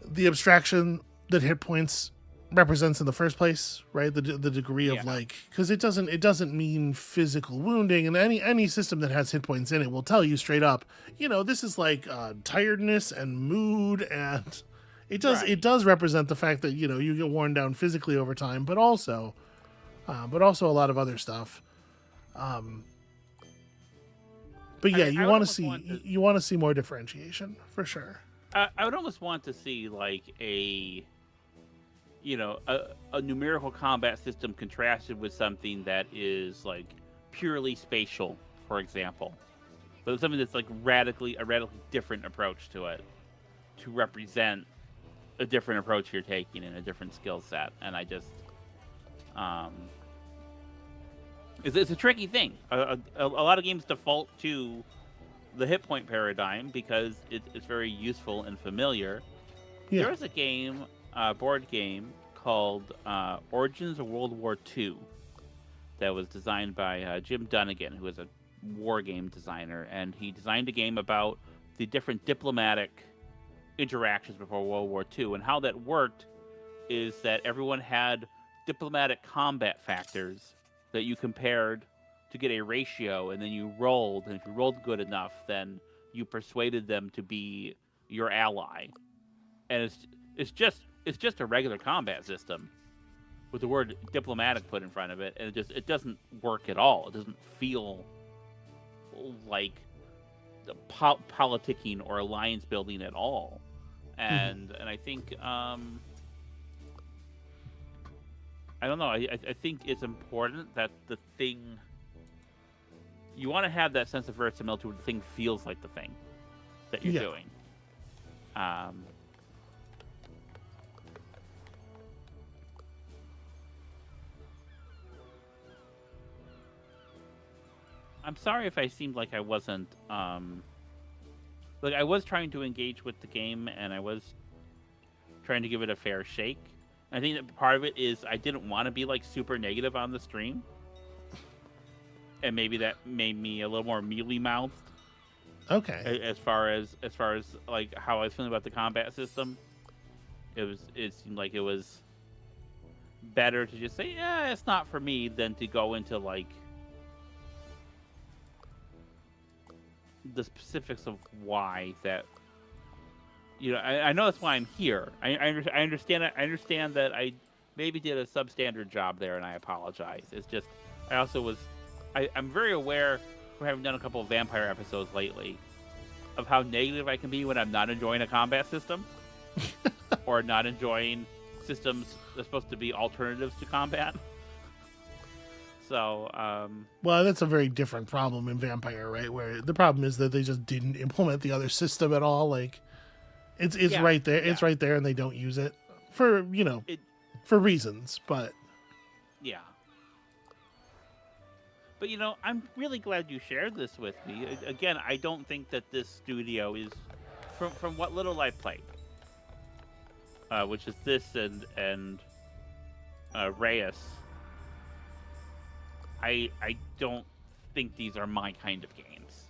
the abstraction that hit points represents in the first place, right? The degree of like, because it doesn't mean physical wounding, and any system that has hit points in it will tell you straight up, this is like tiredness and mood, and it does represent the fact that you get worn down physically over time, but also a lot of other stuff. But yeah, you want to see more differentiation for sure. I would almost want to see like a numerical combat system contrasted with something that is like purely spatial, for example, but something that's like a radically different approach to it, to represent a different approach you're taking and a different skill set. And I just, it's a tricky thing. A lot of games default to the hit point paradigm because it's very useful and familiar. Yeah. There was a game, board game called Origins of World War II that was designed by Jim Dunnigan, who is a war game designer, and he designed a game about the different diplomatic interactions before World War II. And how that worked is that everyone had diplomatic combat factors that you compared to get a ratio, and then you rolled, and if you rolled good enough, then you persuaded them to be your ally. And it's just a regular combat system with the word diplomatic put in front of it, and it doesn't work at all. It doesn't feel like politicking or alliance building at all. and I think I don't know. I think it's important that the thing, you want to have that sense of verisimilitude where the thing feels like the thing that you're doing. I'm sorry if I seemed like I wasn't, like I was trying to engage with the game and I was trying to give it a fair shake. I think that part of it is I didn't want to be like super negative on the stream, and maybe that made me a little more mealy mouthed. Okay. As far as like how I was feeling about the combat system, it seemed like it was better to just say, yeah, it's not for me, than to go into like the specifics of why that. You know, I know that's why I'm here. I understand it. I understand that I maybe did a substandard job there, and I apologize. It's just I also was. I'm very aware, from having done a couple of vampire episodes lately, of how negative I can be when I'm not enjoying a combat system, or not enjoying systems that's supposed to be alternatives to combat. So, well, that's a very different problem in Vampire, right? Where the problem is that they just didn't implement the other system at all. Like, it's right there. It's right there, and they don't use it for for reasons. But yeah. But I'm really glad you shared this with me. Again, I don't think that this studio is, from what little I've played, which is this and Reyes. I don't think these are my kind of games.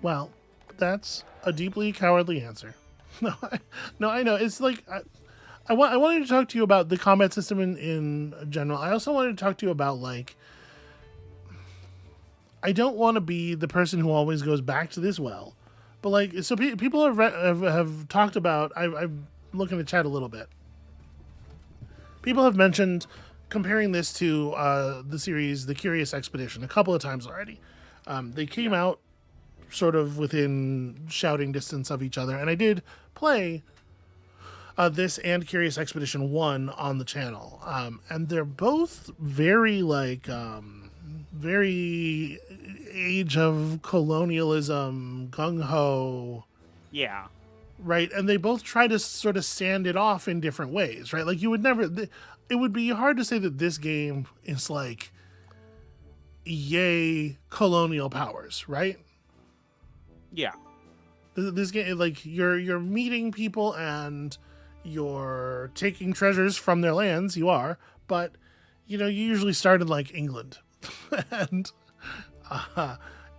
Well, that's a deeply cowardly answer. No, I know. It's like I wanted to talk to you about the combat system in general. I also wanted to talk to you about, like, I don't want to be the person who always goes back to this well, but like, so people have talked about. I'm looking to chat a little bit. People have mentioned comparing this to the series The Curious Expedition a couple of times already. They came out sort of within shouting distance of each other, and I did play this and Curious Expedition 1 on the channel. And they're both very, like, very age of colonialism, gung-ho. Yeah. Right? And they both try to sort of stand it off in different ways, right? Like, you would never... It would be hard to say that this game is, like, yay colonial powers, right? Yeah. This game, like, you're meeting people and you're taking treasures from their lands. You are, but you usually start in, like, England, and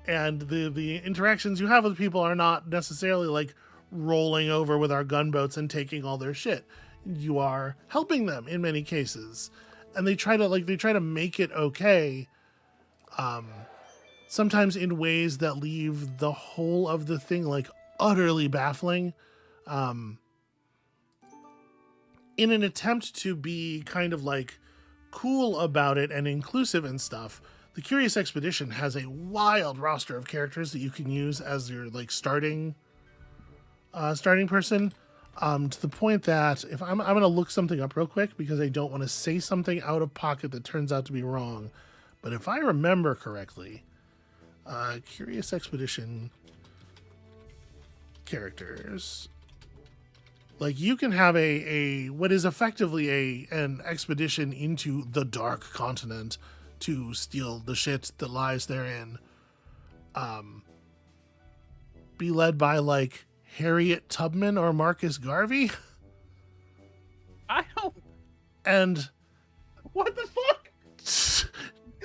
the interactions you have with people are not necessarily like rolling over with our gunboats and taking all their shit. You are helping them in many cases, and they try to make it okay. Sometimes in ways that leave the whole of the thing, like, utterly baffling. In an attempt to be kind of, like, cool about it and inclusive and stuff, the Curious Expedition has a wild roster of characters that you can use as your, like, starting person. To the point that if I'm going to look something up real quick because I don't want to say something out of pocket that turns out to be wrong. But if I remember correctly, Curious Expedition characters, like, you can have a what is effectively an expedition into the Dark Continent to steal the shit that lies therein. Be led by, like, Harriet Tubman or Marcus Garvey. I don't. And what the fuck?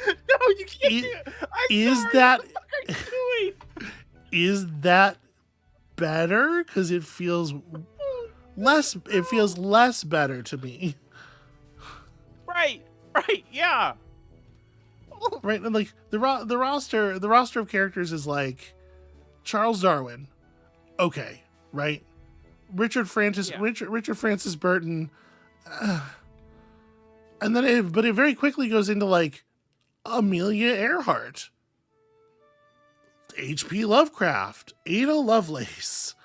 No, you can't do it. Is sorry, that what the fuck are you doing? Is that better? Because it feels less. It feels less better to me. Right, yeah. Right, and like the roster of characters is like Charles Darwin. Okay, right. Richard Francis Burton, and then it very quickly goes into, like, Amelia Earhart. H.P. Lovecraft, Ada Lovelace.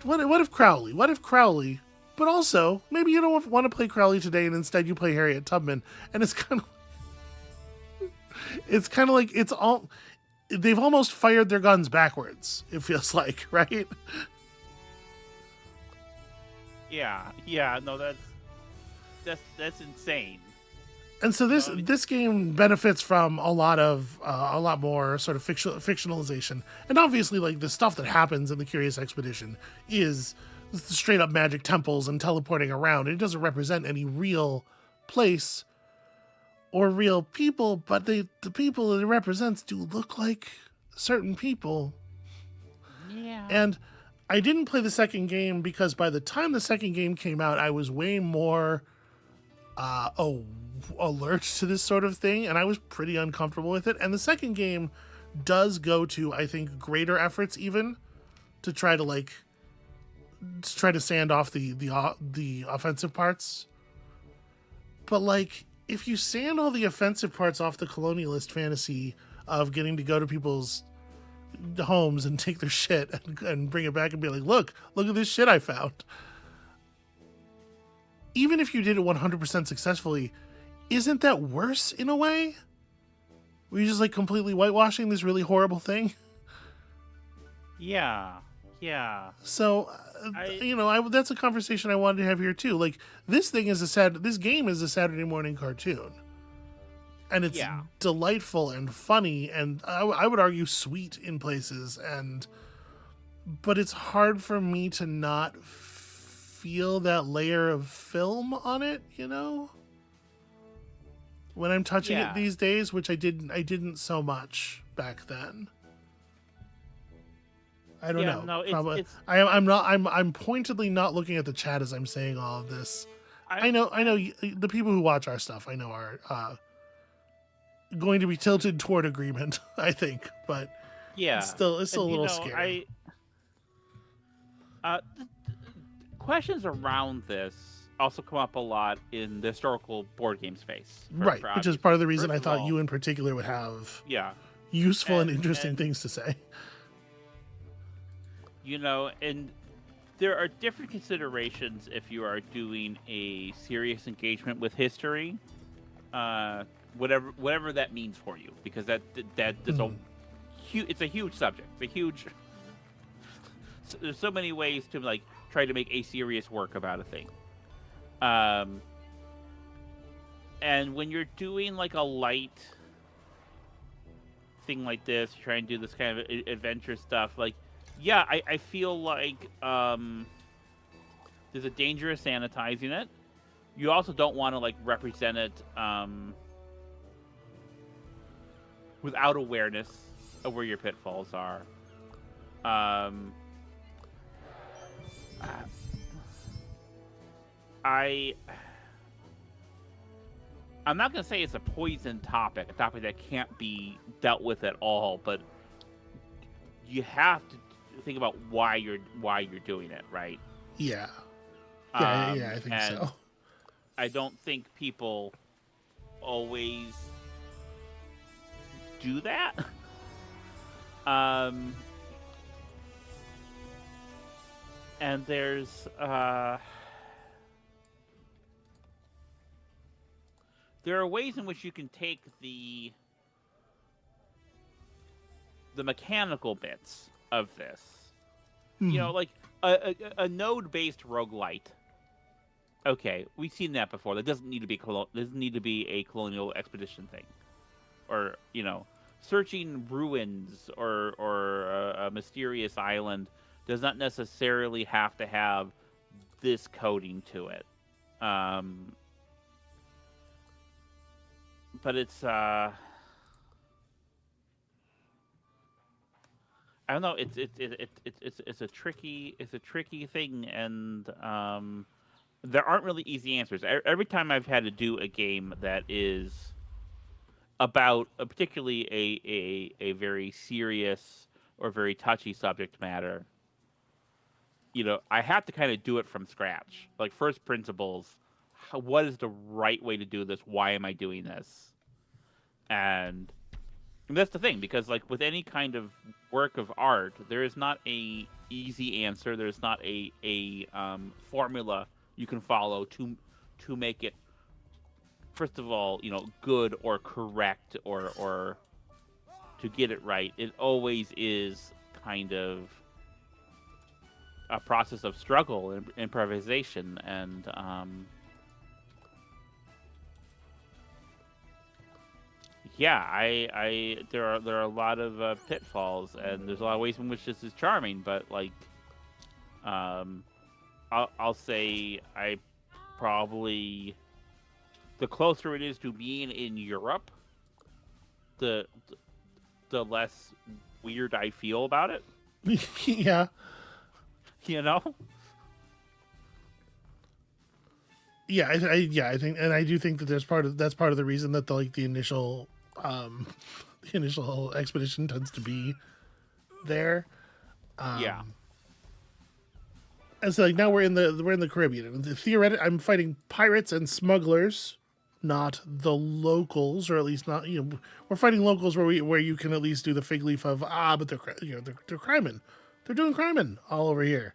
What if Crowley? What if Crowley? But also, maybe you don't want to play Crowley today, and instead you play Harriet Tubman, and it's kind of like it's all they've almost fired their guns backwards. It feels like, right? Yeah, no, that's insane. And so this game benefits from a lot more sort of fictionalization, and obviously, like the stuff that happens in the Curious Expedition is straight up magic temples and teleporting around. It doesn't represent any real place or real people, but the people that it represents do look like certain people. Yeah. And I didn't play the second game because by the time the second game came out, I was way more alert to this sort of thing, and I was pretty uncomfortable with it. And the second game does go to, I think, greater efforts even to try to sand off the offensive parts. But like, if you sand all the offensive parts off the colonialist fantasy of getting to go to people's homes and take their shit and bring it back and be like, look at this shit I found. Even if you did it 100% successfully, isn't that worse in a way? Were you just like completely whitewashing this really horrible thing? Yeah. So, that's a conversation I wanted to have here too. Like, this game is a Saturday morning cartoon, and it's delightful and funny, and I would argue sweet in places, but it's hard for me to not feel that layer of film on it, when I'm touching it these days, which I didn't so much back then. I don't know. No, I'm pointedly not looking at the chat as I'm saying all of this. I know the people who watch our stuff, I know are going to be tilted toward agreement, I think, but it's still a little scary. Questions around this also come up a lot in the historical board game space. Right, which is part of the reason I thought you in particular would have useful and interesting things to say. And there are different considerations if you are doing a serious engagement with history, whatever that means for you, because that is it's a huge subject. It's a huge. There's so many ways to like try to make a serious work about a thing. And when you're doing like a light thing like this, you're trying to do this kind of adventure stuff, like. Yeah, I feel like there's a danger of sanitizing it. You also don't want to like represent it without awareness of where your pitfalls are. I'm not going to say it's a poison topic, a topic that can't be dealt with at all, but you have to think about why you're doing it, right? Yeah, I think so. I don't think people always do that. And there's there are ways in which you can take the mechanical bits of this. Like a node-based roguelite. Okay, we've seen that before. That doesn't need to be a colonial expedition thing, or searching ruins or a mysterious island does not necessarily have to have this coding to it. But it's I don't know. It's a tricky thing, and there aren't really easy answers. Every time I've had to do a game that is about particularly a very serious or very touchy subject matter, I have to kind of do it from scratch, like first principles. What is the right way to do this? Why am I doing this? And And that's the thing, because like with any kind of work of art, there is not a easy answer. There's not a formula you can follow to make it, first of all, good or correct, or to get it right. It always is kind of a process of struggle and improvisation, and yeah, there are a lot of pitfalls, and there's a lot of ways in which this is charming, but like, I'll say I probably, the closer it is to being in Europe, the less weird I feel about it. Yeah. You know? Yeah, I think, and I do think that that's part of the reason that the initial the initial expedition tends to be there. Yeah. And so like now we're in the Caribbean, and theoretically I'm fighting pirates and smugglers, not the locals, or at least not, we're fighting locals where you can at least do the fig leaf of but they're crimin', they're doing crimin' all over here.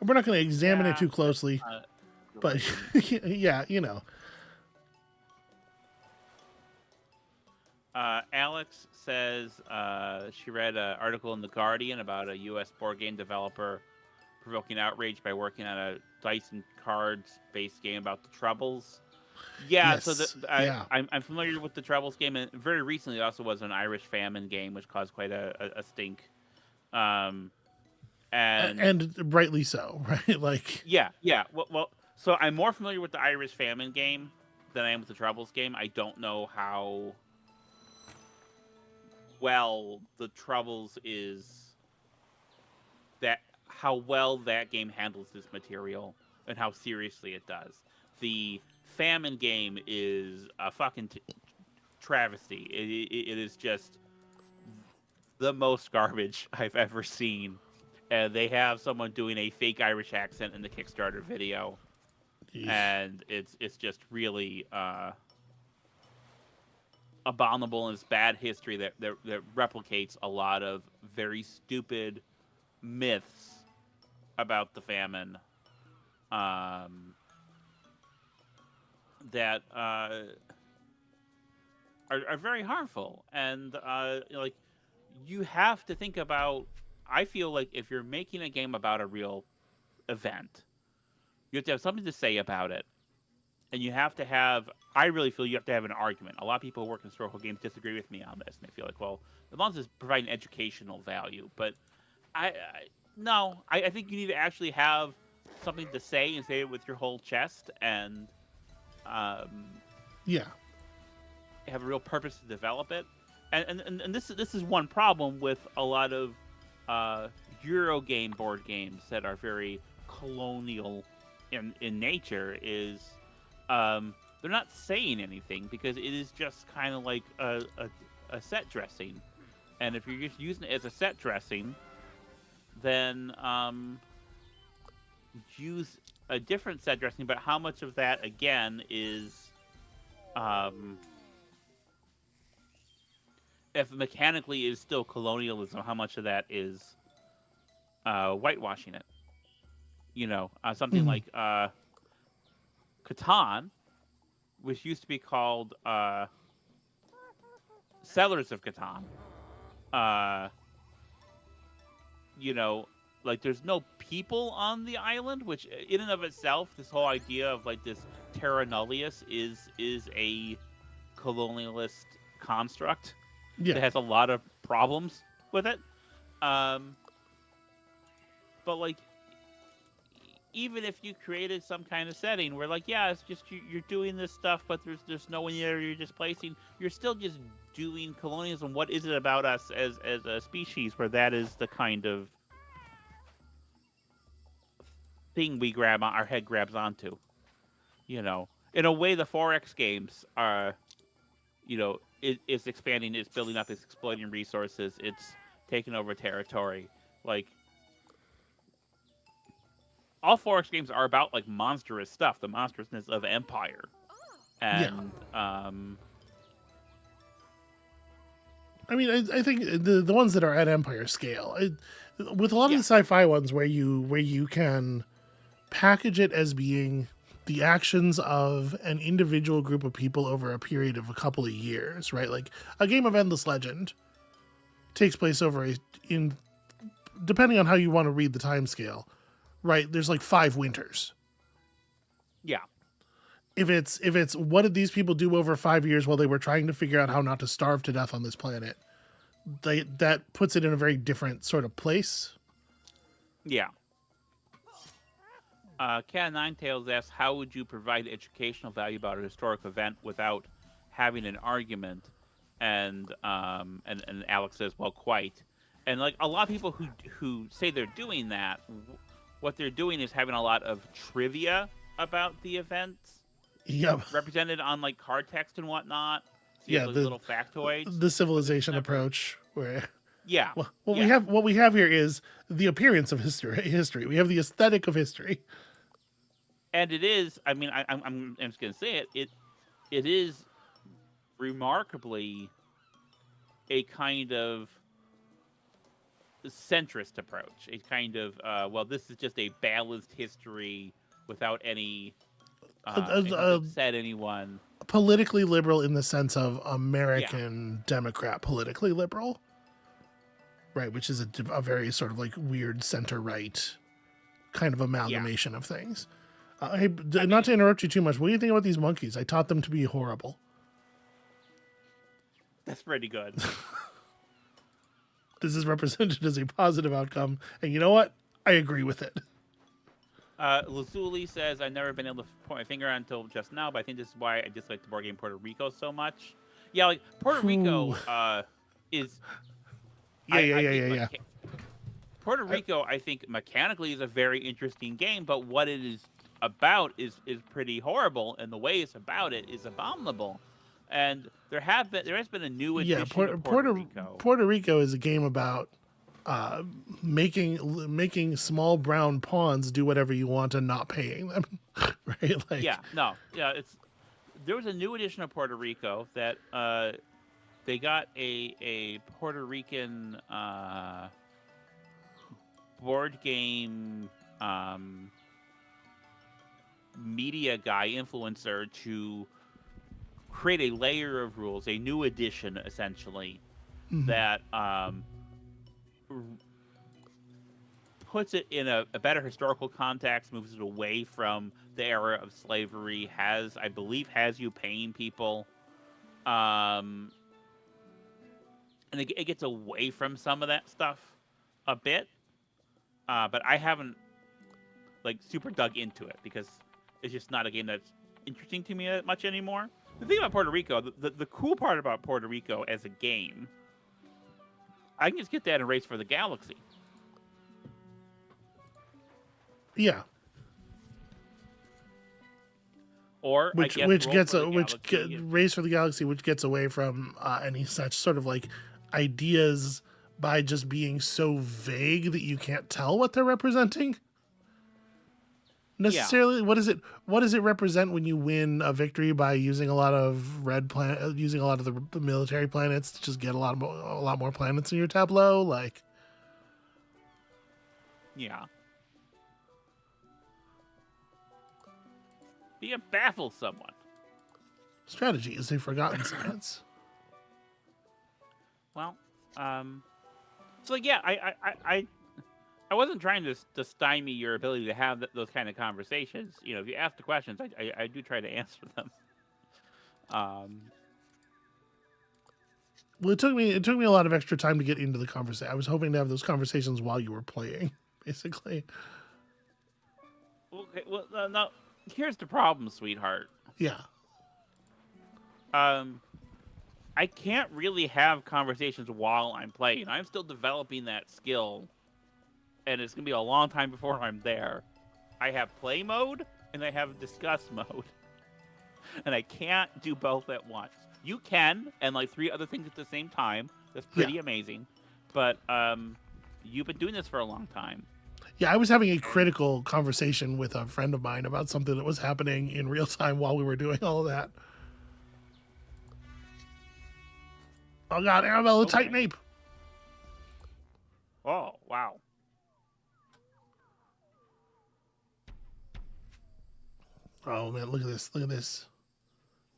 We're not going to examine it too closely, but yeah, Alex says she read an article in The Guardian about a U.S. board game developer provoking outrage by working on a dice and cards-based game about the Troubles. Yeah, yes. so I'm familiar with the Troubles game, and very recently it also was an Irish famine game, which caused quite a stink. And rightly so, right? Like, yeah. Well, so I'm more familiar with the Irish famine game than I am with the Troubles game. I don't know how well the Troubles how well that game handles this material and how seriously it does. The famine game is a fucking travesty. It is just the most garbage I've ever seen. And they have someone doing a fake Irish accent in the Kickstarter video, and it's just really abominable, and it's bad history that replicates a lot of very stupid myths about the famine that are very harmful. And like, you have to think about, I feel like if you're making a game about a real event, you have to have something to say about it. And you have to have, I really feel you have to have an argument. A lot of people who work in historical games disagree with me on this. And they feel like, well, as long as it's providing educational value. But I think you need to actually have something to say, and say it with your whole chest, and have a real purpose to develop it. And this is one problem with a lot of Eurogame board games that are very colonial in nature, is they're not saying anything, because it is just kind of like a set dressing. And if you're just using it as a set dressing, then use a different set dressing. But how much of that, again, is if mechanically is still colonialism, how much of that is whitewashing it? Something like Catan, which used to be called Settlers of Catan. Like, there's no people on the island, which in and of itself, this whole idea of like this terra nullius is a colonialist construct that has a lot of problems with it. But like, even if you created some kind of setting where, like, yeah, it's just you're doing this stuff, but there's no one there you're displacing, you're still just doing colonialism. What is it about us as a species where that is the kind of thing our head grabs onto? In a way, the 4X games are, it's expanding, it's building up, it's exploiting resources, it's taking over territory. Like, all 4X games are about like monstrous stuff, the monstrousness of empire, and I mean, I think the ones that are at Empire scale, with a lot of Yeah. the sci-fi ones where you can package it as being the actions of an individual group of people over a period of a couple of years, right? Like a game of Endless Legend takes place over in depending on how you want to read the time scale, right? There's like 5 winters. Yeah. If it's what did these people do over 5 years while they were trying to figure out how not to starve to death on this planet, that puts it in a very different sort of place. Yeah. Cat Nine Tails asks, how would you provide educational value about a historic event without having an argument? And Alex says, well, quite. And like a lot of people who say they're doing that, what they're doing is having a lot of trivia about the event. Yep. Represented on like card text and whatnot. So you Yeah, have, like, little factoids. The civilization approach where Yeah. what we have here is the appearance of history. We have the aesthetic of history. And it is, I mean, I'm just going to say it is remarkably a kind of centrist approach. A kind of, well, this is just a balanced history without any upset anyone. Politically liberal in the sense of American Democrat politically liberal, right? Which is a very sort of like weird center-right kind of amalgamation of things. Hey, not to interrupt you too much, what do you think about these monkeys? I taught them to be horrible. That's pretty good. This is represented as a positive outcome, and you know what? I agree with it. Lazuli says, I've never been able to point my finger on until just now, but I think this is why I dislike the board game Puerto Rico so much. Yeah, like, Puerto Rico is... Yeah. Puerto Rico, I think, mechanically is a very interesting game, but what it is about is pretty horrible, and the way it's about it is abominable. And there has been a new edition of Puerto Rico. Puerto Rico is a game about making small brown pawns do whatever you want and not paying them, right? Like, there was a new edition of Puerto Rico that they got a Puerto Rican board game media guy, influencer, to create a layer of rules, a new edition essentially, that puts it in a better historical context, moves it away from the era of slavery, I believe has you paying people, and it gets away from some of that stuff a bit, but I haven't like super dug into it because it's just not a game that's interesting to me that much anymore. The thing about Puerto Rico, the cool part about Puerto Rico as a game, I can just get that and Race for the Galaxy. Yeah. Or Race for the Galaxy, which gets away from any such sort of like ideas by just being so vague that you can't tell what they're representing. Necessarily, yeah. What does it represent when you win a victory by using a lot of using a lot of the military planets to just get a lot more planets in your tableau? Like, yeah. Be a baffle someone. Strategy is a forgotten science. Well, so like, yeah, I wasn't trying to stymie your ability to have those kind of conversations. You know, if you ask the questions, I do try to answer them. Well, it took me a lot of extra time to get into the conversation. I was hoping to have those conversations while you were playing, basically. Okay, well, now here's the problem, sweetheart. Yeah. I can't really have conversations while I'm playing. I'm still developing that skill, and it's gonna be a long time before I'm there. I have play mode and I have discuss mode, and I can't do both at once. You can, and like 3 other things at the same time. That's pretty amazing. But you've been doing this for a long time. Yeah, I was having a critical conversation with a friend of mine about something that was happening in real time while we were doing all of that. Oh god, Amabel, a Okay. Titan ape. Oh, wow. Oh man, look at this. Look at this.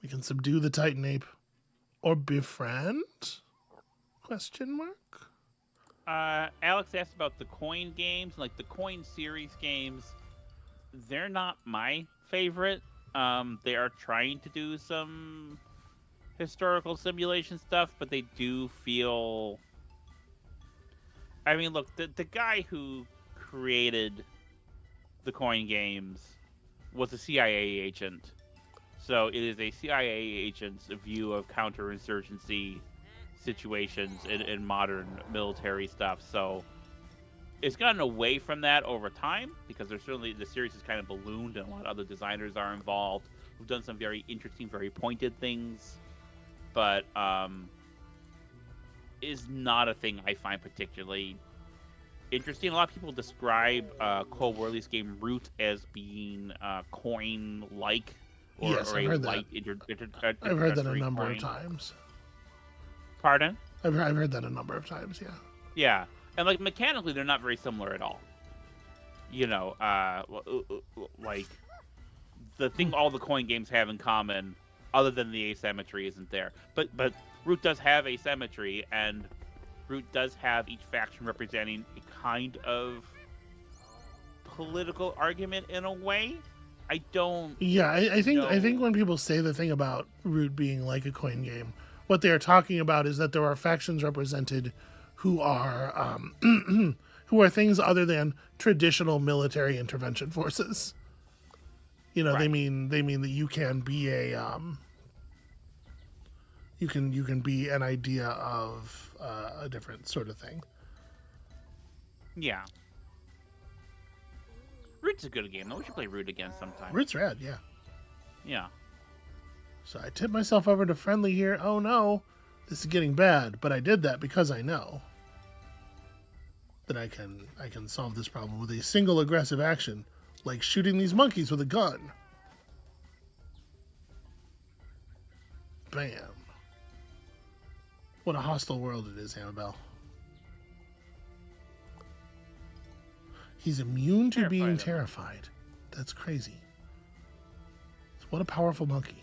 We can subdue the Titan ape. Or befriend? Question mark? Alex asked about the coin games, like the coin series games. They're not my favorite. They are trying to do some historical simulation stuff, but they do feel. I mean, look, the guy who created the coin games was a CIA agent. So it is a CIA agent's view of counterinsurgency situations in modern military stuff. So it's gotten away from that over time because there's certainly the series has kind of ballooned and a lot of other designers are involved who've done some very interesting, very pointed things. But is not a thing I find particularly interesting. A lot of people describe Cole Worley's game Root as being coin-like. Yes, I've heard that. I've heard that a number of times. Pardon? I've heard that a number of times, yeah. Yeah. And, like, mechanically, they're not very similar at all. You know, like, the thing all the coin games have in common, other than the asymmetry, isn't there. But Root does have asymmetry, and Root does have each faction representing a kind of political argument in a way. I don't. Yeah, I think when people say the thing about Root being like a coin game, what they are talking about is that there are factions represented who are who are things other than traditional military intervention forces. You know, Right. they mean that you can be a you can be an idea of a different sort of thing. Yeah. Root's a good game, though. We should play Root again sometime. Root's rad, yeah. Yeah. So I tipped myself over to friendly here. Oh no, this is getting bad. But I did that because I know that I can solve this problem with a single aggressive action, like shooting these monkeys with a gun. Bam. What a hostile world it is, Amabel. He's immune to being terrified. That's crazy. What a powerful monkey.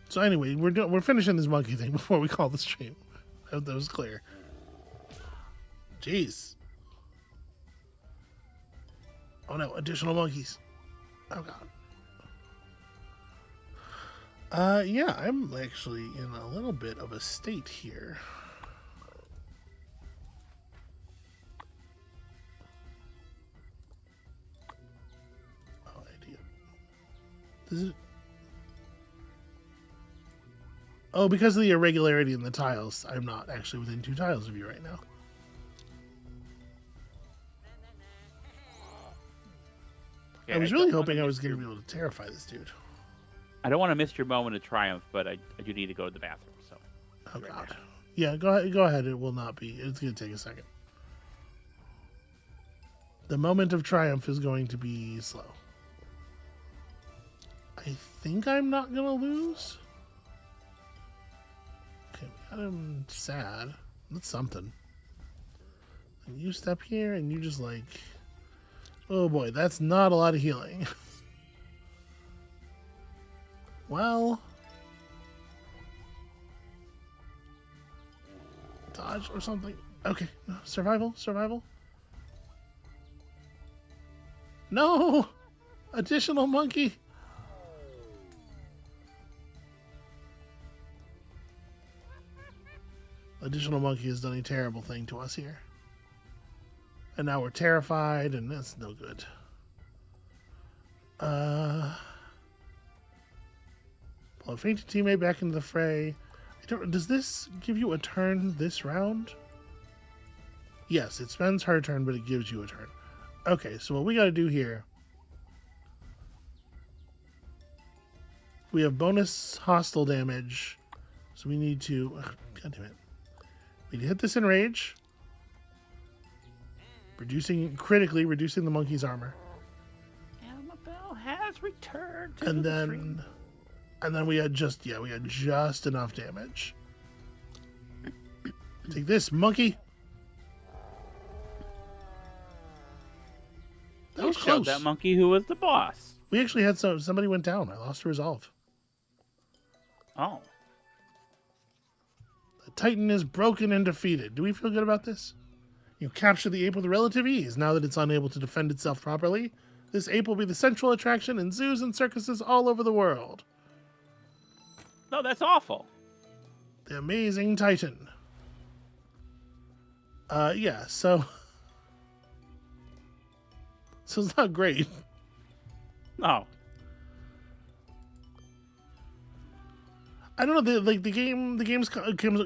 So anyway, we're finishing this monkey thing before we call the stream. I hope that was clear. Jeez. Oh no, additional monkeys. Oh god. Yeah, I'm actually in a little bit of a state here. Oh, idiot. Does it... Oh, because of the irregularity in the tiles, I'm not actually within 2 tiles of you right now. Yeah, I was really hoping I was going to be able to terrify this dude. I don't want to miss your moment of triumph, but I do need to go to the bathroom. So. Oh god. Yeah, go ahead. It will not be. It's going to take a second. The moment of triumph is going to be slow. I think I'm not going to lose. Okay, we got him sad. That's something. And you step here and you just like... Oh boy, that's not a lot of healing. Well... Dodge or something. Okay, no, survival. No! Additional monkey! Additional monkey has done a terrible thing to us here. And now we're terrified, and that's no good. Pull a fainted teammate back into the fray. Does this give you a turn this round? Yes, it spends her turn, but it gives you a turn. Okay, so what we got to do here... We have bonus hostile damage, so we need to... God damn it. We need to hit this in rage. critically reducing the monkey's armor. Amabel has returned to And the then stream. we had just enough damage. Take this, monkey. That was You close. showed that monkey who was the boss. We actually had somebody went down. I lost a resolve. Oh. The Titan is broken and defeated. Do we feel good about this? You capture the ape with relative ease. Now that it's unable to defend itself properly, this ape will be the central attraction in zoos and circuses all over the world. No, that's awful. The amazing Titan. Yeah, so it's not great. No. I don't know. The game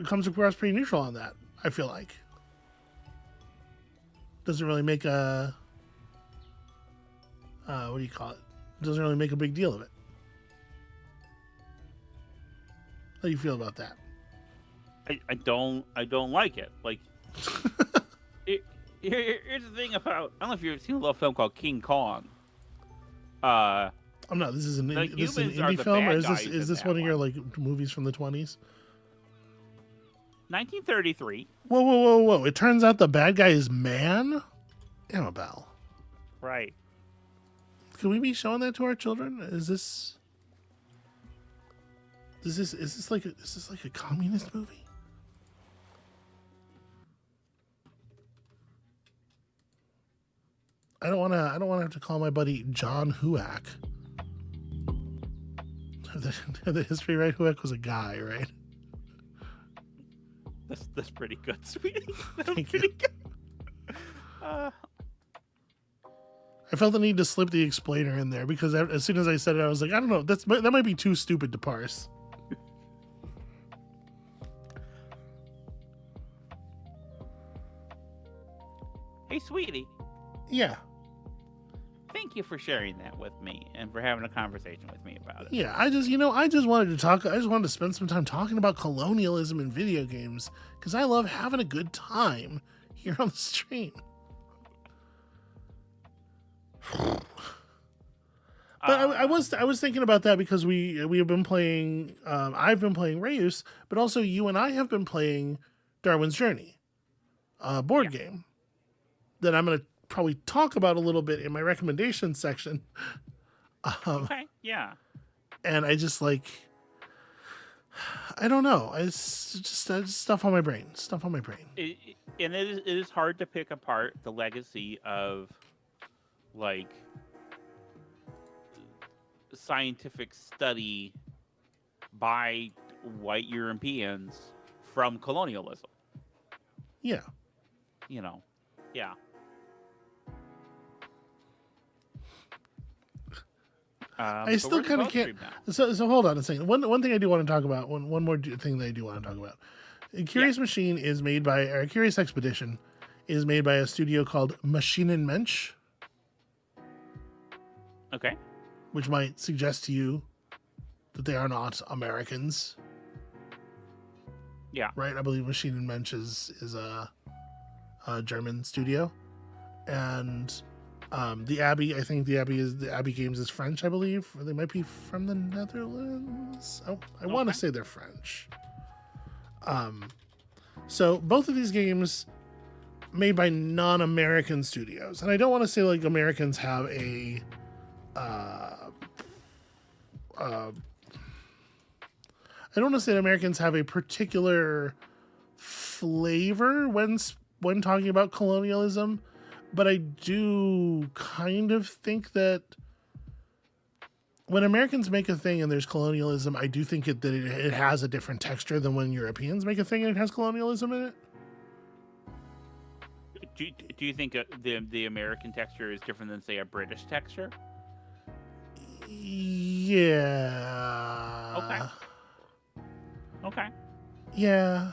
comes across pretty neutral on that. I feel like doesn't really make a what do you call it? Doesn't really make a big deal of it. How do you feel about that? I don't like it. Like, here's the thing about, I don't know if you've seen a little film called King Kong. I'm not. This is an humans are indie the film, or bad is guys in this that one of your one. like movies from the 20s? 1933. Whoa! It turns out the bad guy is man. Amabel. Right. Can we be showing that to our children? Is this like a communist movie? I don't want to have to call my buddy John Huack. The history, right? Huack was a guy, right? That's pretty good, sweetie. That's Thank pretty you. good. I felt the need to slip the explainer in there because as soon as I said it, I was like, I don't know, that might be too stupid to parse. Hey, sweetie. Yeah. Thank you for sharing that with me and for having a conversation with me about it. Yeah, I just wanted to talk. I just wanted to spend some time talking about colonialism in video games because I love having a good time here on the stream. But I was thinking about that because we have been playing. I've been playing Reus, but also you and I have been playing Darwin's Journey, board game that I'm going to probably talk about a little bit in my recommendations section. Okay, yeah. And I just I don't know. It's just stuff on my brain. It is hard to pick apart the legacy of, like, scientific study by white Europeans from colonialism. Yeah. You know, yeah. I still kind of can't. So hold on a second. One thing I do want to talk about. One more thing that I do want to talk about. Curious Machine is made by, or Curious Expedition is made by a studio called Maschinenmensch, Okay. which might suggest to you that they are not Americans. Yeah. Right? I believe Maschinenmensch is a German studio, and the Abbey. I think the Abbey Games is French. I believe, or they might be from the Netherlands. I want to say they're French. So both of these games made by non-American studios, and I don't want to say like Americans have a I don't want to say that Americans have a particular flavor when talking about colonialism, but I do kind of think that when Americans make a thing and there's colonialism, I do think that it has a different texture than when Europeans make a thing and it has colonialism in it. Do you think the American texture is different than, say, a British texture? Yeah. Okay. Yeah.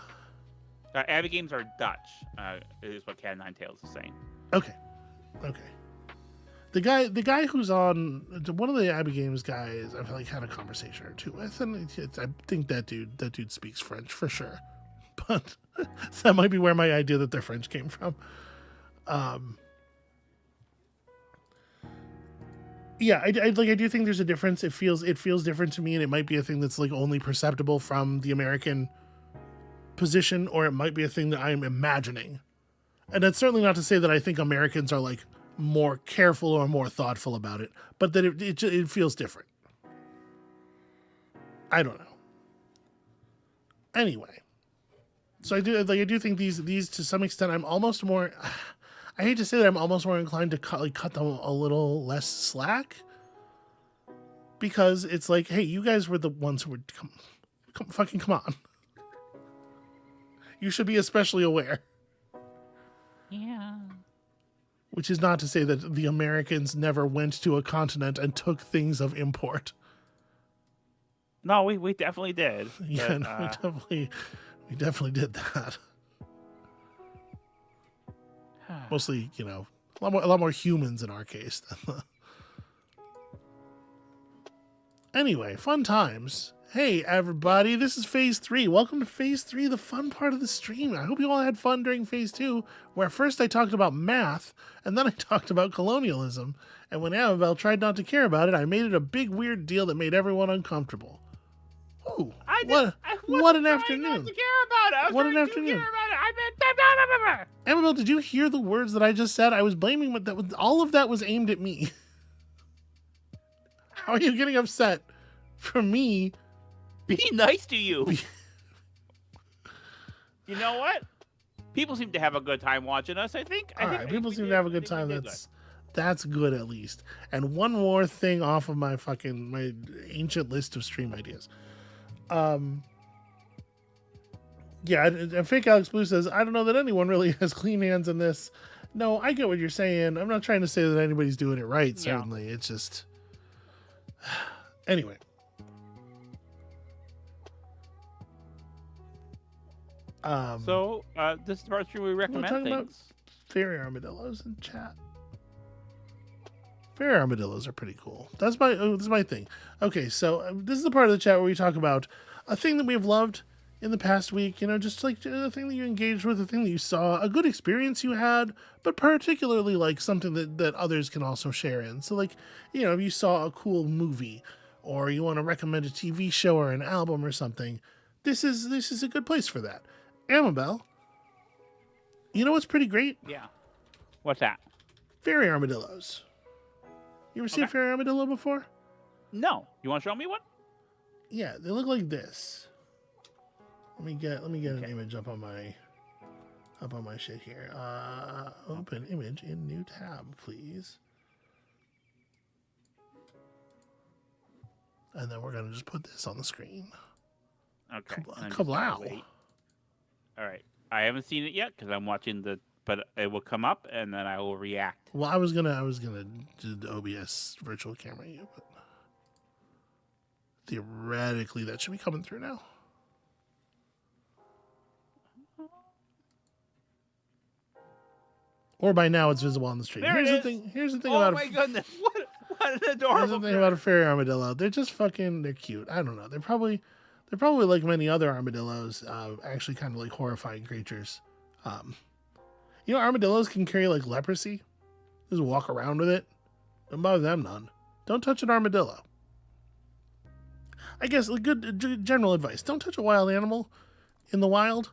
Abbey Games are Dutch, is what Cat Nine Tails is saying. Okay. The guy who's on one of the Abbey Games guys, I've like had a conversation or two with, and I think that dude speaks French for sure, but that might be where my idea that they're French came from. Yeah, I do think there's a difference. It feels different to me, and it might be a thing that's like only perceptible from the American position, or it might be a thing that I'm imagining. And that's certainly not to say that I think Americans are like more careful or more thoughtful about it, but that it feels different. I don't know. Anyway, so I do think these to some extent I'm almost more. I hate to say that I'm almost more inclined to cut them a little less slack, because it's like, hey, you guys were the ones who were come on. You should be especially aware. Yeah. Which is not to say that the Americans never went to a continent and took things of import. No, we definitely did. Yeah, But, no, we definitely did that. Mostly, a lot more humans in our case than the... Anyway, fun times. Hey, everybody, this is Phase 3. Welcome to Phase 3, the fun part of the stream. I hope you all had fun during Phase 2, where first I talked about math, and then I talked about colonialism, and when Amabel tried not to care about it, I made it a big, weird deal that made everyone uncomfortable. Ooh, what an afternoon. To care about it. I was What an trying afternoon. To care about it. Amabel, did you hear the words that I just said? I was blaming, but all of that was aimed at me. How are you getting upset for me? Be nice to you. You know what? People seem to have a good time watching us, I think. All right, people seem to have a good time. That's good, at least. And one more thing off of my ancient list of stream ideas. Yeah, and Fake Alex Blue says, I don't know that anyone really has clean hands in this. No, I get what you're saying. I'm not trying to say that anybody's doing it right, certainly. Yeah. It's just... Anyway. So, this is the part where we recommend things. Fairy armadillos in chat. Fairy armadillos are pretty cool. That's my thing. Okay, so this is the part of the chat where we talk about a thing that we've loved in the past week, just like a thing that you engaged with, a thing that you saw, a good experience you had, but particularly like something that others can also share in. So like, if you saw a cool movie, or you want to recommend a TV show or an album or something, this is a good place for that. Amabel, you know what's pretty great? Yeah. What's that? Fairy armadillos. You ever seen a fairy armadillo before? No. You want to show me one? Yeah, they look like this. Let me get an image up on my shit here. Open image in new tab, please. And then we're gonna just put this on the screen. Okay. Kablow. All right. I haven't seen it yet because I'm watching but it will come up and then I will react. Well, I was gonna do the OBS virtual camera, but theoretically that should be coming through now. Or by now it's visible on the stream. Here's the thing oh about my goodness. What an adorable Here's the thing about a fairy armadillo. They're just they're cute. I don't know. They're probably like many other armadillos, actually kind of like horrifying creatures. Armadillos can carry like leprosy. Just walk around with it. Don't bother them none. Don't touch an armadillo. I guess good general advice. Don't touch a wild animal in the wild.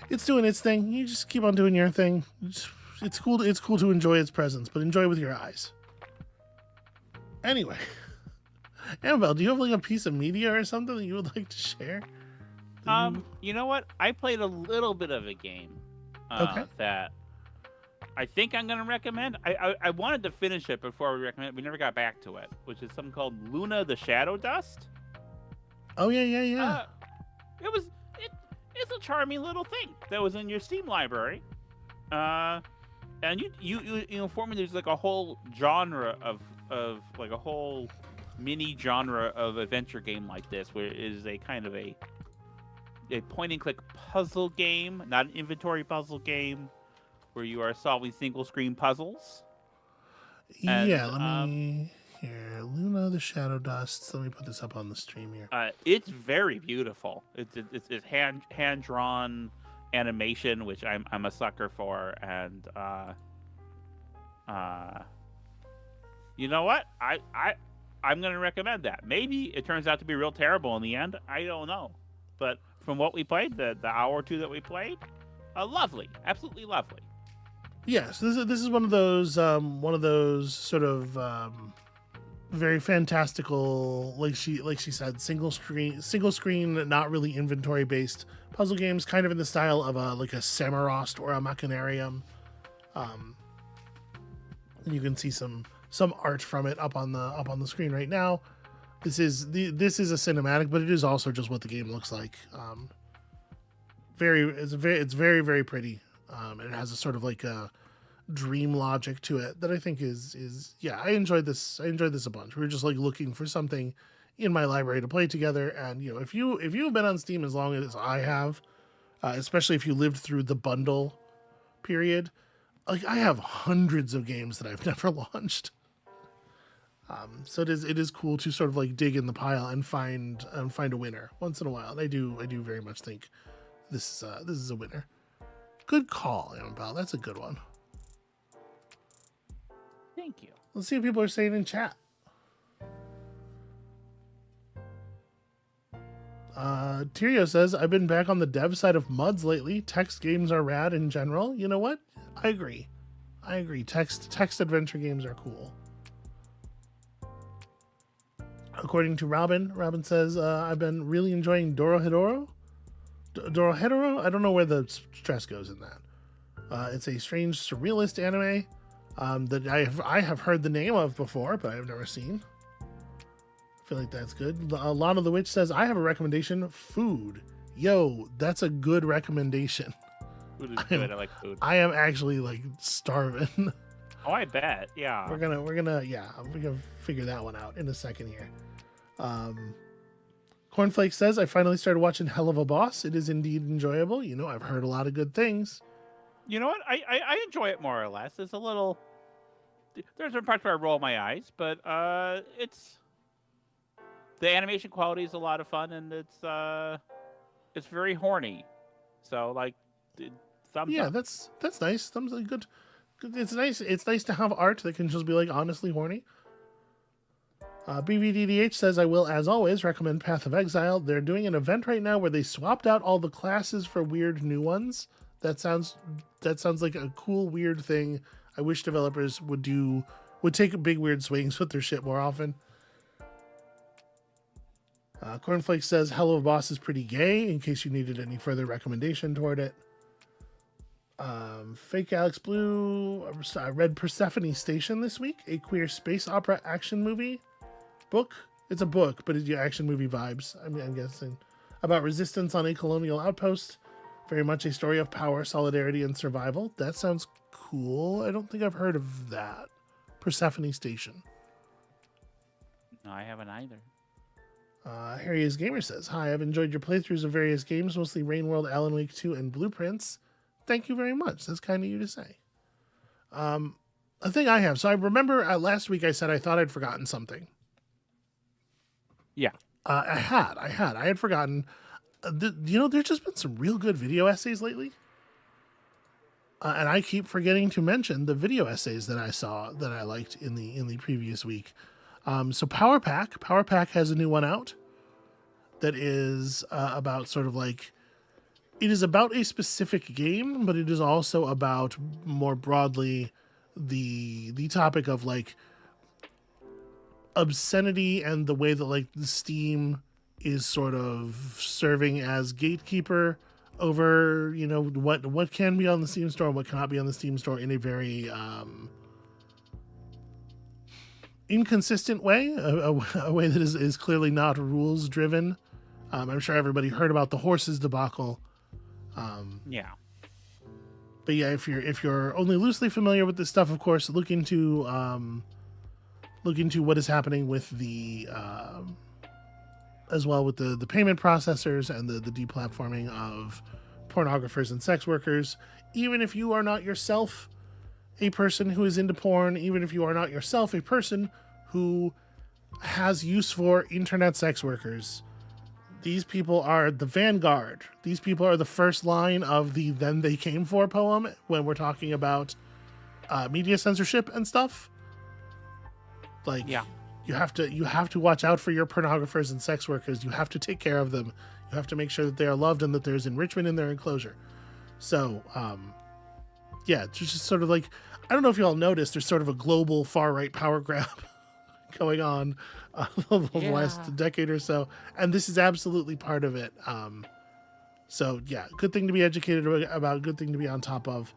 It's doing its thing. You just keep on doing your thing. It's cool to enjoy its presence, but enjoy with your eyes. Anyway, Amabel, do you have like a piece of media or something that you would like to share? You know what? I played a little bit of a game that I think I'm going to recommend. I wanted to finish it before we recommend it. We never got back to it, which is something called Luna the Shadow Dust. Oh, yeah. It's a charming little thing that was in your Steam library. And you inform me there's like a whole genre of like a whole mini genre of adventure game like this, where it is a kind of a point and click puzzle game, not an inventory puzzle game, where you are solving single screen puzzles. And, let me here, Luna the Shadow Dust. Let me put this up on the stream here. It's very beautiful. It's hand drawn animation, which I'm a sucker for, and You know what? I'm going to recommend that. Maybe it turns out to be real terrible in the end. I don't know. But from what we played, the hour or two that we played, lovely, absolutely lovely. Yes, this is one of those sort of very fantastical, like she said, single screen, not really inventory based puzzle games, kind of in the style of a Samarost or a Machinarium. And you can see some art from it up on the screen right now. This is a cinematic, but it is also just what the game looks like. It's very, very pretty. It has a sort of like a dream logic to it that I think is I enjoyed this a bunch. We were just like looking for something in my library to play together, and if you've been on Steam as long as I have, especially if you lived through the bundle period, like I have hundreds of games that I've never launched. So it is cool to sort of like dig in the pile and find a winner once in a while. And I do very much think this is a winner. Good call, Amabel. That's a good one. Thank you. Let's see what people are saying in chat. Tyrio says, I've been back on the dev side of MUDs lately. Text games are rad in general. You know what? I agree. Text adventure games are cool. According to Robin says, I've been really enjoying Dorohedoro. Dorohedoro? I don't know where the stress goes in that. It's a strange surrealist anime that I have heard the name of before, but I've never seen. I feel like that's good. Lana the Witch says, I have a recommendation. Food. Yo, that's a good recommendation. Food is good. I like food. I am actually like starving. Oh, I bet. Yeah. We're gonna figure that one out in a second here. Cornflake says, I finally started watching Hell of a Boss. It is indeed enjoyable. I've heard a lot of good things. You know what? I enjoy it more or less. There's some parts where I roll my eyes, but it's the animation quality is a lot of fun, and it's very horny. So like, thumbs up. That's nice. Thumbs up. Good. It's nice. It's nice to have art that can just be like honestly horny. BVDDH says, I will, as always, recommend Path of Exile. They're doing an event right now where they swapped out all the classes for weird new ones. That sounds like a cool, weird thing. I wish developers would take big, weird swings with their shit more often. Cornflake says, Hello Boss is pretty gay, in case you needed any further recommendation toward it. Fake Alex Blue, I read Persephone Station this week, a queer space opera action movie. Book. It's a book, but it's your action movie vibes. I'm guessing. About resistance on a colonial outpost. Very much a story of power, solidarity, and survival. That sounds cool. I don't think I've heard of that. Persephone Station. No, I haven't either. Harry is Gamer says, Hi, I've enjoyed your playthroughs of various games, mostly Rain World, Alan Wake 2, and Blueprints. Thank you very much. That's kind of you to say. A thing I have. So I remember last week I said I thought I'd forgotten something. Yeah. I had forgotten. There's just been some real good video essays lately. And I keep forgetting to mention the video essays that I saw that I liked in the previous week. So Power Pack has a new one out that is about sort of like, it is about a specific game, but it is also about more broadly the topic of like obscenity and the way that like the Steam is sort of serving as gatekeeper over, what can be on the Steam store and what cannot be on the Steam store in a very inconsistent way, a way that is clearly not rules driven. I'm sure everybody heard about the horses debacle. Yeah. But yeah, if you're only loosely familiar with this stuff, of course, look into what is happening with the as well with the payment processors and the deplatforming of pornographers and sex workers. Even if you are not yourself a person who is into porn, even if you are not yourself a person who has use for internet sex workers, these people are the vanguard. These people are the first line of the Then They Came For poem when we're talking about media censorship and stuff. Like, Yeah. you have to watch out for your pornographers and sex workers. You have to take care of them. You have to make sure that they are loved and that there's enrichment in their enclosure. So, yeah, it's just sort of like, I don't know if you all noticed, there's sort of a global far right power grab going on over the last decade or so, and this is absolutely part of it. So yeah, good thing to be educated about, good thing to be on top of.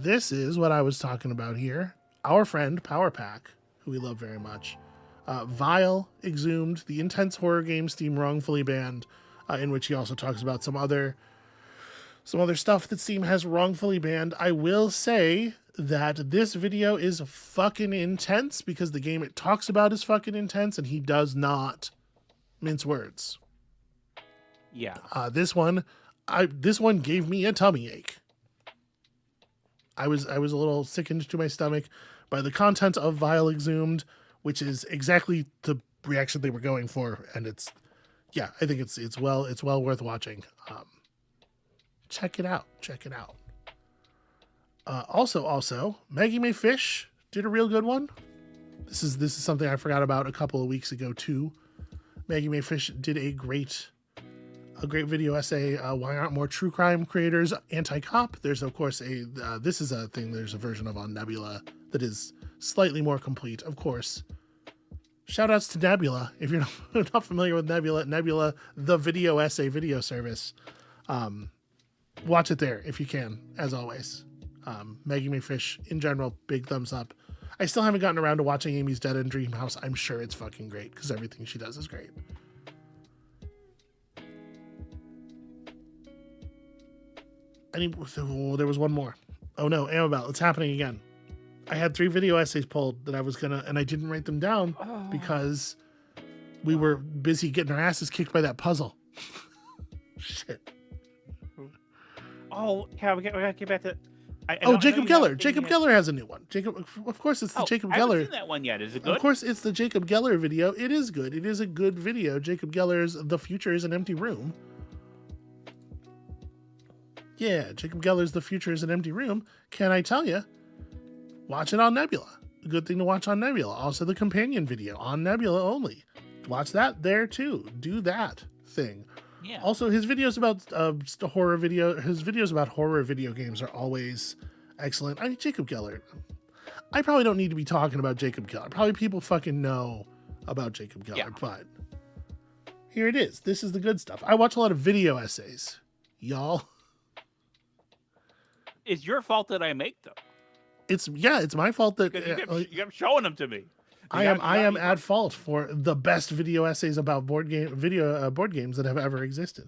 This is what I was talking about here. Our friend Power Pack, who we love very much. Vile, Exhumed, the intense horror game Steam wrongfully banned, in which he also talks about some other stuff that Steam has wrongfully banned. I will say that this video is fucking intense because the game it talks about is fucking intense, and he does not mince words. Yeah. This one gave me a tummy ache. I was a little sickened to my stomach by the content of Vile Exhumed, which is exactly the reaction they were going for, and I think it's well worth watching. Check it out. Also, Maggie May Fish did a real good one. This is something I forgot about a couple of weeks ago too. Maggie May Fish did a great video essay. Why aren't more true crime creators anti-cop? There's of course this is a thing. There's a version of on Nebula that is slightly more complete, of course. Shout outs to Nebula. If you're not familiar with Nebula, the video essay video service. Watch it there if you can, as always. Maggie May Fish, in general, big thumbs up. I still haven't gotten around to watching Amy's Dead End Dream House. I'm sure it's fucking great because everything she does is great. There was one more. Oh no, Amabel, it's happening again. I had 3 video essays pulled that I was gonna, and I didn't write them down because we were busy getting our asses kicked by that puzzle. Shit. Oh, yeah, we gotta get back to. Jacob Geller. Jacob Geller has a new one. Of course, it's the Jacob Geller. I haven't seen that one yet. Is it good? Of course, it's the Jacob Geller video. It is good. It is a good video. Jacob Geller's "The Future is an Empty Room." Yeah, Jacob Geller's "The Future is an Empty Room." Can I tell you? Watch it on Nebula. A good thing to watch on Nebula. Also, the companion video on Nebula only. Watch that there too. Do that thing. Yeah. Also, his videos about horror video games are always excellent. I mean, Jacob Geller. I probably don't need to be talking about Jacob Geller. Probably people fucking know about Jacob Geller, but here it is. This is the good stuff. I watch a lot of video essays, y'all. It's your fault that I make them. It's my fault that you kept showing them to me. I am at fault for the best video essays about board games that have ever existed.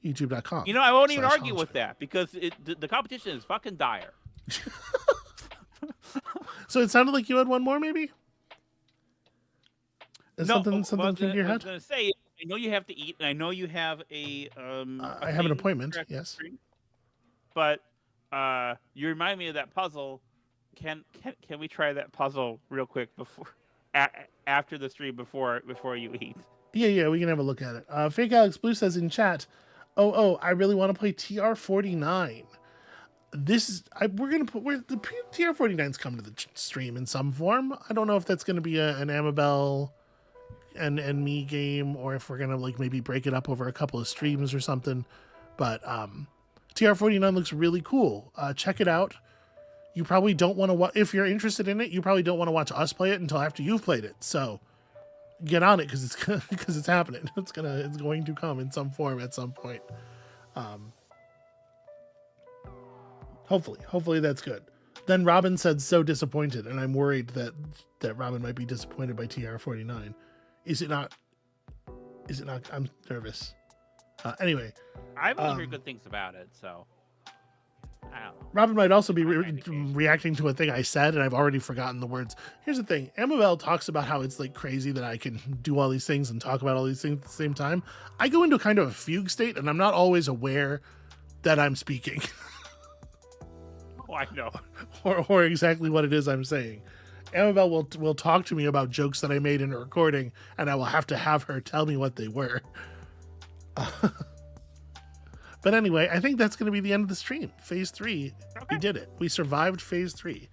YouTube.com. I won't even argue with that because the competition is fucking dire. So it sounded like you had one more, maybe? Something in your head? I was going to say, I know you have to eat, and I know you have I have an appointment. Yes. But you remind me of that puzzle. Can we try that puzzle real quick after the stream before you eat? Yeah, we can have a look at it. Fake Alex Blue says in chat, I really want to play TR49. The TR49's come to the stream in some form. I don't know if that's going to be an Amabel and me game, or if we're going to maybe break it up over a couple of streams or something. But TR49 looks really cool. Check it out. You probably don't want to watch, if you're interested in it, you probably don't want to watch us play it until after you've played it. So get on it because it's happening. It's going to come in some form at some point. Hopefully that's good. Then Robin said so disappointed, and I'm worried that Robin might be disappointed by TR49. Is it not? I'm nervous. Anyway, I've only heard good things about it, so. Robin might also be reacting to a thing I said, and I've already forgotten the words. Here's the thing. Amabel talks about how it's crazy that I can do all these things and talk about all these things at the same time. I go into kind of a fugue state, and I'm not always aware that I'm speaking. Oh, I know. or exactly what it is I'm saying. Amabel will talk to me about jokes that I made in a recording, and I will have to have her tell me what they were. But anyway, I think that's going to be the end of the stream. Phase 3, okay. We did it. We survived Phase 3.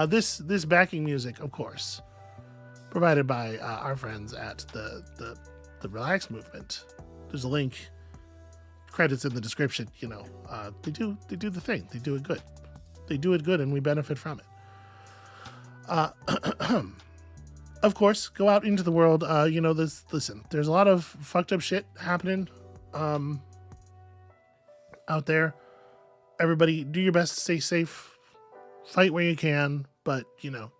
This backing music, of course, provided by our friends at the Relaxed Movement. There's a link, credits in the description. You know, they do the thing. They do it good. They do it good, and we benefit from it. Of course, go out into the world. You know, listen, there's a lot of fucked up shit happening out there. Everybody, do your best to stay safe. Fight where you can, but you know,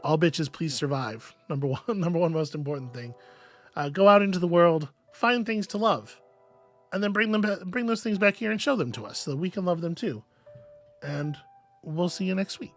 all bitches, please survive. Number one most important thing. Go out into the world, find things to love, and then bring those things back here and show them to us so that we can love them too. And we'll see you next week.